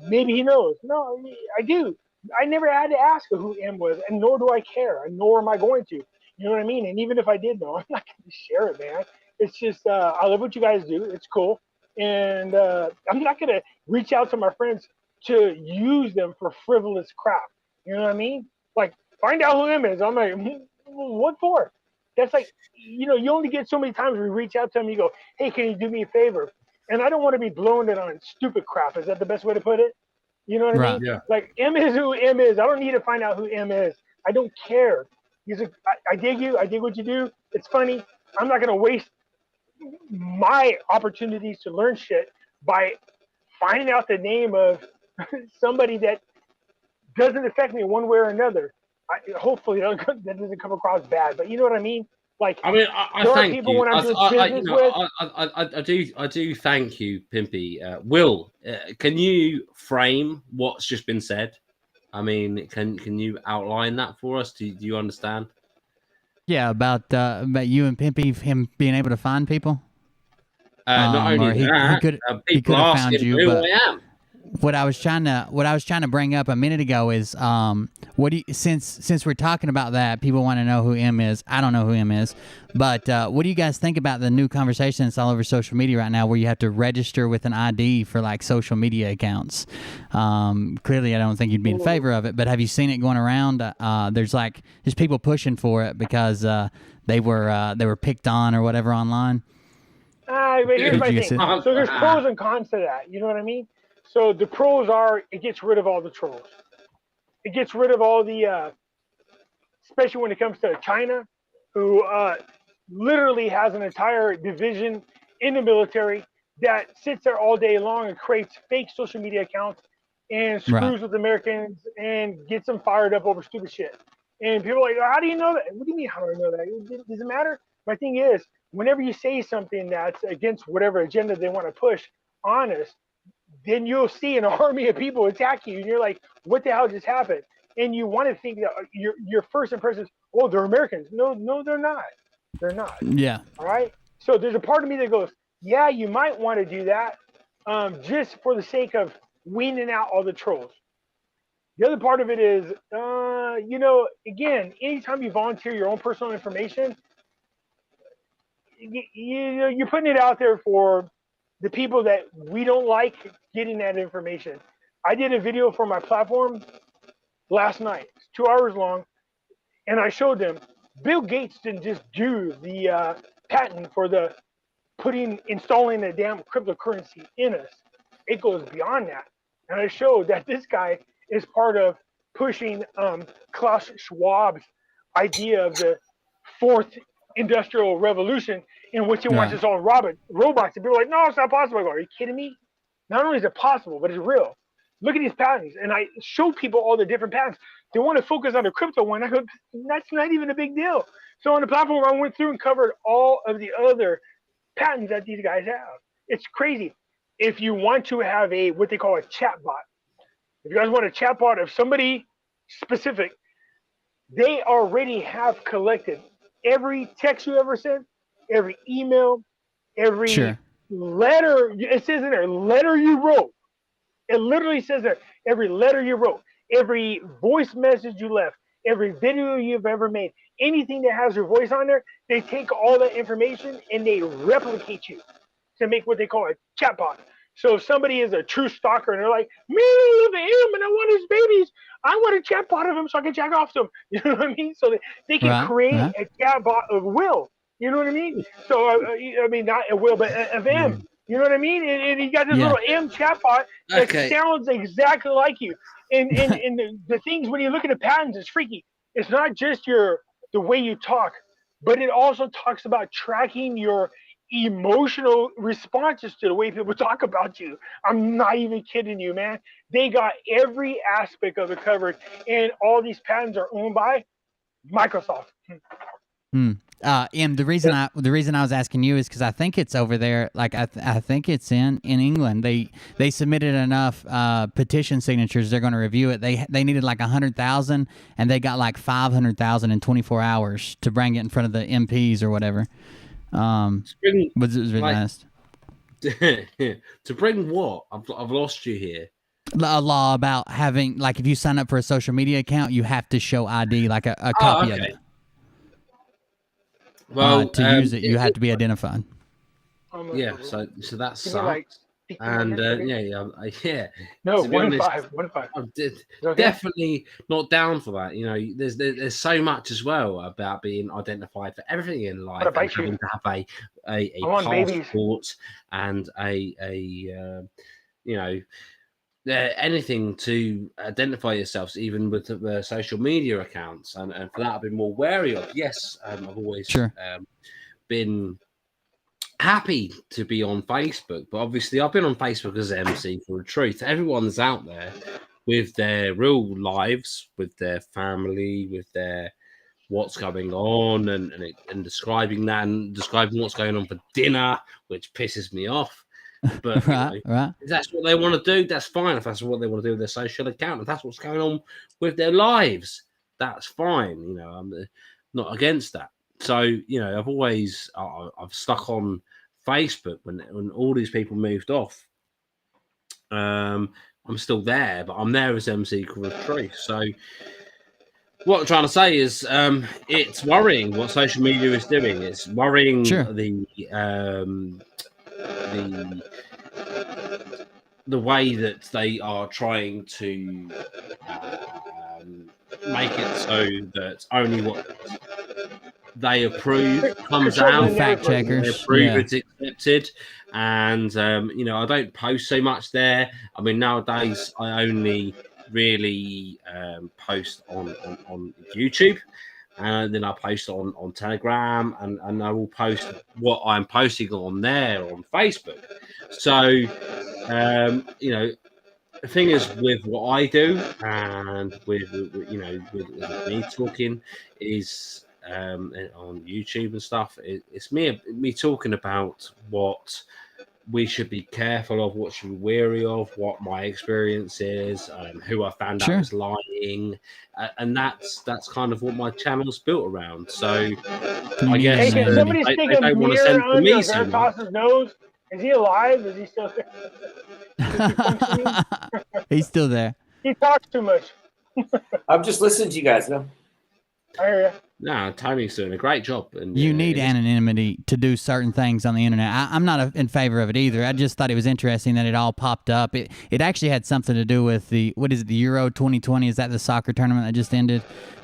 Maybe he knows. No, I do. I never had to ask her who M was, and nor do I care, and nor am I going to. You know what I mean? And even if I did know, I'm not going to share it, man. It's just I love what you guys do. It's cool, and I'm not going to reach out to my friends to use them for frivolous crap. You know what I mean? Like find out who M is. I'm like, what for? That's like, you know, you only get so many times we reach out to them. You go, hey, can you do me a favor? And I don't want to be blowing it on stupid crap. Is that the best way to put it? You know what I Right. mean? Yeah. Like M is who M is. I don't need to find out who M is. I don't care. I dig you. I dig what you do. It's funny. I'm not gonna waste my opportunities to learn shit by finding out the name of somebody that doesn't affect me one way or another. Hopefully that doesn't come across bad, but you know what I mean. Like I mean, I there are thank people you. when I'm doing business with. I do thank you, Pimpy. Will, can you frame what's just been said? I mean, can you outline that for us? Do you understand? Yeah, about you and Pimpy, him being able to find people. Not only Or he that, could he people could have ask found him you, who but I am. what I was trying to bring up a minute ago is what do you, since we're talking about that, people want to know who M is. I don't know who M is, but what do you guys think about the new conversation that's all over social media right now, where you have to register with an ID for like social media accounts? Clearly, I don't think you'd be in favor of it, but have you seen it going around? There's people pushing for it because they were picked on or whatever online. But here's Did my you thing. see it? So there's pros and cons to that. You know what I mean? So the pros are it gets rid of all the trolls. It gets rid of all the, especially when it comes to China, who literally has an entire division in the military that sits there all day long and creates fake social media accounts and Right. screws with Americans and gets them fired up over stupid shit. And people are like, how do you know that? What do you mean, how do I know that? Does it matter? My thing is, whenever you say something that's against whatever agenda they want to push on us, then you'll see an army of people attack you, and you're like, "What the hell just happened?" And you want to think that your first impression is, "Oh, they're Americans." No, they're not. They're not. Yeah. All right. So there's a part of me that goes, "Yeah, you might want to do that, just for the sake of weaning out all the trolls." The other part of it is, again, anytime you volunteer your own personal information, you're putting it out there for the people that we don't like getting that information. I did a video for my platform last night. It's 2 hours long, and I showed them Bill Gates didn't just do the patent for the installing a damn cryptocurrency in us. It goes beyond that, and I showed that this guy is part of pushing Klaus Schwab's idea of the fourth industrial revolution, in which he wants us all robots. And people are like, no, it's not possible. I go, are you kidding me? Not only is it possible, but it's real. Look at these patents. And I showed people all the different patents. They want to focus on the crypto one. I go, that's not even a big deal. So on the platform, I went through and covered all of the other patents that these guys have. It's crazy. If you want to have what they call a chat bot, if you guys want a chat bot of somebody specific, they already have collected every text you ever sent, every email, every letter. It says in there, letter you wrote. It literally says there, every letter you wrote, every voice message you left, every video you've ever made, anything that has your voice on there, they take all that information and they replicate you to make what they call a chatbot. So if somebody is a true stalker and they're like, me, I love him and I want his babies, I want a chatbot of him so I can jack off to him. You know what I mean? So they can create a chatbot of Will. You know what I mean? So, I mean, not a Will, but of him. You know what I mean? And you got this Yeah. little M chatbot that Okay. sounds exactly like you. And the things when you look at the patterns, it's freaky. It's not just the way you talk, but it also talks about tracking your emotional responses to the way people talk about you. I'm not even kidding you, man. They got every aspect of it covered, and all these patents are owned by Microsoft. The reason I was asking you is because I think it's over there. Like I think it's in England. They submitted enough petition signatures. They're going to review it. They needed like 100,000, and they got like 500,000 in 24 hours to bring it in front of the MPs or whatever. It was really nice. To bring what? I've lost you here. A law about having, like, if you sign up for a social media account, you have to show ID, like a copy of it. Well, to use it, you have to be identified. Yeah, so that Give me, like, sucks. And yeah. No, To be honest, 1.5. I'm Okay. definitely not down for that. You know, there's so much as well about being identified for everything in life, and having to have a passport and a you know, anything to identify yourselves, even with the social media accounts, and for that I've been more wary of. Yes, I've always been happy to be on Facebook, but obviously I've been on Facebook as MC for a truth. Everyone's out there with their real lives, with their family, with their what's going on, and describing that, and describing what's going on for dinner, which pisses me off. But right. If that's what they want to do, that's fine. If that's what they want to do with their social account, if that's what's going on with their lives, that's fine. You know, I'm not against that. So, you know, I've stuck on Facebook when all these people moved off. I'm still there, but I'm there as MC Call of Truth. So what I'm trying to say is it's worrying what social media is doing. It's worrying the way that they are trying to make it so that only what they approve comes out. Fact checkers. They approve it's accepted. And, you know, I don't post so much there. I mean, nowadays I only really post on YouTube. And then I post on Telegram, and I will post what I'm posting on there on Facebook. So, you know, the thing is with what I do and with me talking is on YouTube and stuff. It's me talking about what we should be careful of, what should be wary of, what my experience is, who I found out was lying, and that's kind of what my channel's built around. So I guess hey, can somebody stick a mirror under Veritas's nose? Is he alive? Is he still there? He's still there. He talks too much. I'm just listening to you guys now. I hear you. No, Tony's doing a great job. And you need anonymity to do certain things on the internet. I'm not in favor of it either. I just thought it was interesting that it all popped up. It actually had something to do with the Euro 2020? Is that the soccer tournament that just ended?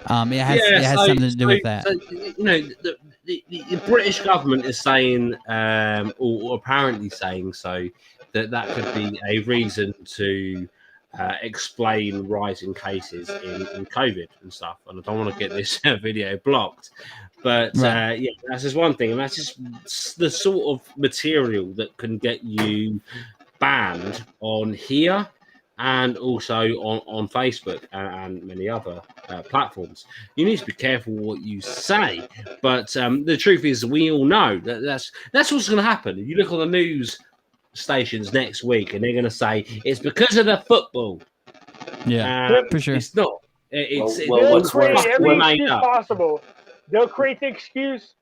It has something to do with that. So, you know, the British government is saying, or apparently saying so, that could be a reason to explain rising cases in COVID and stuff. And I don't want to get this video blocked, but that's just one thing, and that's just the sort of material that can get you banned on here and also on Facebook and many other platforms. You need to be careful what you say, but the truth is, we all know that's what's going to happen. If you look on the news stations next week, and they're going to say it's because of the football. Yeah, for sure. It's not. They'll create every excuse possible. They'll create the excuse,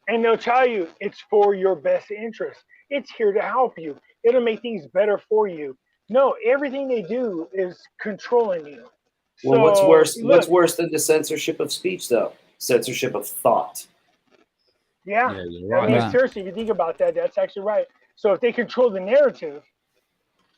and they'll tell you it's for your best interest. It's here to help you. It'll make things better for you. No, everything they do is controlling you. Well, what's worse? What's worse than the censorship of speech, though? Censorship of thought. Yeah, you're right. I mean, seriously, if you think about that, that's actually right. So if they control the narrative,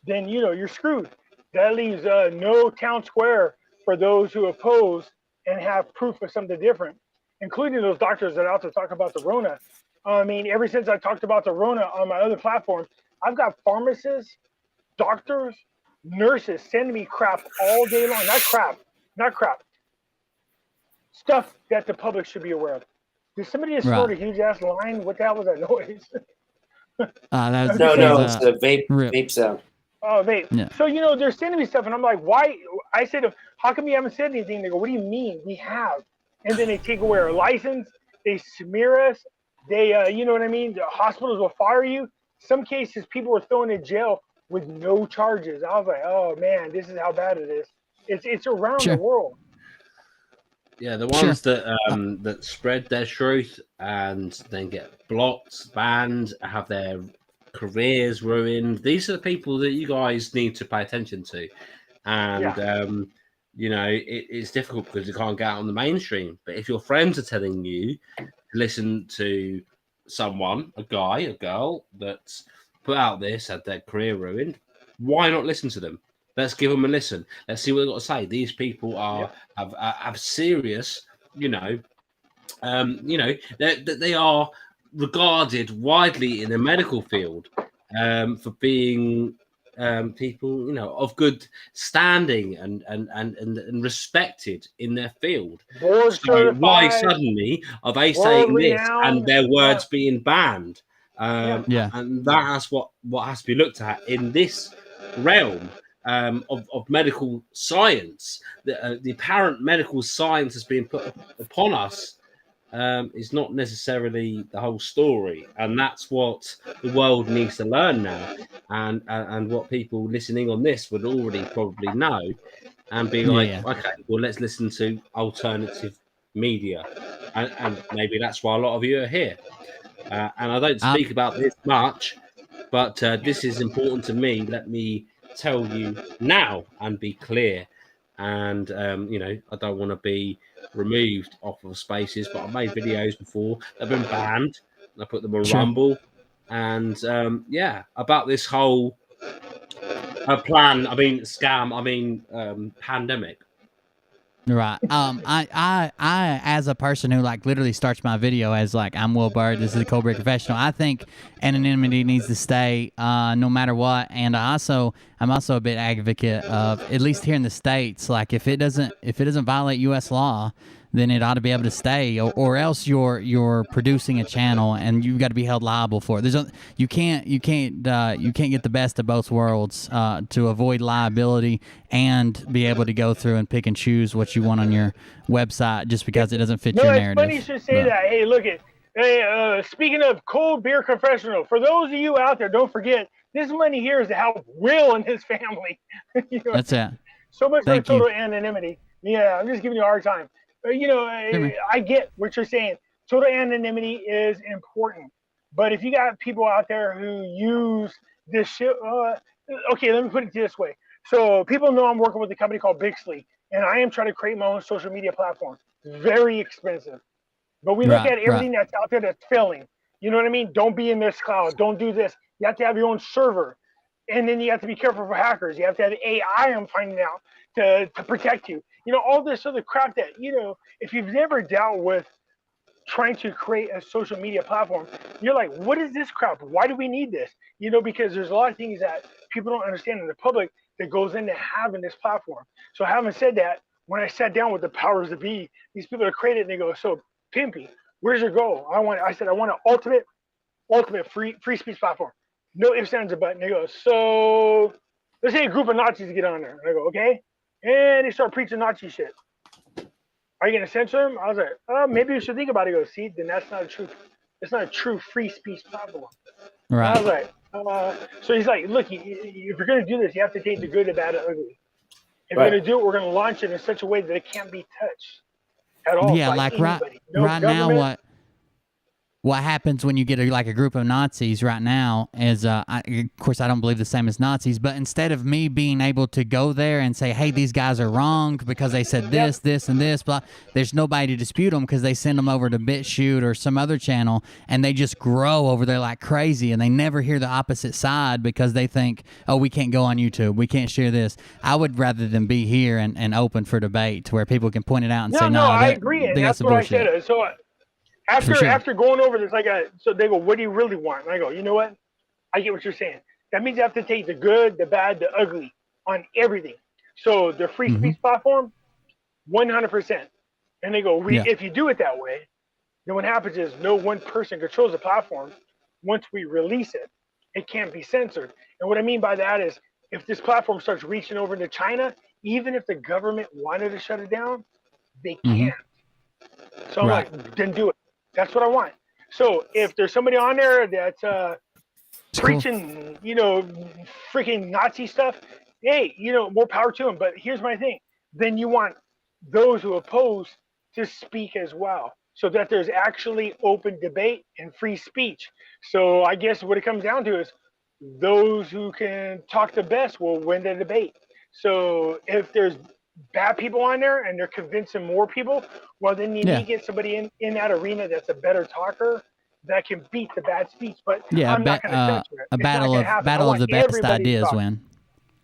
then you're screwed. That leaves no town square for those who oppose and have proof of something different, including those doctors that are out to talk about the Rona. I mean, ever since I talked about the Rona on my other platform, I've got pharmacists, doctors, nurses sending me crap all day long. Not crap. Stuff that the public should be aware of. Did somebody just snort a huge ass line? What the hell was that noise? No, it's the vape sound. Oh, vape. Yeah. So, they're sending me stuff, and I'm like, why? I said, how come you haven't said anything? They go, what do you mean? We have. And then they take away our license. They smear us. They, you know what I mean? The hospitals will fire you. Some cases, people were thrown in jail with no charges. I was like, oh, man, this is how bad it is. It's around the world. Yeah, the ones that spread their truth and then get blocked, banned, have their careers ruined. These are the people that you guys need to pay attention to. And, it's difficult because you can't get out on the mainstream. But if your friends are telling you to listen to someone, a guy, a girl, that's put out this, had their career ruined, why not listen to them? Let's give them a listen. Let's see what they've got to say. These people have serious, they are regarded widely in the medical field for being people, of good standing and respected in their field. So why suddenly are they saying this and their words being banned? And that's what has to be looked at in this realm. Of medical science, the apparent medical science that's being put upon us is not necessarily the whole story, and that's what the world needs to learn now, and what people listening on this would already probably know, and be like, okay, well, let's listen to alternative media, and maybe that's why a lot of you are here. And I don't speak about this much, but this is important to me. Let me tell you now and be clear, and I don't want to be removed off of spaces, but I've made videos before that have been banned. I put them on Rumble, and about this whole pandemic. Right. I as a person who literally starts my video as I'm Will Bird, this is the Cold Beer Confessional, I think anonymity needs to stay no matter what. And I'm also a big advocate of, at least here in the States, if it doesn't violate US law, then it ought to be able to stay, or else you're producing a channel and you've got to be held liable for it. You can't get the best of both worlds to avoid liability and be able to go through and pick and choose what you want on your website just because it doesn't fit your narrative. It's funny you should say that. Hey, look speaking of Cold Beer Confessional, for those of you out there, don't forget, this money here is to help Will and his family. That's it. So much for total anonymity. Yeah, I'm just giving you a hard time. I get what you're saying. Total anonymity is important. But if you got people out there who use this shit, okay, let me put it this way. So people know I'm working with a company called Bixley, and I am trying to create my own social media platform. Very expensive. But we look at everything that's out there that's failing. You know what I mean? Don't be in this cloud. Don't do this. You have to have your own server. And then you have to be careful for hackers. You have to have AI, I'm finding out, to protect you. All this other crap that, if you've never dealt with trying to create a social media platform, you're like, what is this crap? Why do we need this? Because there's a lot of things that people don't understand in the public that goes into having this platform. So having said that, when I sat down with the powers that be, these people that created it, and they go, so Pimpy, where's your goal? I said, I want an ultimate free speech platform. No ifs, ands, or buts. And they go, so let's say a group of Nazis get on there. And I go, okay. And they start preaching Nazi shit. Are you gonna censor them? I was like, maybe you should think about it. He goes, see, then that's not a true. It's not a true free speech platform. Right. And I was like, so he's like, look, if you're gonna do this, you have to take the good, the bad, and the ugly. If we're gonna do it, we're gonna launch it in such a way that it can't be touched at all. Yeah, right now, what happens when you get a group of Nazis right now is, of course, I don't believe the same as Nazis, but instead of me being able to go there and say, hey, these guys are wrong because they said this, this, and this, blah, there's nobody to dispute them because they send them over to BitChute or some other channel, and they just grow over there like crazy, and they never hear the opposite side because they think, oh, we can't go on YouTube, we can't share this. I would rather than be here and open for debate to where people can point it out and say, no, I agree, and that's what bullshit. I said. So After going over this, so they go, what do you really want? And I go, you know what? I get what you're saying. That means you have to take the good, the bad, the ugly on everything. So the free speech platform, 100%. And they go, if you do it that way, then what happens is no one person controls the platform. Once we release it, it can't be censored. And what I mean by that is if this platform starts reaching over into China, even if the government wanted to shut it down, they can't. So I'm like, then do it. That's what I want. So if there's somebody on there that's preaching, freaking Nazi stuff, hey, more power to them. But here's my thing. Then you want those who oppose to speak as well, so that there's actually open debate and free speech. So I guess what it comes down to is those who can talk the best will win the debate. So if there's bad people on there and they're convincing more people, well, then you need to get somebody in that arena that's a better talker that can beat the bad speech. But I'm not going to censor it. A battle of the best ideas win.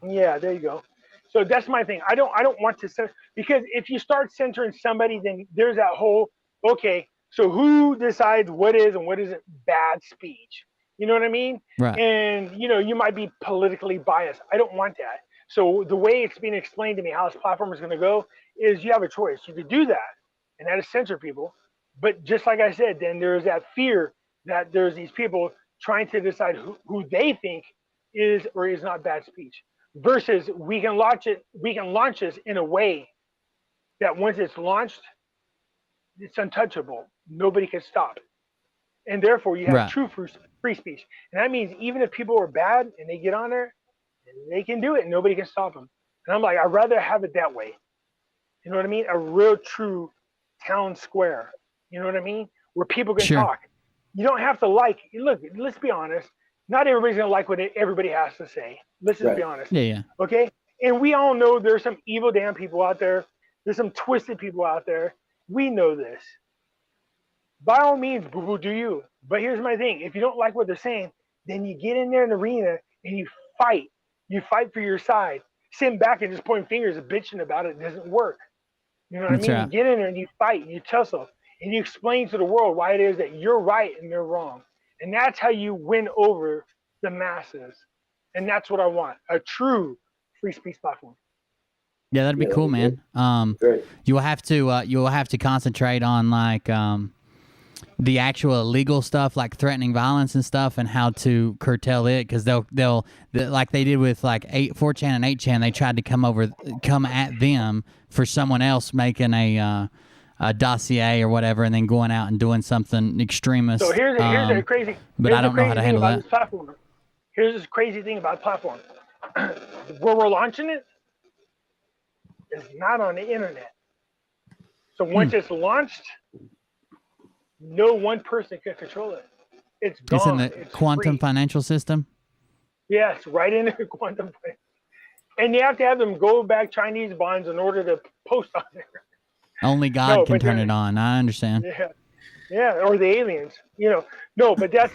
Yeah, there you go. So that's my thing. I don't want to censor, because if you start censoring somebody, then there's that whole, okay, so who decides what is and what isn't bad speech? You know what I mean? Right. And, you might be politically biased. I don't want that. So the way it's being explained to me how this platform is going to go is you have a choice. You could do that, and that is censor people. But just like I said, then there's that fear that there's these people trying to decide who they think is or is not bad speech. Versus we can launch this in a way that once it's launched, it's untouchable. Nobody can stop it. And therefore you have true free speech. And that means even if people are bad and they get on there, they can do it and nobody can stop them. And I'm like, I'd rather have it that way. You know what I mean? A real true town square. You know what I mean? Where people can talk. You don't have to look, let's be honest. Not everybody's going to like what everybody has to say. Let's just be honest. Yeah. Okay? And we all know there's some evil damn people out there. There's some twisted people out there. We know this. By all means, boo-boo, do you. But here's my thing. If you don't like what they're saying, then you get in there in the arena and you fight. You fight for your side. Sitting back and just pointing fingers and bitching about it doesn't work. You know what I mean? You get in there and you fight and you tussle and you explain to the world why it is that you're right and they're wrong. And that's how you win over the masses. And that's what I want. A true free speech platform. Yeah, that'd be cool, man. You'll have to concentrate on the actual legal stuff, like threatening violence and stuff, and how to curtail it, because they'll like they did with 4chan and 8chan. They tried to come at them for someone else making a dossier or whatever, and then going out and doing something extremist. So here's a crazy. But I don't know how to handle that. Here's this crazy thing about the platform. Where we're launching it is not on the internet. So once it's launched, no one person can control it. It's gone. It's in the quantum financial system? Yes, right in the quantum. And you have to have them gold back Chinese bonds in order to post on there. Only God can turn it on. I understand. Yeah, or the aliens. No, but that's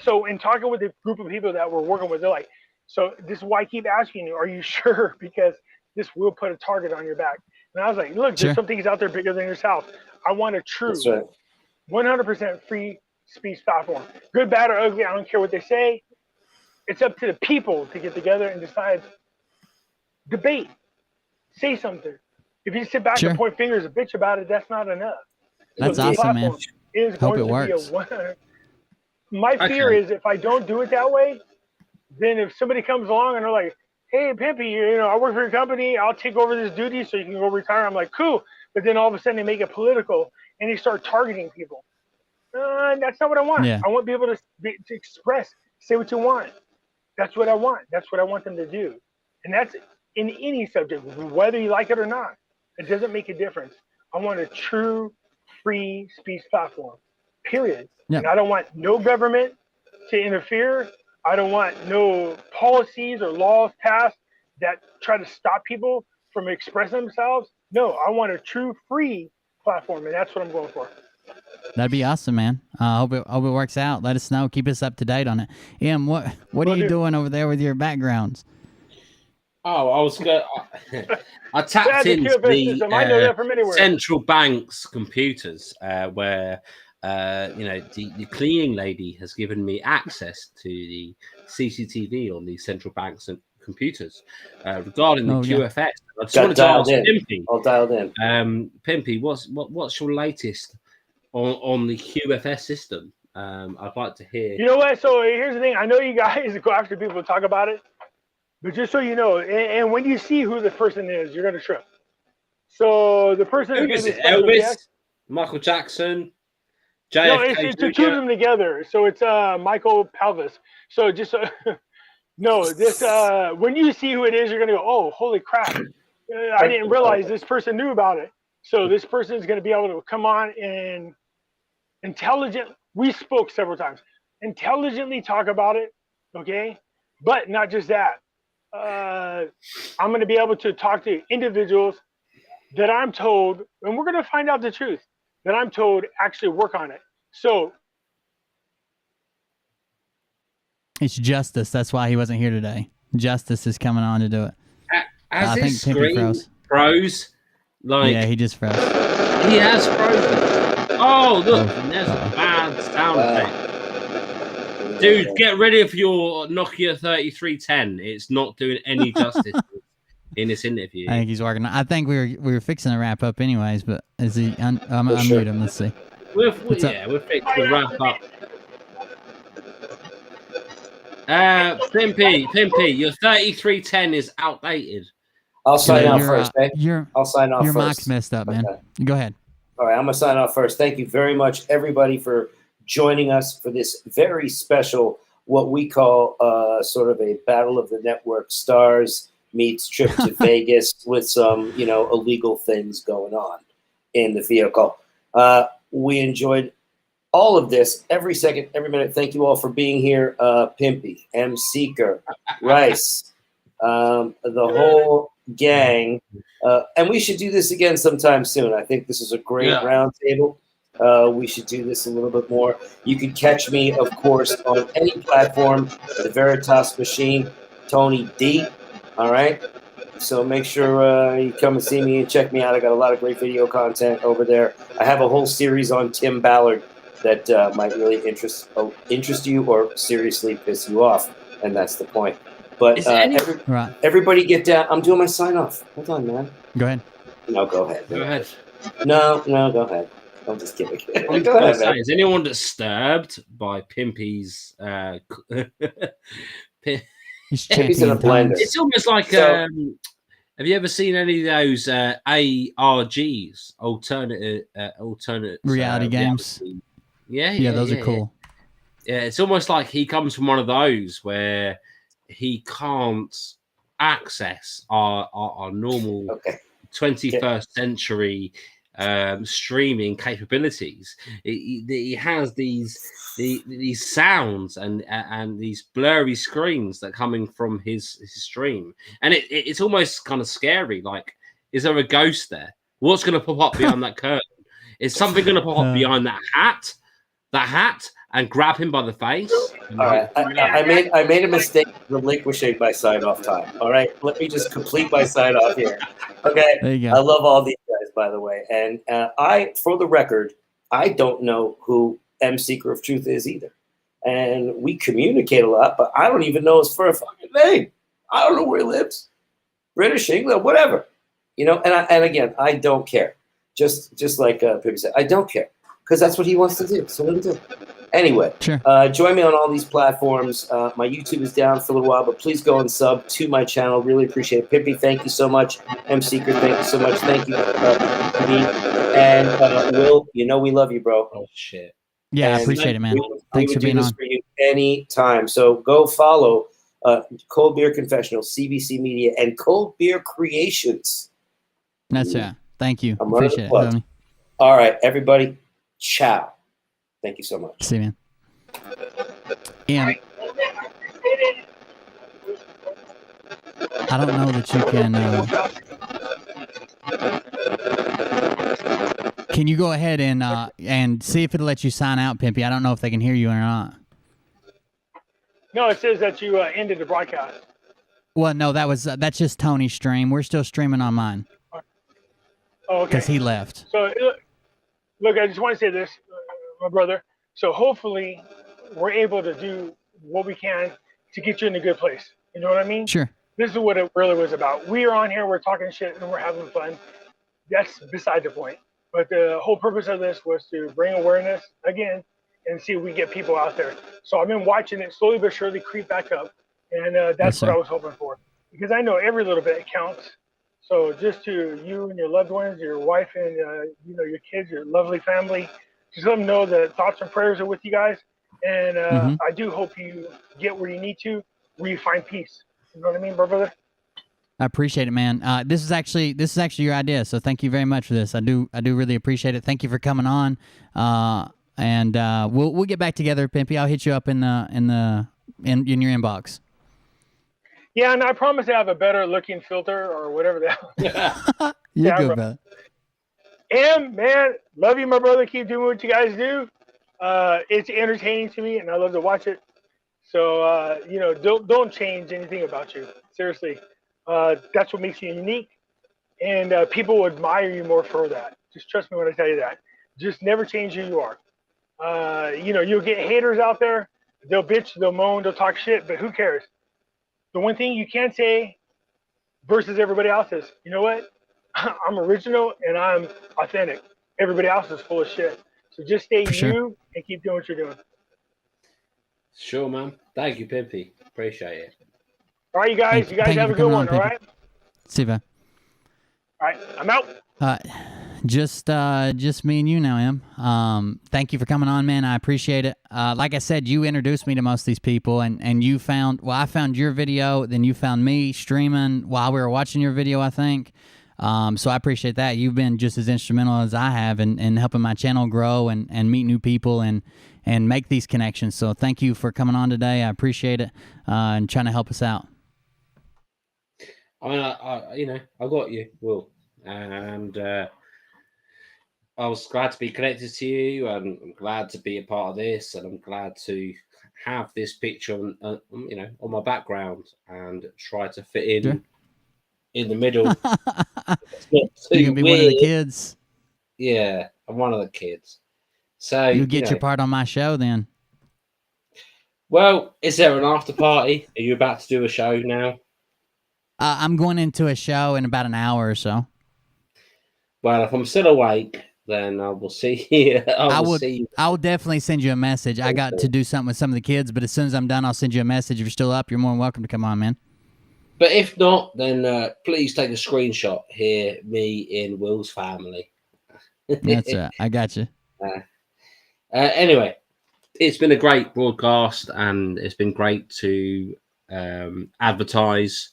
so in talking with the group of people that we're working with, they're like, so this is why I keep asking you, are you sure? Because this will put a target on your back. And I was like, look, there's some things out there bigger than yourself. I want a true 100% free speech platform. Good, bad, or ugly, I don't care what they say. It's up to the people to get together and decide. Debate. Say something. If you sit back and point fingers and bitch about it, that's not enough. That's awesome, man. Hope it works. My fear is if I don't do it that way, then if somebody comes along and they're like, hey, Pimpy, I work for your company. I'll take over this duty so you can go retire. I'm like, cool. But then all of a sudden they make it political and they start targeting people. That's not what I want. I want people to express, say what you want. That's what I want. That's what I want them to do. And that's in any subject, whether you like it or not. It doesn't make a difference. I want a true free speech platform, period. And I don't want no government to interfere. I don't want no policies or laws passed that try to stop people from expressing themselves. No, I want a true free platform, and that's what I'm going for. That'd be awesome, man. Hope it works out. Let us know. Keep us up to date on it. Em, what are you doing over there with your backgrounds? Oh, I was going. I tapped into the central bank's computers where the cleaning lady has given me access to the CCTV on the central banks and computers regarding the QFS. I just wanted to ask Pimpy. All dialed in. Pimpy, what's your latest on the QFS system? I'd like to hear. You know what? So here's the thing. I know you guys go after people to talk about it, but just so you know, and when you see who the person is, you're gonna trip. So the person is it? Elvis, Michael Jackson, JFK. No, it's the two of them together. So it's Michael Pelvis. So just no, this when you see who it is, you're gonna go, oh, holy crap! I didn't realize this person knew about it. So this person is gonna be able to come on and we spoke several times, intelligently talk about it, okay? But not just that. I'm gonna be able to talk to individuals that I'm told, and we're gonna find out the truth, that I'm told actually work on it. So it's Justice. That's why he wasn't here today. Justice is coming on to do it. I think Pimpy froze. Like, yeah, he just froze. He has frozen. Oh, look, there's a bad sound effect. Dude, get rid of your Nokia 3310. It's not doing any justice in this interview. I think he's working. I think we were fixing to wrap up anyways, but is he? Unmute him. Let's see. We're fixing to wrap up. Pimpy, your 3310 is outdated. I'll sign off first, eh? I'll sign off first. Your mic's messed up, man. Okay. Go ahead. All right, I'm going to sign off first. Thank you very much, everybody, for joining us for this very special, what we call sort of a Battle of the Network Stars meets trip to Vegas with some, illegal things going on in the vehicle. We enjoyed all of this, every second, every minute. Thank you all for being here. Pimpy, M. Seeker, Rice, the whole gang. And we should do this again sometime soon. I think this is a great round table. We should do this a little bit more. You can catch me, of course, on any platform, the Veritas Machine, Tony D. All right? So make sure you come and see me and check me out. I got a lot of great video content over there. I have a whole series on Tim Ballard that might really interest you or seriously piss you off, and that's the point. But everybody get down. I'm doing my sign-off. Hold on, man. Go ahead. No, go ahead. Go ahead. No, go ahead. I'm just kidding. Go ahead, man. Is anyone disturbed by Pimpy's Pimpy's in a blender. It's almost like have you ever seen any of those ARGs, alternate reality games? Yeah, those are cool. Yeah, it's almost like he comes from one of those where he can't access our normal 21st century streaming capabilities. He has these sounds and these blurry screens that are coming from his stream, and it's almost kind of scary. Like, is there a ghost there? What's going to pop up behind that curtain? Is something going to pop up behind that hat and grab him by the face? All right, I made a mistake relinquishing my sign-off time. All right, let me just complete my sign-off here. Okay, there you go. I love all these guys, by the way, and for the record, I don't know who M. Seeker of Truth is either, and we communicate a lot, but I don't even know his for a fucking name. I don't know where he lives, British, England, whatever, And again, I don't care. Just like Pimpy said, I don't care because that's what he wants to do. So let him do. Anyway, sure. Join me on all these platforms. My YouTube is down for a little while, but please go and sub to my channel. Really appreciate it. Pimpy, thank you so much. M. Seeker, thank you so much. Thank you, me. And Will, we love you, bro. Oh, shit. Yeah, I appreciate it, man. Thanks for being on. For you anytime. So go follow Cold Beer Confessional, CBC Media, and Cold Beer Creations. That's it. Thank you. Appreciate it. All right, everybody. Ciao. Thank you so much. See you, man. And I don't know that you can. Can you go ahead and see if it'll let you sign out, Pimpy? I don't know if they can hear you or not. No, it says that you ended the broadcast. Well, no, that's just Tony's stream. We're still streaming on mine. Oh, okay. Because he left. So, look, I just want to say this. my brother. So hopefully we're able to do what we can to get you in a good place. You know what I mean? Sure. This is what it really was about. We are on here, we're talking shit, and we're having fun. That's beside the point. But the whole purpose of this was to bring awareness again and see if we get people out there. So I've been watching it slowly but surely creep back up, and that's what I was hoping for. Because I know every little bit counts. So just to you and your loved ones, your wife and your kids, your lovely family, just let them know that thoughts and prayers are with you guys. And I do hope you get where you need to, where you find peace. You know what I mean, brother? I appreciate it, man. This is actually your idea, so thank you very much for this. I do really appreciate it. Thank you for coming on. And we'll get back together, Pimpy. I'll hit you up in your inbox. Yeah, and I promise to have a better looking filter or whatever the hell. You're good, brother. And man, love you, my brother. Keep doing what you guys do. It's entertaining to me, and I love to watch it. So don't change anything about you. Seriously, that's what makes you unique, and people will admire you more for that. Just trust me when I tell you that. Just never change who you are. You'll get haters out there. They'll bitch, they'll moan, they'll talk shit, but who cares? The one thing you can say versus everybody else is, you know what? I'm original and I'm authentic. Everybody else is full of shit. So just stay you and keep doing what you're doing. Sure, man. Thank you, Pimpy. Appreciate it. All right, you guys. You guys have a good one, all right? See you, man. All right, I'm out. Just me and you now, Em. Thank you for coming on, man. I appreciate it. Like I said, you introduced me to most of these people, and I found your video, then you found me streaming while we were watching your video, I think. So I appreciate that. You've been just as instrumental as I have in helping my channel grow and meet new people and make these connections. So thank you for coming on today. I appreciate it, and trying to help us out. I mean, I got you, Will, and I was glad to be connected to you, and I'm glad to be a part of this, and I'm glad to have this picture, on my background and try to fit in the middle. You can be one of the kids. Yeah, I'm one of the kids. So you get your part on my show then. Well, is there an after party? Are you about to do a show now? I'm going into a show in about an hour or so. Well, if I'm still awake, then I will see you. I will definitely send you a message. I got to do something with some of the kids, but as soon as I'm done, I'll send you a message. If you're still up, you're more than welcome to come on, man. But if not, then please take a screenshot here, me in Will's family. That's right. I got you. Anyway, it's been a great broadcast, and it's been great to advertise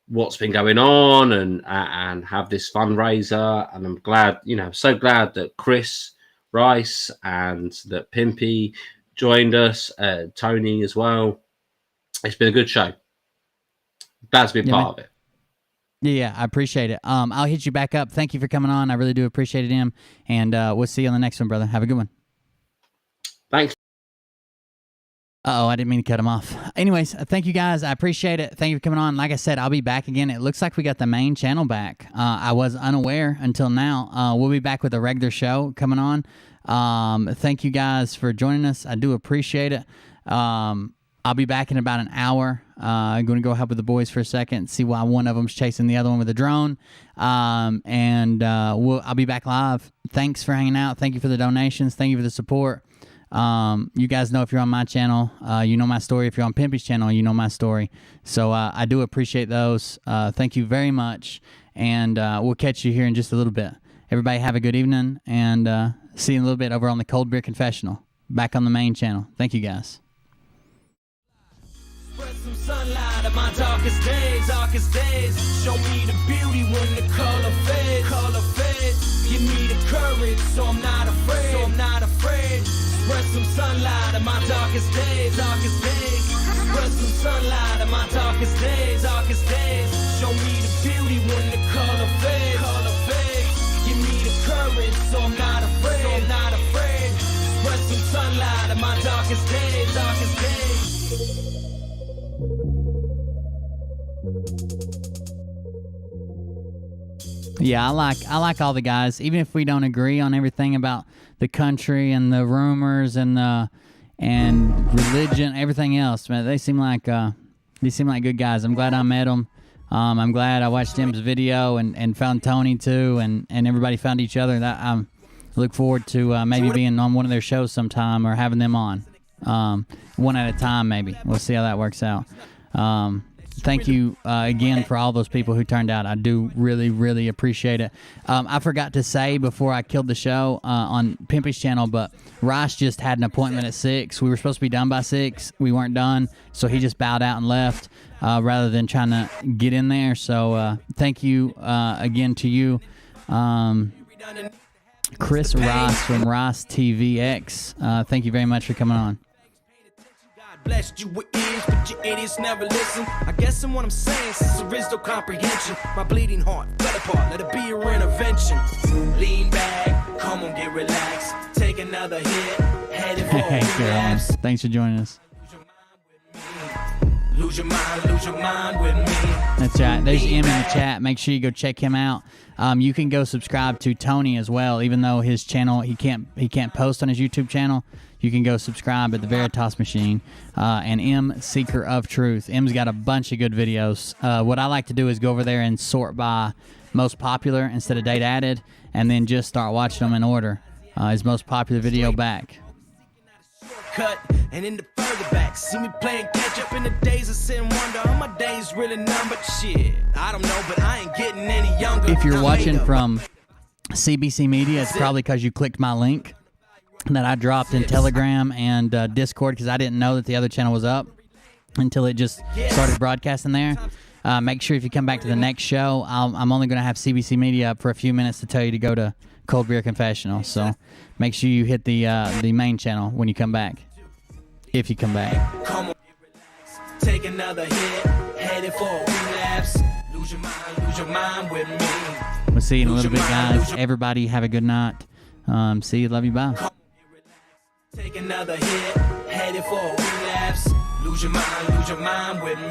what's been going on and have this fundraiser. And I'm glad, so glad that Chris Rice and that Pimpy joined us, Tony as well. It's been a good show. Glad to be a part of it. Yeah, I appreciate it. I'll hit you back up. Thank you for coming on. I really do appreciate it, Em. And we'll see you on the next one, brother. Have a good one. Thanks. Uh-oh, I didn't mean to cut him off. Anyways, thank you guys. I appreciate it. Thank you for coming on. Like I said, I'll be back again. It looks like we got the main channel back. I was unaware until now. We'll be back with a regular show coming on. Thank you guys for joining us. I do appreciate it. I'll be back in about an hour. I'm going to go help with the boys for a second, see why one of them's chasing the other one with a drone. I'll be back live. Thanks for hanging out. Thank you for the donations. Thank you for the support. You guys know if you're on my channel, you know my story. If you're on Pimpy's channel, you know my story. So I do appreciate those. Thank you very much. And we'll catch you here in just a little bit. Everybody have a good evening, and see you in a little bit over on the Cold Beer Confessional, back on the main channel. Thank you, guys. Spread some sunlight on my darkest days. Show me the beauty when the color fades. Give me the courage, so I'm not afraid. Spread some sunlight on my darkest days. Spread some sunlight on my darkest days. Show me the beauty when the color fades. Give me the courage, so I'm not afraid. Spread some sunlight on my darkest days. Yeah, I like all the guys, even if we don't agree on everything about the country and the rumors and religion, everything else. Man, they seem like good guys. I'm glad I met them. I'm glad I watched Tim's video and found Tony too, and everybody found each other. I look forward to maybe being on one of their shows sometime or having them on, one at a time maybe. We'll see how that works out. Thank you again for all those people who turned out. I do really, really appreciate it. I forgot to say before I killed the show on Pimpy's channel, but Rice just had an appointment at 6. We were supposed to be done by 6. We weren't done, so he just bowed out and left rather than trying to get in there. So thank you again to you, Chris Rice from RiceTV X. Thank you very much for coming on. Blessed you with ears, but you idiots never listen. I guess in what I'm saying, since there is no comprehension. My bleeding heart fell apart, let it be your intervention. Lean back, come on, get relaxed. Take another hit, headed for a relapse. Thanks for joining us. Lose your mind with me. That's right. There's M in the chat. Make sure you go check him out. You can go subscribe to Tony as well, even though his channel he can't post on his YouTube channel. You can go subscribe at the Veritas Machine and M Seeker of Truth. M's got a bunch of good videos. What I like to do is go over there and sort by most popular instead of date added, and then just start watching them in order. His most popular video back. Cut and in the further back, see me playing catch up in the days of sin wonder. All my days really numb, but shit, I don't know, but I ain't getting any younger. If you're watching from CBC Media, it's probably because you clicked my link that I dropped in Telegram and Discord, because I didn't know that the other channel was up until it just started broadcasting there. Make sure if you come back to the next show, I'm only going to have CBC Media up for a few minutes to tell you to go to Cold Beer Confessional. So make sure you hit the main channel when you come back, if you come back. Come on, take another hit, headed for a relapse. Lose your mind with me. We'll see you in a little bit, guys. Everybody have a good night. See you. Love you. Bye. Take another hit, headed for a relapse. Lose your mind with me.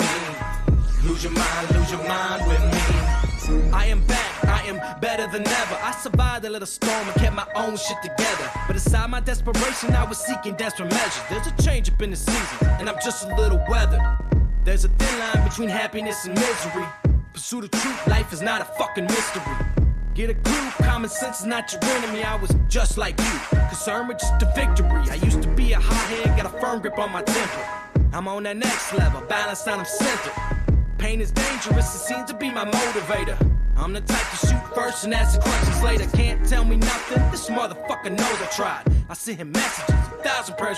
Lose your mind with me. I am back, I am better than ever. I survived a little storm and kept my own shit together. But aside my desperation, I was seeking desperate measures. There's a change up in the season, and I'm just a little weathered. There's a thin line between happiness and misery. Pursue the truth, life is not a fucking mystery. Get a clue, common sense is not your enemy. I was just like you, concerned with just the victory. I used to be a hothead, got a firm grip on my temper. I'm on that next level, balanced and I'm centered. Pain is dangerous, it seems to be my motivator. I'm the type to shoot first and ask the questions later. Can't tell me nothing, this motherfucker knows I tried. I sent him messages, 1,000 prayers